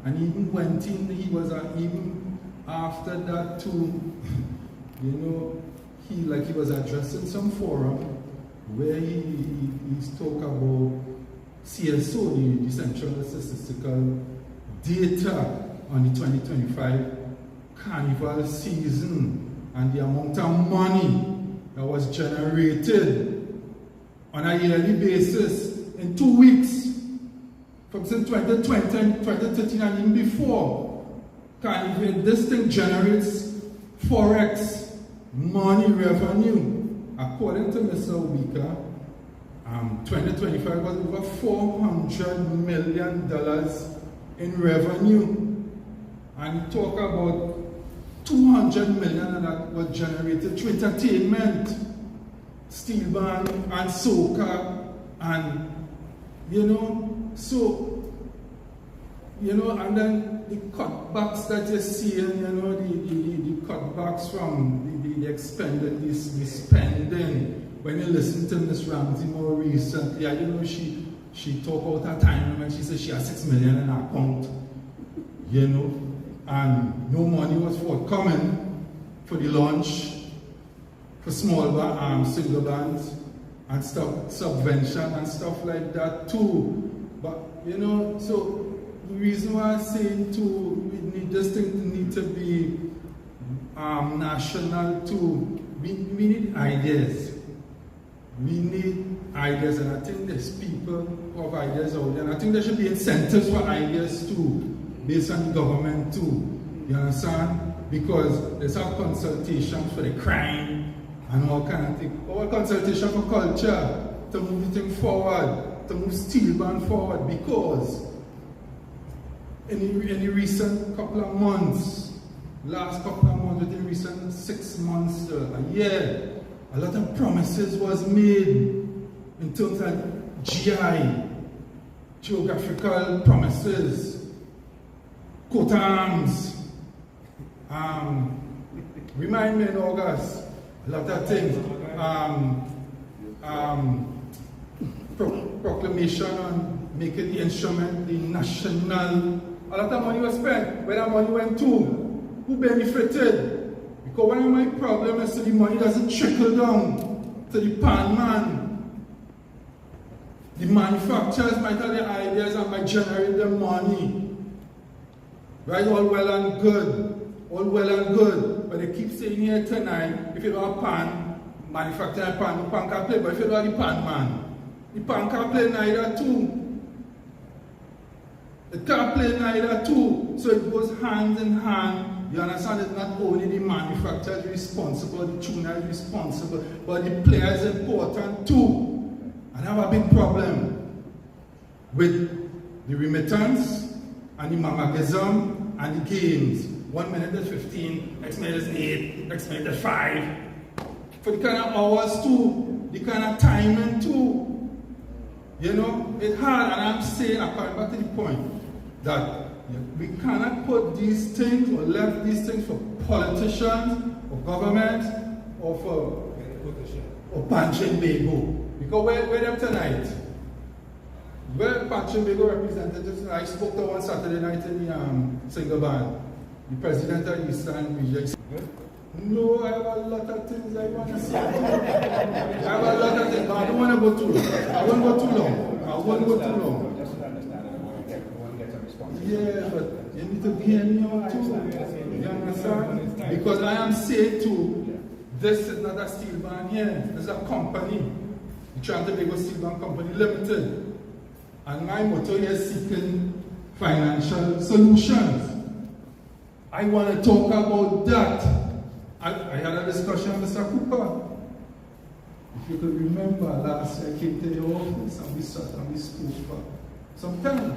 And he even went in, he was even after that too, he was addressing some forum where he's talking about CSO, the Central Statistical Data on the 2025 Carnival season, and the amount of money that was generated on a yearly basis in 2 weeks from since 2020 and 2013 and even before. Carnival, this thing generates forex money revenue. According to Mr. Ubika, 2025 was over $400 million in revenue. And he talk about 200 million of that was generated through entertainment, Steelpan and soca, and and then the cutbacks that you're seeing, the cutbacks from the expended, the spending. When you listen to Ms. Ramsey more recently, she talked about her time when she said she has $6 million in her account, and no money was forthcoming for the launch for small single bands and stuff, subvention and stuff like that too. But you know, so the reason why I'm saying too, this thing need to be national too. We need ideas. We need ideas, and I think there's people who have ideas out there, and I think there should be incentives for ideas too, based on the government too. You understand? Because there's have consultations for the crime and all kind of things. Or consultation for culture, to move the thing forward, to move Steelpan forward, because in the recent couple of months, last couple of months, within recent 6 months, a year, a lot of promises was made in terms of GI, geographical promises, coat arms, remind me in August, a lot of things, proclamation on making the instrument the national. A lot of money was spent. Where that money went to, who benefited? Because one of my problems is that the money doesn't trickle down to the pan man. The manufacturers might have the ideas and might generate the money. Right? All well and good. All well and good. But they keep saying here tonight, if you don't have pan, manufacturer pan, the pan can play. But if you don't have the pan man, the pan can play neither too. It can't play neither too. So it goes hand in hand. You understand? It's not only the manufacturer is responsible, the tuner is responsible, but the player is important too. And I have a big problem with the remittance and the mamagism and the games. 1 minute is 15, next minute is 8, next minute is 5. For the kind of hours too, the kind of timing too. You know, it's hard, and I'm saying, I'm coming back to the point, that we cannot put these things or left these things for politicians or government or for Panchin Bego. Because where them tonight? Where Panchin Bego representatives? I spoke to one Saturday night in the single band. The president of Eastern region. No, I have a lot of things I want to say. I have a lot of things, but I don't want to go too long. I won't go too long. I won't go too long. Yeah, but you need to hear me out too. You understand? Because I am saying too, this is not a steel band here. It's a company. The Trinidad Tobago Steel Band Company Limited. And my motto here is seeking financial solutions. I want to talk about that. I had a discussion with Mr. Cooper. If you could remember, last year I came to your office and we sat and we spoke for some time,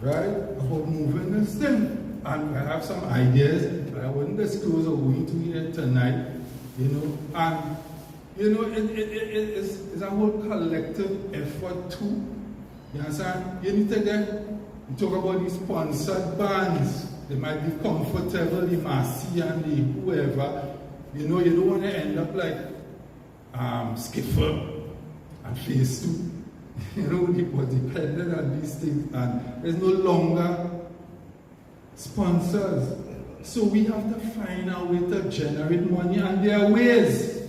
right, about moving this thing. And I have some ideas, but I wouldn't disclose or go into here tonight, you know. And, you know, it's a whole collective effort too. You understand? You need to get, you talk about these sponsored bands. They might be comfortable, the Massey and the whoever. You know, you don't want to end up like Skipper and Phase 2. You know, people dependent on these things, and there's no longer sponsors. So we have to find a way to generate money, and there are ways.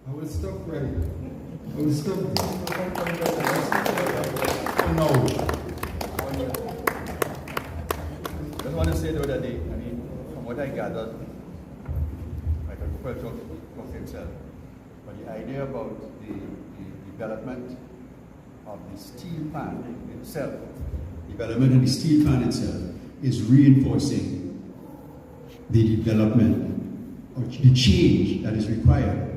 I will stop right. I will stop for now. I just want to say though that from what I gathered, I can talk himself, but the idea about the development of the steel pan itself. Development of the steel pan itself is reinforcing the development or the change that is required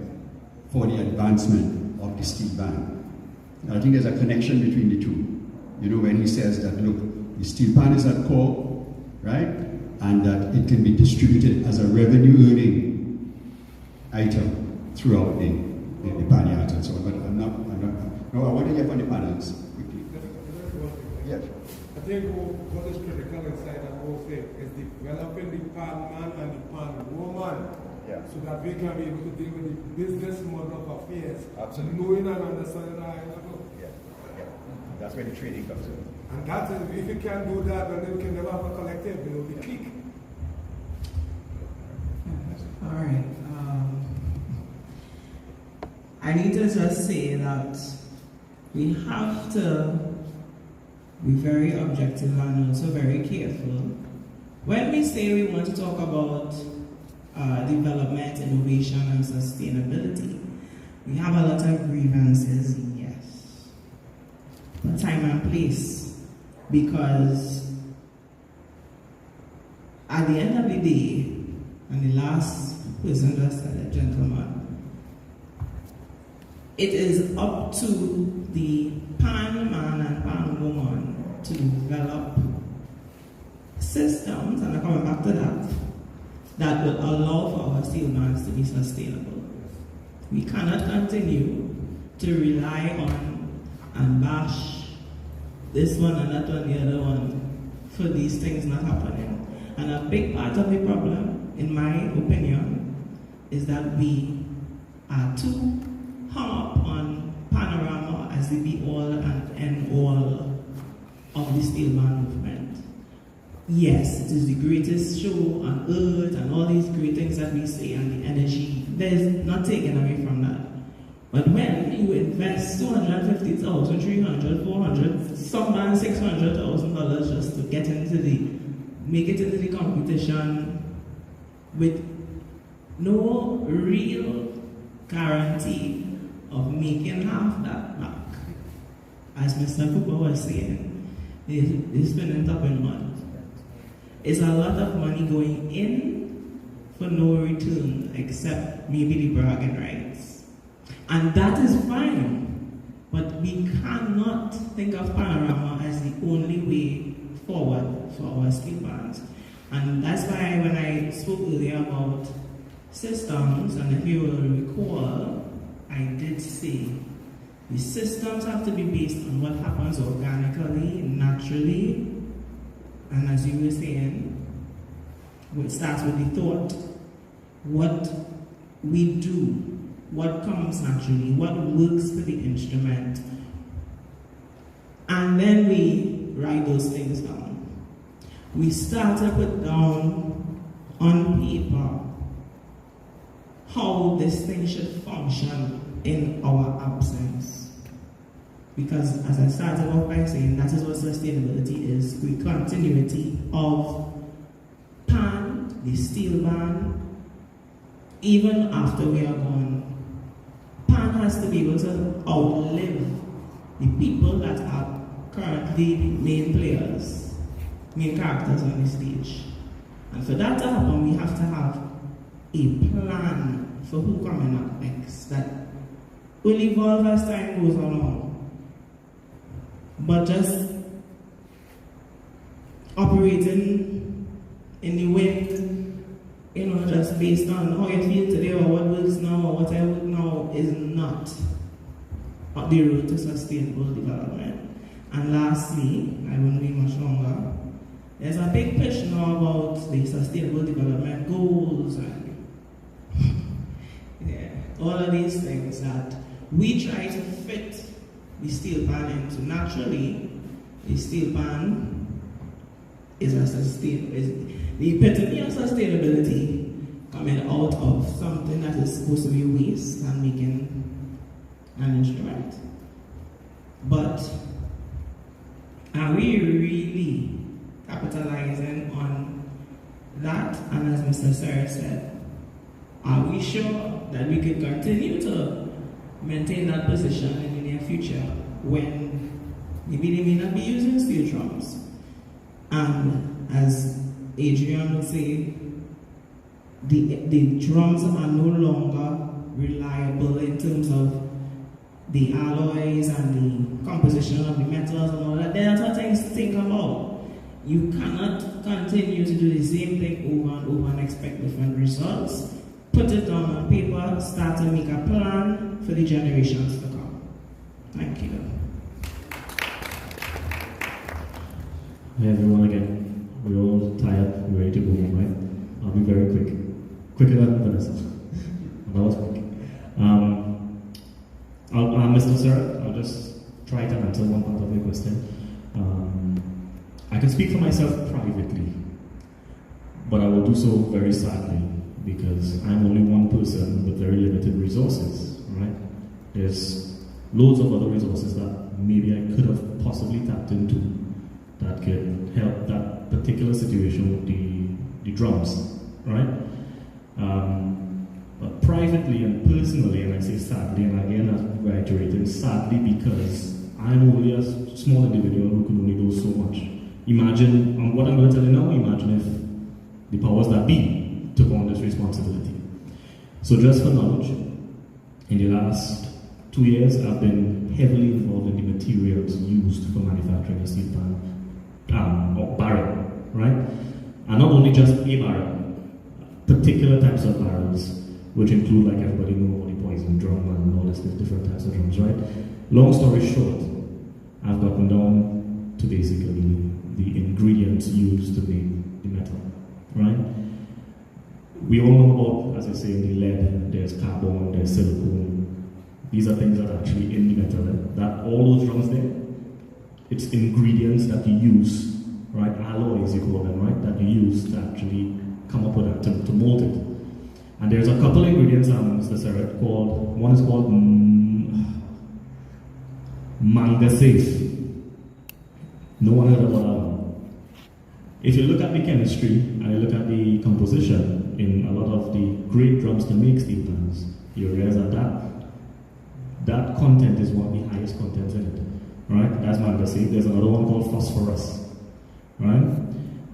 for the advancement of the steel pan. And I think there's a connection between the two. You know, when he says that, look, the steel pan is at core, right? And that it can be distributed as a revenue-earning item throughout the pan yards and so on. But no, I want to hear from the panels quickly. Yeah, sure. I think what is critical inside that whole thing is developing the pan man and the pan woman. Yeah. So that we can be able to deal with the business model of affairs. Absolutely. Knowing and understanding how it goes. Yeah. That's where the training comes in. And that is, if you can't do that, then we can never have a collective, we will be clique. All right. I need to just say that we have to be very objective and also very careful. When we say we want to talk about development, innovation, and sustainability, we have a lot of grievances, yes. But time and place, because at the end of the day, and the last person just said it, gentleman, it is up to the pan man and pan woman to develop systems, and I'm coming back to that, that will allow for our steel bands to be sustainable. We cannot continue to rely on and bash this one and that one, the other one, for these things not happening. And a big part of the problem, in my opinion, is that we are too hung up on Panorama as the be-all and end-all of the Steelpan movement. Yes, it is the greatest show on earth and all these great things that we say and the energy. There's not taken away from that. But when you invest $250,000, $300,000, $400,000, some man $600,000 just to get into make it into the competition with no real guarantee of making half that back, as Mr. Cooper was saying, they're spending top in mud. It's a lot of money going in for no return except maybe the bragging rights. And that is fine, but we cannot think of Panorama as the only way forward for our steel bands. And that's why when I spoke earlier about systems, and if you will recall, I did say the systems have to be based on what happens organically, naturally, and as you were saying, it starts with the thought, what we do, what comes naturally, what works for the instrument, and then we write those things down. We start to put down on paper how this thing should function in our absence. Because as I started off by saying, that is what sustainability is, the continuity of pan, the steel band, even after we are gone. Pan has to be able to outlive the people that are currently the main players, main characters on the stage. And for that to happen, we have to have a plan for who coming up next that will evolve as time goes along. But just operating in the wind, just based on how you feel today or what works now or what I work now is not the road to sustainable development. And lastly, I won't be much longer, there's a big push now about the sustainable development goals and all of these things that we try to fit the Steelpan into. Naturally, the Steelpan is the epitome of sustainability coming out of something that is supposed to be waste and making an instrument. But are we really capitalizing on that? And as Mr. Sarah said, are we sure that we can continue to maintain that position in the near future when maybe they may not be using steel drums? And as Adrian would say, the drums are no longer reliable in terms of the alloys and the composition of the metals and all that. There are other things to think about. You cannot continue to do the same thing over and over and expect different results. Put it down on paper, start to make a plan for the generations to come. Thank you. Hi everyone again. We're all tired, we're ready to go home, right? I'll be very quick. Quicker than Vanessa. That was quick. Mr. Sir, I'll just try to answer one part of your question. I can speak for myself privately, but I will do so very sadly because I'm only one person with very limited resources, right? There's loads of other resources that maybe I could have possibly tapped into that could help that particular situation with the drums, right? But privately and personally, and I say sadly, and again I'm reiterating, sadly because I'm only a small individual who can only do so much. Imagine, what I'm going to tell you now, imagine if the powers that be took on this responsibility. So just for knowledge, in the last 2 years, I've been heavily involved in the materials used for manufacturing a steel pan or barrel, right? And not only just a barrel, particular types of barrels, which include, like everybody knows, the poison drum and all these different types of drums, right? Long story short, I've gotten down to basically the ingredients used to make the metal, right? We all know about, as I say, the lead, there's carbon, there's silicone. These are things that are actually in the metal. That all those drums there, it's ingredients that you use, right? Alloys, you call them, right? That you use to actually come up with that, to mold it. And there's a couple of ingredients, Mr. Serret, one is called manga safe. No one heard about that one. If you look at the chemistry and you look at the composition in a lot of the great drums to make steel pans, you realize that content is one of the highest contents in it. Right? That's manga safe. There's another one called phosphorus. Right?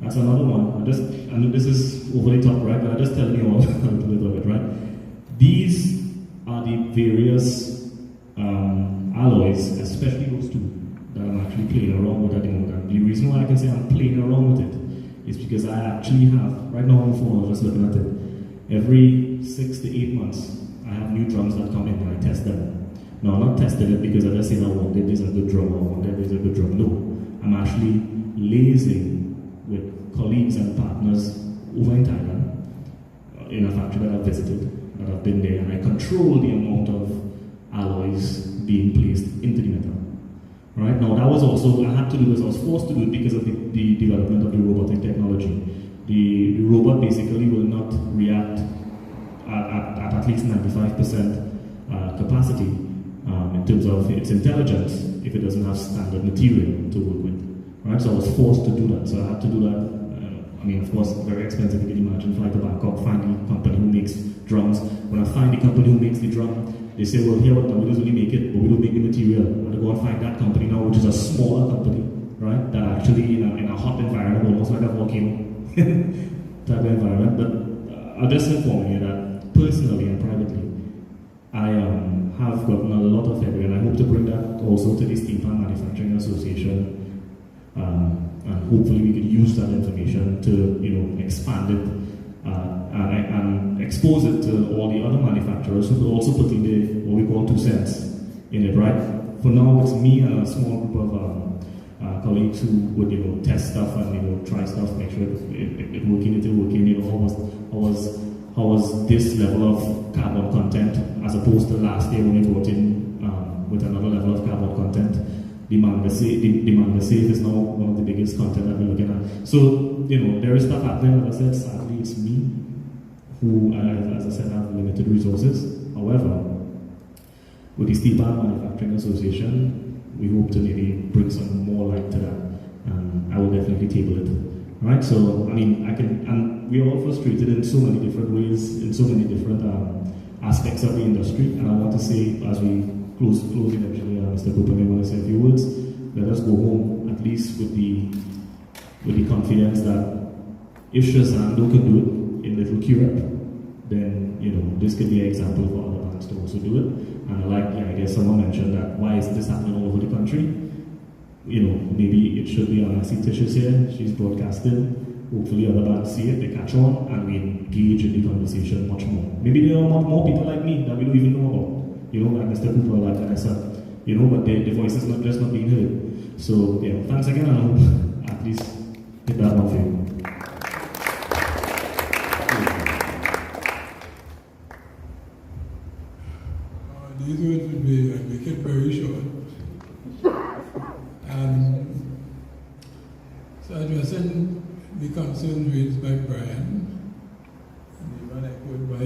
That's another one. I know this is over the top, right? But I'm just telling you all a little bit of it, right? These are the various alloys, especially those two, that I'm actually playing around with at the moment. The reason why I can say I'm playing around with it is because I actually have, right now on the phone, I was just looking at it, every 6 to 8 months, I have new drums that come in and I test them. No, I'm not testing it because I just say, I want that this is a good drum, I want that this is a good drum. No, I'm actually liaising with colleagues and partners over in Thailand, in a factory that I've visited, that I've been there, and I control the amount of alloys being placed into the metal. Right? Now that was also, I had to do this, I was forced to do it because of the development of the robotic technology. The robot basically will not react at least 95% capacity in terms of its intelligence if it doesn't have standard material to work with. Right? So I was forced to do that. So I had to do that. I mean, of course, very expensive. You can imagine, fly to Bangkok, find the company who makes drums. When I find the company who makes the drum, they say, well, here, we don't really make it, but we don't make the material. I'm going to go and find that company now, which is a smaller company, right? That actually, in a hot environment, almost like a volcano type of environment. But I'll just inform you that personally and privately, I have gotten a lot of headway, and I hope to bring that also to the Steelpan Manufacturing Association. And hopefully we could use that information to expand it and expose it to all the other manufacturers who could also put in what we call 2 cents in it, right? For now, it's me and a small group of colleagues who would test stuff and try stuff, make sure it working. How was this level of carbon content as opposed to last year when we brought in with another level of carbon content. The manga safe is now one of the biggest content that we're looking at. So, there is stuff happening. As I said, sadly, it's me who, as I said, have limited resources. However, with the Steelpan Manufacturing Association, we hope to maybe bring some more light to that. And I will definitely table it. Right? So, I mean, and we're all frustrated in so many different ways, in so many different aspects of the industry. And I want to say, as we close eventually, Mr. Cooper may want to say a few words. Let us go home at least with the confidence that if Scherzando can do it in little Curepe, then this could be an example for other bands to also do it. And I like the idea someone mentioned that why is this happening all over the country? Maybe it should be on. I see Tisha's here, she's broadcasting. Hopefully other bands see it, they catch on, and we engage in the conversation much more. Maybe there are more people like me that we don't even know about. Like Mr. Cooper, like I said, but the voice is not just not being heard. So, yeah, thanks again, and I hope at least hit that one for you. These words will be, I make it very short. So addressing the concerns raised by Brian, and even echoed by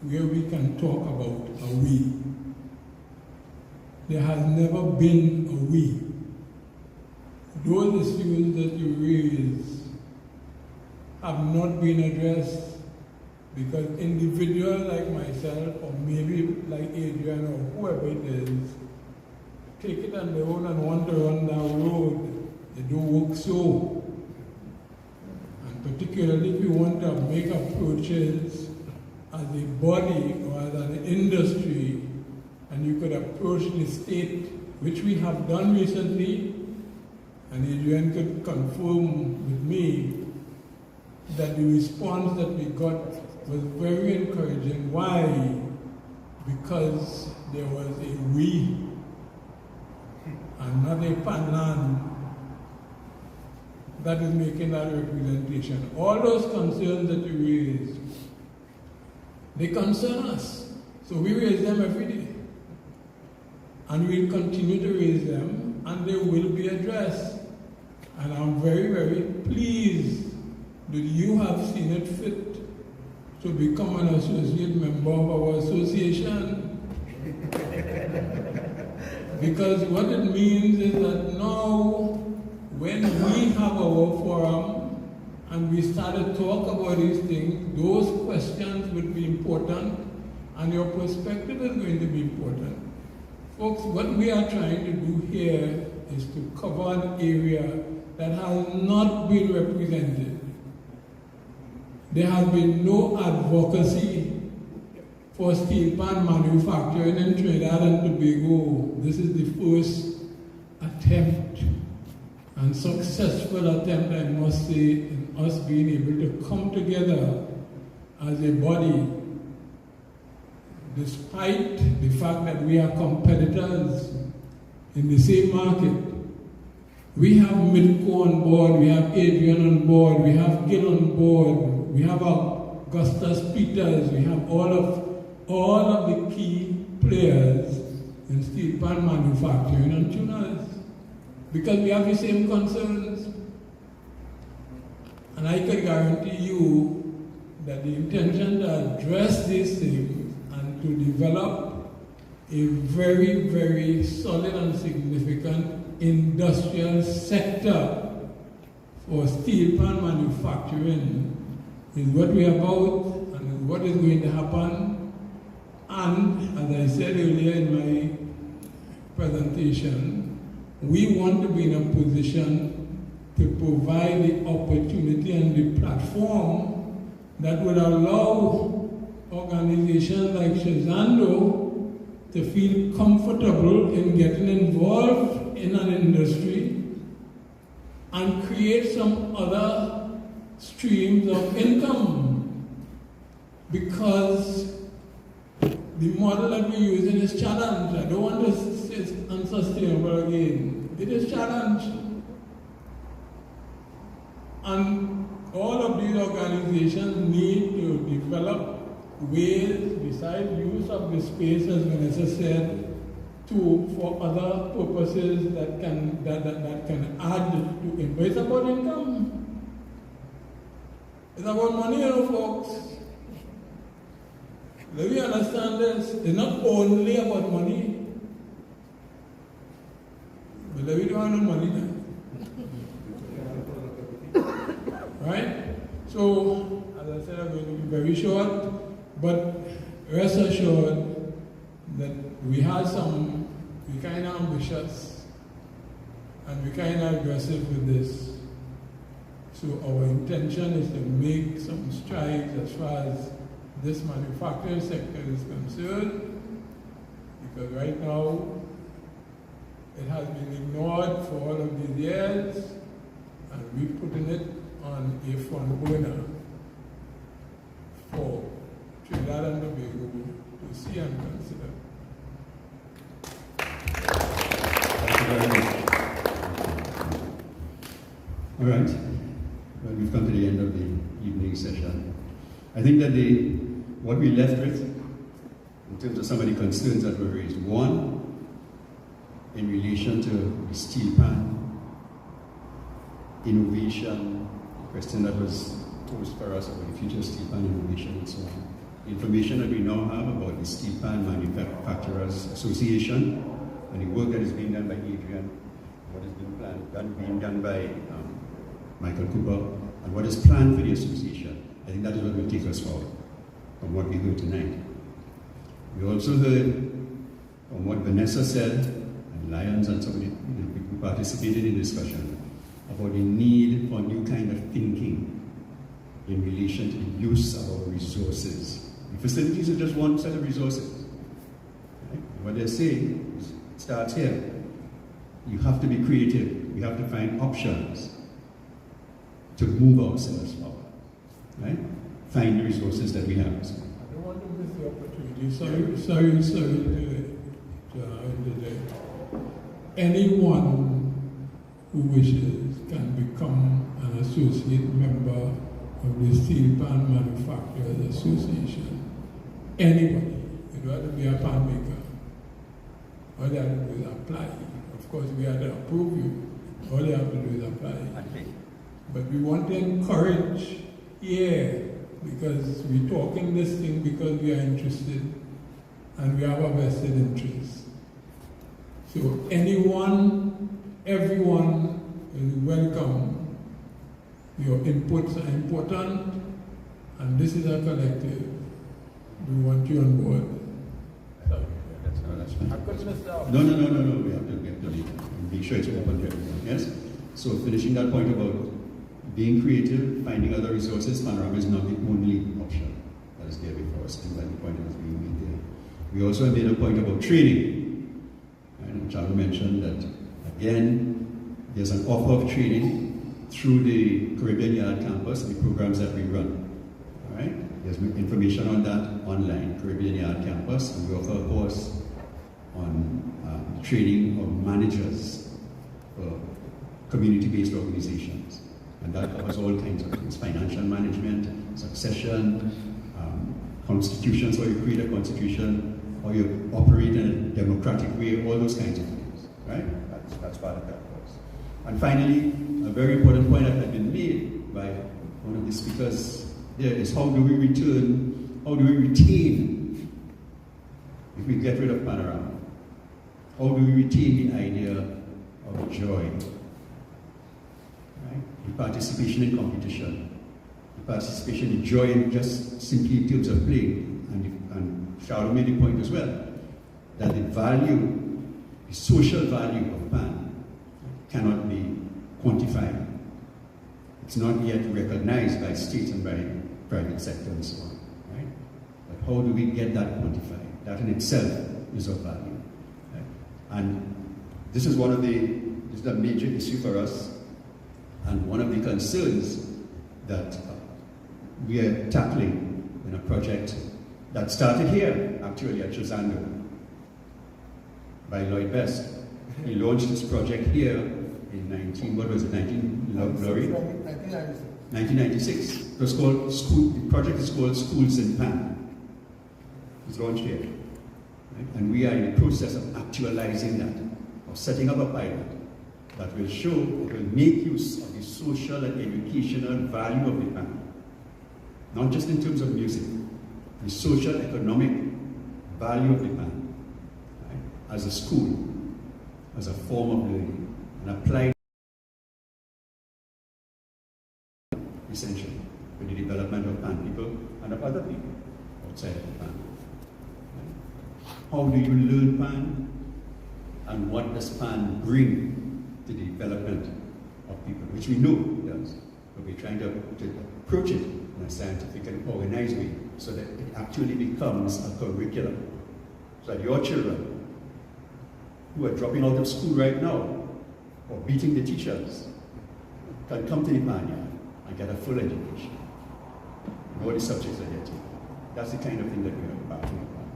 where we can talk about a we. There has never been a we. Those issues that you raise have not been addressed because individuals like myself, or maybe like Adrian or whoever it is, take it on their own and want to run down road. They don't work so. And particularly if you want to make approaches as a body or as an industry, and you could approach the state, which we have done recently, and Adrian could confirm with me that the response that we got was very encouraging. Why? Because there was a we and not a panland that is making that representation. All those concerns that you raised, they concern us. So we raise them every day. And we'll continue to raise them, and they will be addressed. And I'm very, very pleased that you have seen it fit to become an associate member of our association. Because what it means is that now, when we have our forum and we start to talk about these things, those questions would be important and your perspective is going to be important. Folks, what we are trying to do here is to cover an area that has not been represented. There has been no advocacy for steelpan manufacturing in Trinidad and Tobago. This is the first attempt, and successful attempt, I must say, in us being able to come together as a body, despite the fact that we are competitors in the same market. We have Midco on board, we have Adrian on board, we have Gil on board, we have Augustus Peters, we have all of the key players in steelpan manufacturing and tuners, because we have the same concerns. And I can guarantee you that the intention to address these things and to develop a very, very solid and significant industrial sector for steelpan manufacturing is what we are about and is what is going to happen. And as I said earlier in my presentation, we want to be in a position to provide the opportunity and the platform that would allow organizations like Scherzando to feel comfortable in getting involved in an industry and create some other streams of income, because the model that we're using is challenged. I don't want to say it's unsustainable again. It is challenged. And all of these organizations need to develop ways, besides use of the space, as Vanessa said, for other purposes that can add to it. But it's about income. It's about money, you know, folks. Let me understand this. It's not only about money. But let me don't have no money now. Right? So, as I said, I'm going to be very short, but rest assured that we kind of ambitious and we kind of aggressive with this. So our intention is to make some strides as far as this manufacturing sector is concerned, because right now it has been ignored for all of these years, and we're putting it on a front burner for Trinidad and Tobago to see and consider. Thank you very much. All right. Well, we've come to the end of the evening session. I think that what we left with, in terms of some of the concerns that were raised, one, in relation to the steelpan, innovation, the question that was posed for us about the future of steelpan innovation and so on. information that we now have about the Steelpan Manufacturers Association and the work that is being done by Adrian, what is being done by Michael Cooper, and what is planned for the association. I think that is what will take us forward from what we heard tonight. We also heard from what Vanessa said, and Lyons and some of the people who participated in the discussion, about the need for a new kind of thinking in relation to the use of our resources. The facilities are just one set of resources. Right? What they're saying is, it starts here. You have to be creative. We have to find options to move ourselves forward. Right? Find the resources that we have. I don't want to miss the opportunity. Sorry to interject. Anyone who wishes can become an associate member of the Steelpan Manufacturers Association. Anybody. You don't have to be a pan maker. All they have to do is apply. Of course, we have to approve you. All they have to do is apply. But we want to encourage, because we're talking this thing because we are interested and we have a vested interest. So anyone, everyone is welcome. Your inputs are important, and this is a collective. We want you on board. That's fine. No. We have to make sure it's open to everyone. Yes? So finishing that point about being creative, finding other resources, Panorama is not the only option that is there before us. And the point was being made there. We also made a point about training. And Charlie mentioned that, again, there's an offer of training through the Caribbean Yard campus, the programs that we run. All right? There's information on that online, Caribbean Yard campus, and we offer a course on training of managers for community-based organizations. And that covers all kinds of things: financial management, succession, constitutions, how you create a constitution, how you operate in a democratic way, all those kinds of things, right? That's part of that course. And finally, a very important point that had been made by one of the speakers there is, how do we retain, if we get rid of Panorama, how do we retain the idea of joy? The participation in competition, the participation in joy in just simply in terms of playing. And Charlotte made the point as well, that the value, the social value of PAN cannot be quantified. It's not yet recognized by state and by private sector and so on. Right? But how do we get that quantified? That in itself is of value. Right? And this is this is a major issue for us. And one of the concerns that we are tackling in a project that started here, actually at Scherzando, by Lloyd Best. He launched this project here in 1996. It was called the project is called Schools in PAN. It was launched here. Right? And we are in the process of actualizing that, of setting up a pilot that will show, it will make use of the social and educational value of the PAN. Not just in terms of music, the social economic value of the PAN, right? As a school, as a form of learning, and applied essentially for the development of PAN people and of other people outside of the PAN. Right? How do you learn PAN, and what does PAN bring to the development of people, which we know it does, but we're trying to approach it in a scientific and organized way so that it actually becomes a curriculum. So that your children who are dropping out of school right now or beating the teachers can come to the PAN yard and get a full education. And all the subjects that they're taking. That's the kind of thing that we are embarking upon.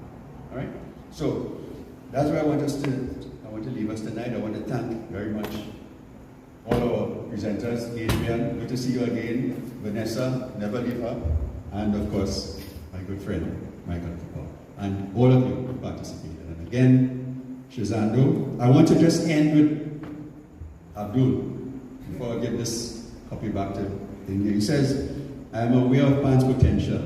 All right? So that's where I want to leave us tonight. I want to thank very much all our presenters. Adrian, good to see you again. Vanessa, never leave her. And of course, my good friend, Michael Cooper. And all of you who participated. And again, Scherzando. I want to just end with Abdul, before I give this copy back to him. He says, I am aware of PAN's potential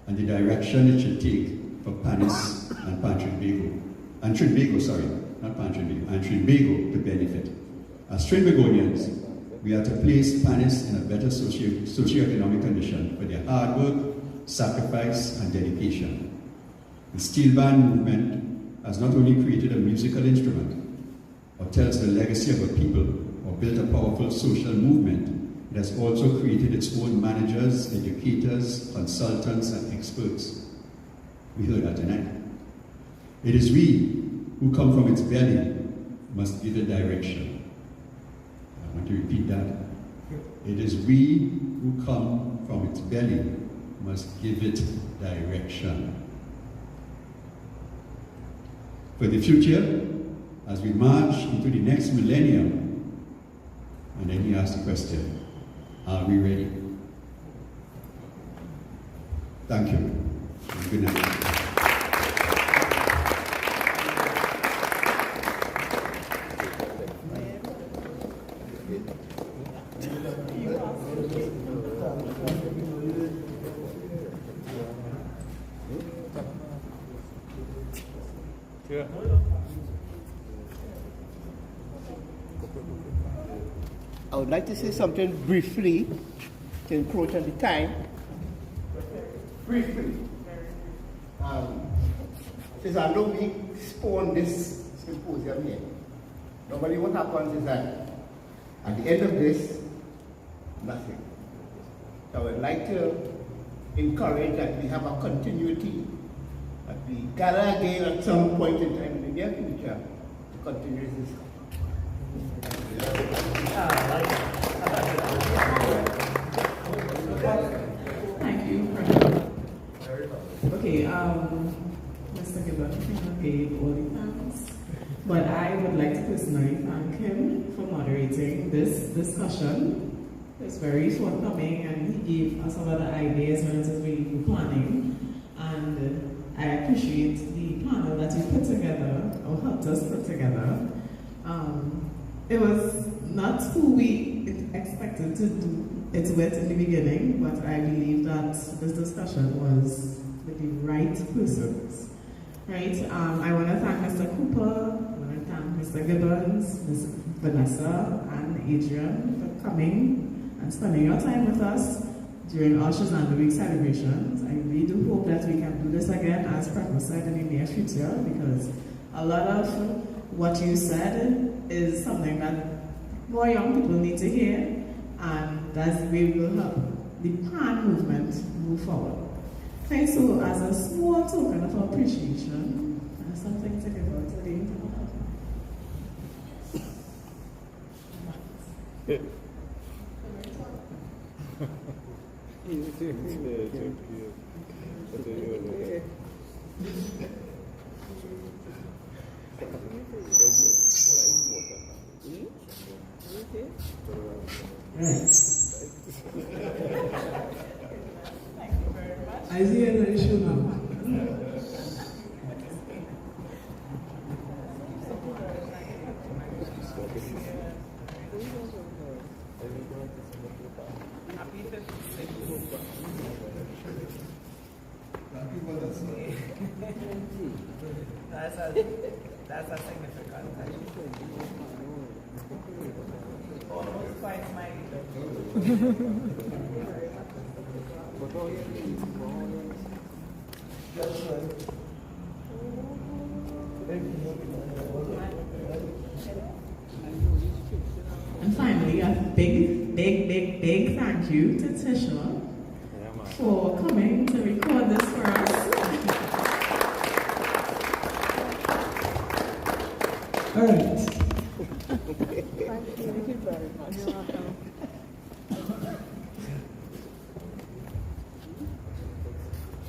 and the direction it should take for Panis and Trinbago, and Trinbago to benefit. As Trinbagonians, we are to place Panis in a better socioeconomic condition for their hard work, sacrifice, and dedication. The Steelpan Movement has not only created a musical instrument or tells the legacy of a people or built a powerful social movement, it has also created its own managers, educators, consultants, and experts. We heard that tonight. It is we who come from its belly must give it direction. I want to repeat that. It is we who come from its belly must give it direction. For the future, as we march into the next millennium, and then he asked the question, are we ready? Thank you. And good night. I would like to say something briefly to encroach on the time. Briefly. Since I know we spawned this symposium here, normally what happens is that at the end of this, nothing. So I would like to encourage that we have a continuity, that we gather again at some point in time in the near future to continue this. Thank you. Okay, Mr. Gibbon gave all the thanks, but I would like to personally thank him for moderating this discussion. It's very forthcoming, and he gave us some of the ideas when it was really planning, and I appreciate the panel that you put together, or helped us put together. It was not who we expected to do it with in the beginning, but I believe that this discussion was with the right persons. Right? I want to thank Mr. Cooper, I want to thank Mr. Gibbons, Ms. Vanessa, and Adrian for coming and spending your time with us during our Scherzando Week celebrations. I really do hope that we can do this again, as prophesied, in the near future, because a lot of what you said is something that more young people need to hear, and that's the way we will help the PAN movement move forward. Okay, so as a small token of appreciation, and something to give out to the I see an issue now. That's a significant time. Almost quite smiling. And finally, a big thank you to Tisha for coming to record this for us. All right. Thank you very much. You're welcome.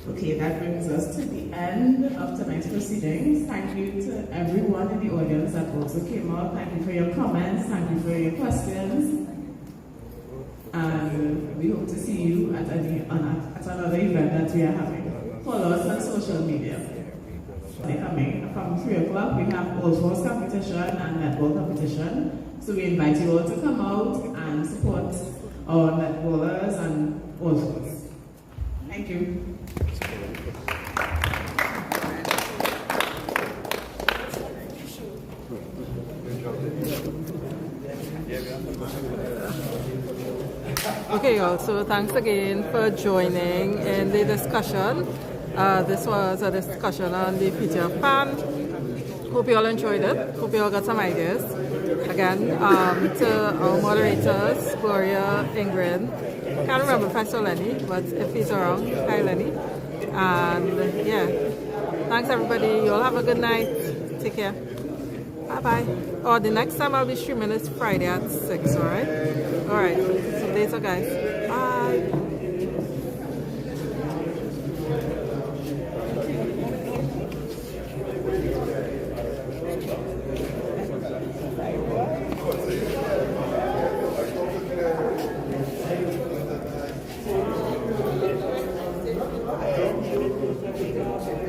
Okay, that brings us to the end of tonight's proceedings. Thank you to everyone in the audience that also came out. Thank you for your comments. Thank you for your questions. And we hope to see you at another event that we are having. Follow us on social media. They're coming from 3 o'clock. We have All Force competition and netball competition. So we invite you all to come out and support our netballers and All Force. Thank you. all. So thanks again for joining in the discussion. This was a discussion on the future of PAN. Hope you all enjoyed it. Hope you all got some ideas. Again, to our moderators, Gloria, Ingrid. Can't remember if I saw Lenny, but if he's around, hi Lenny. And yeah, thanks everybody. You all have a good night. Take care. Bye-bye. Oh, the next time I'll be streaming is Friday at 6, alright? Alright, so later guys. Bye. Thank you.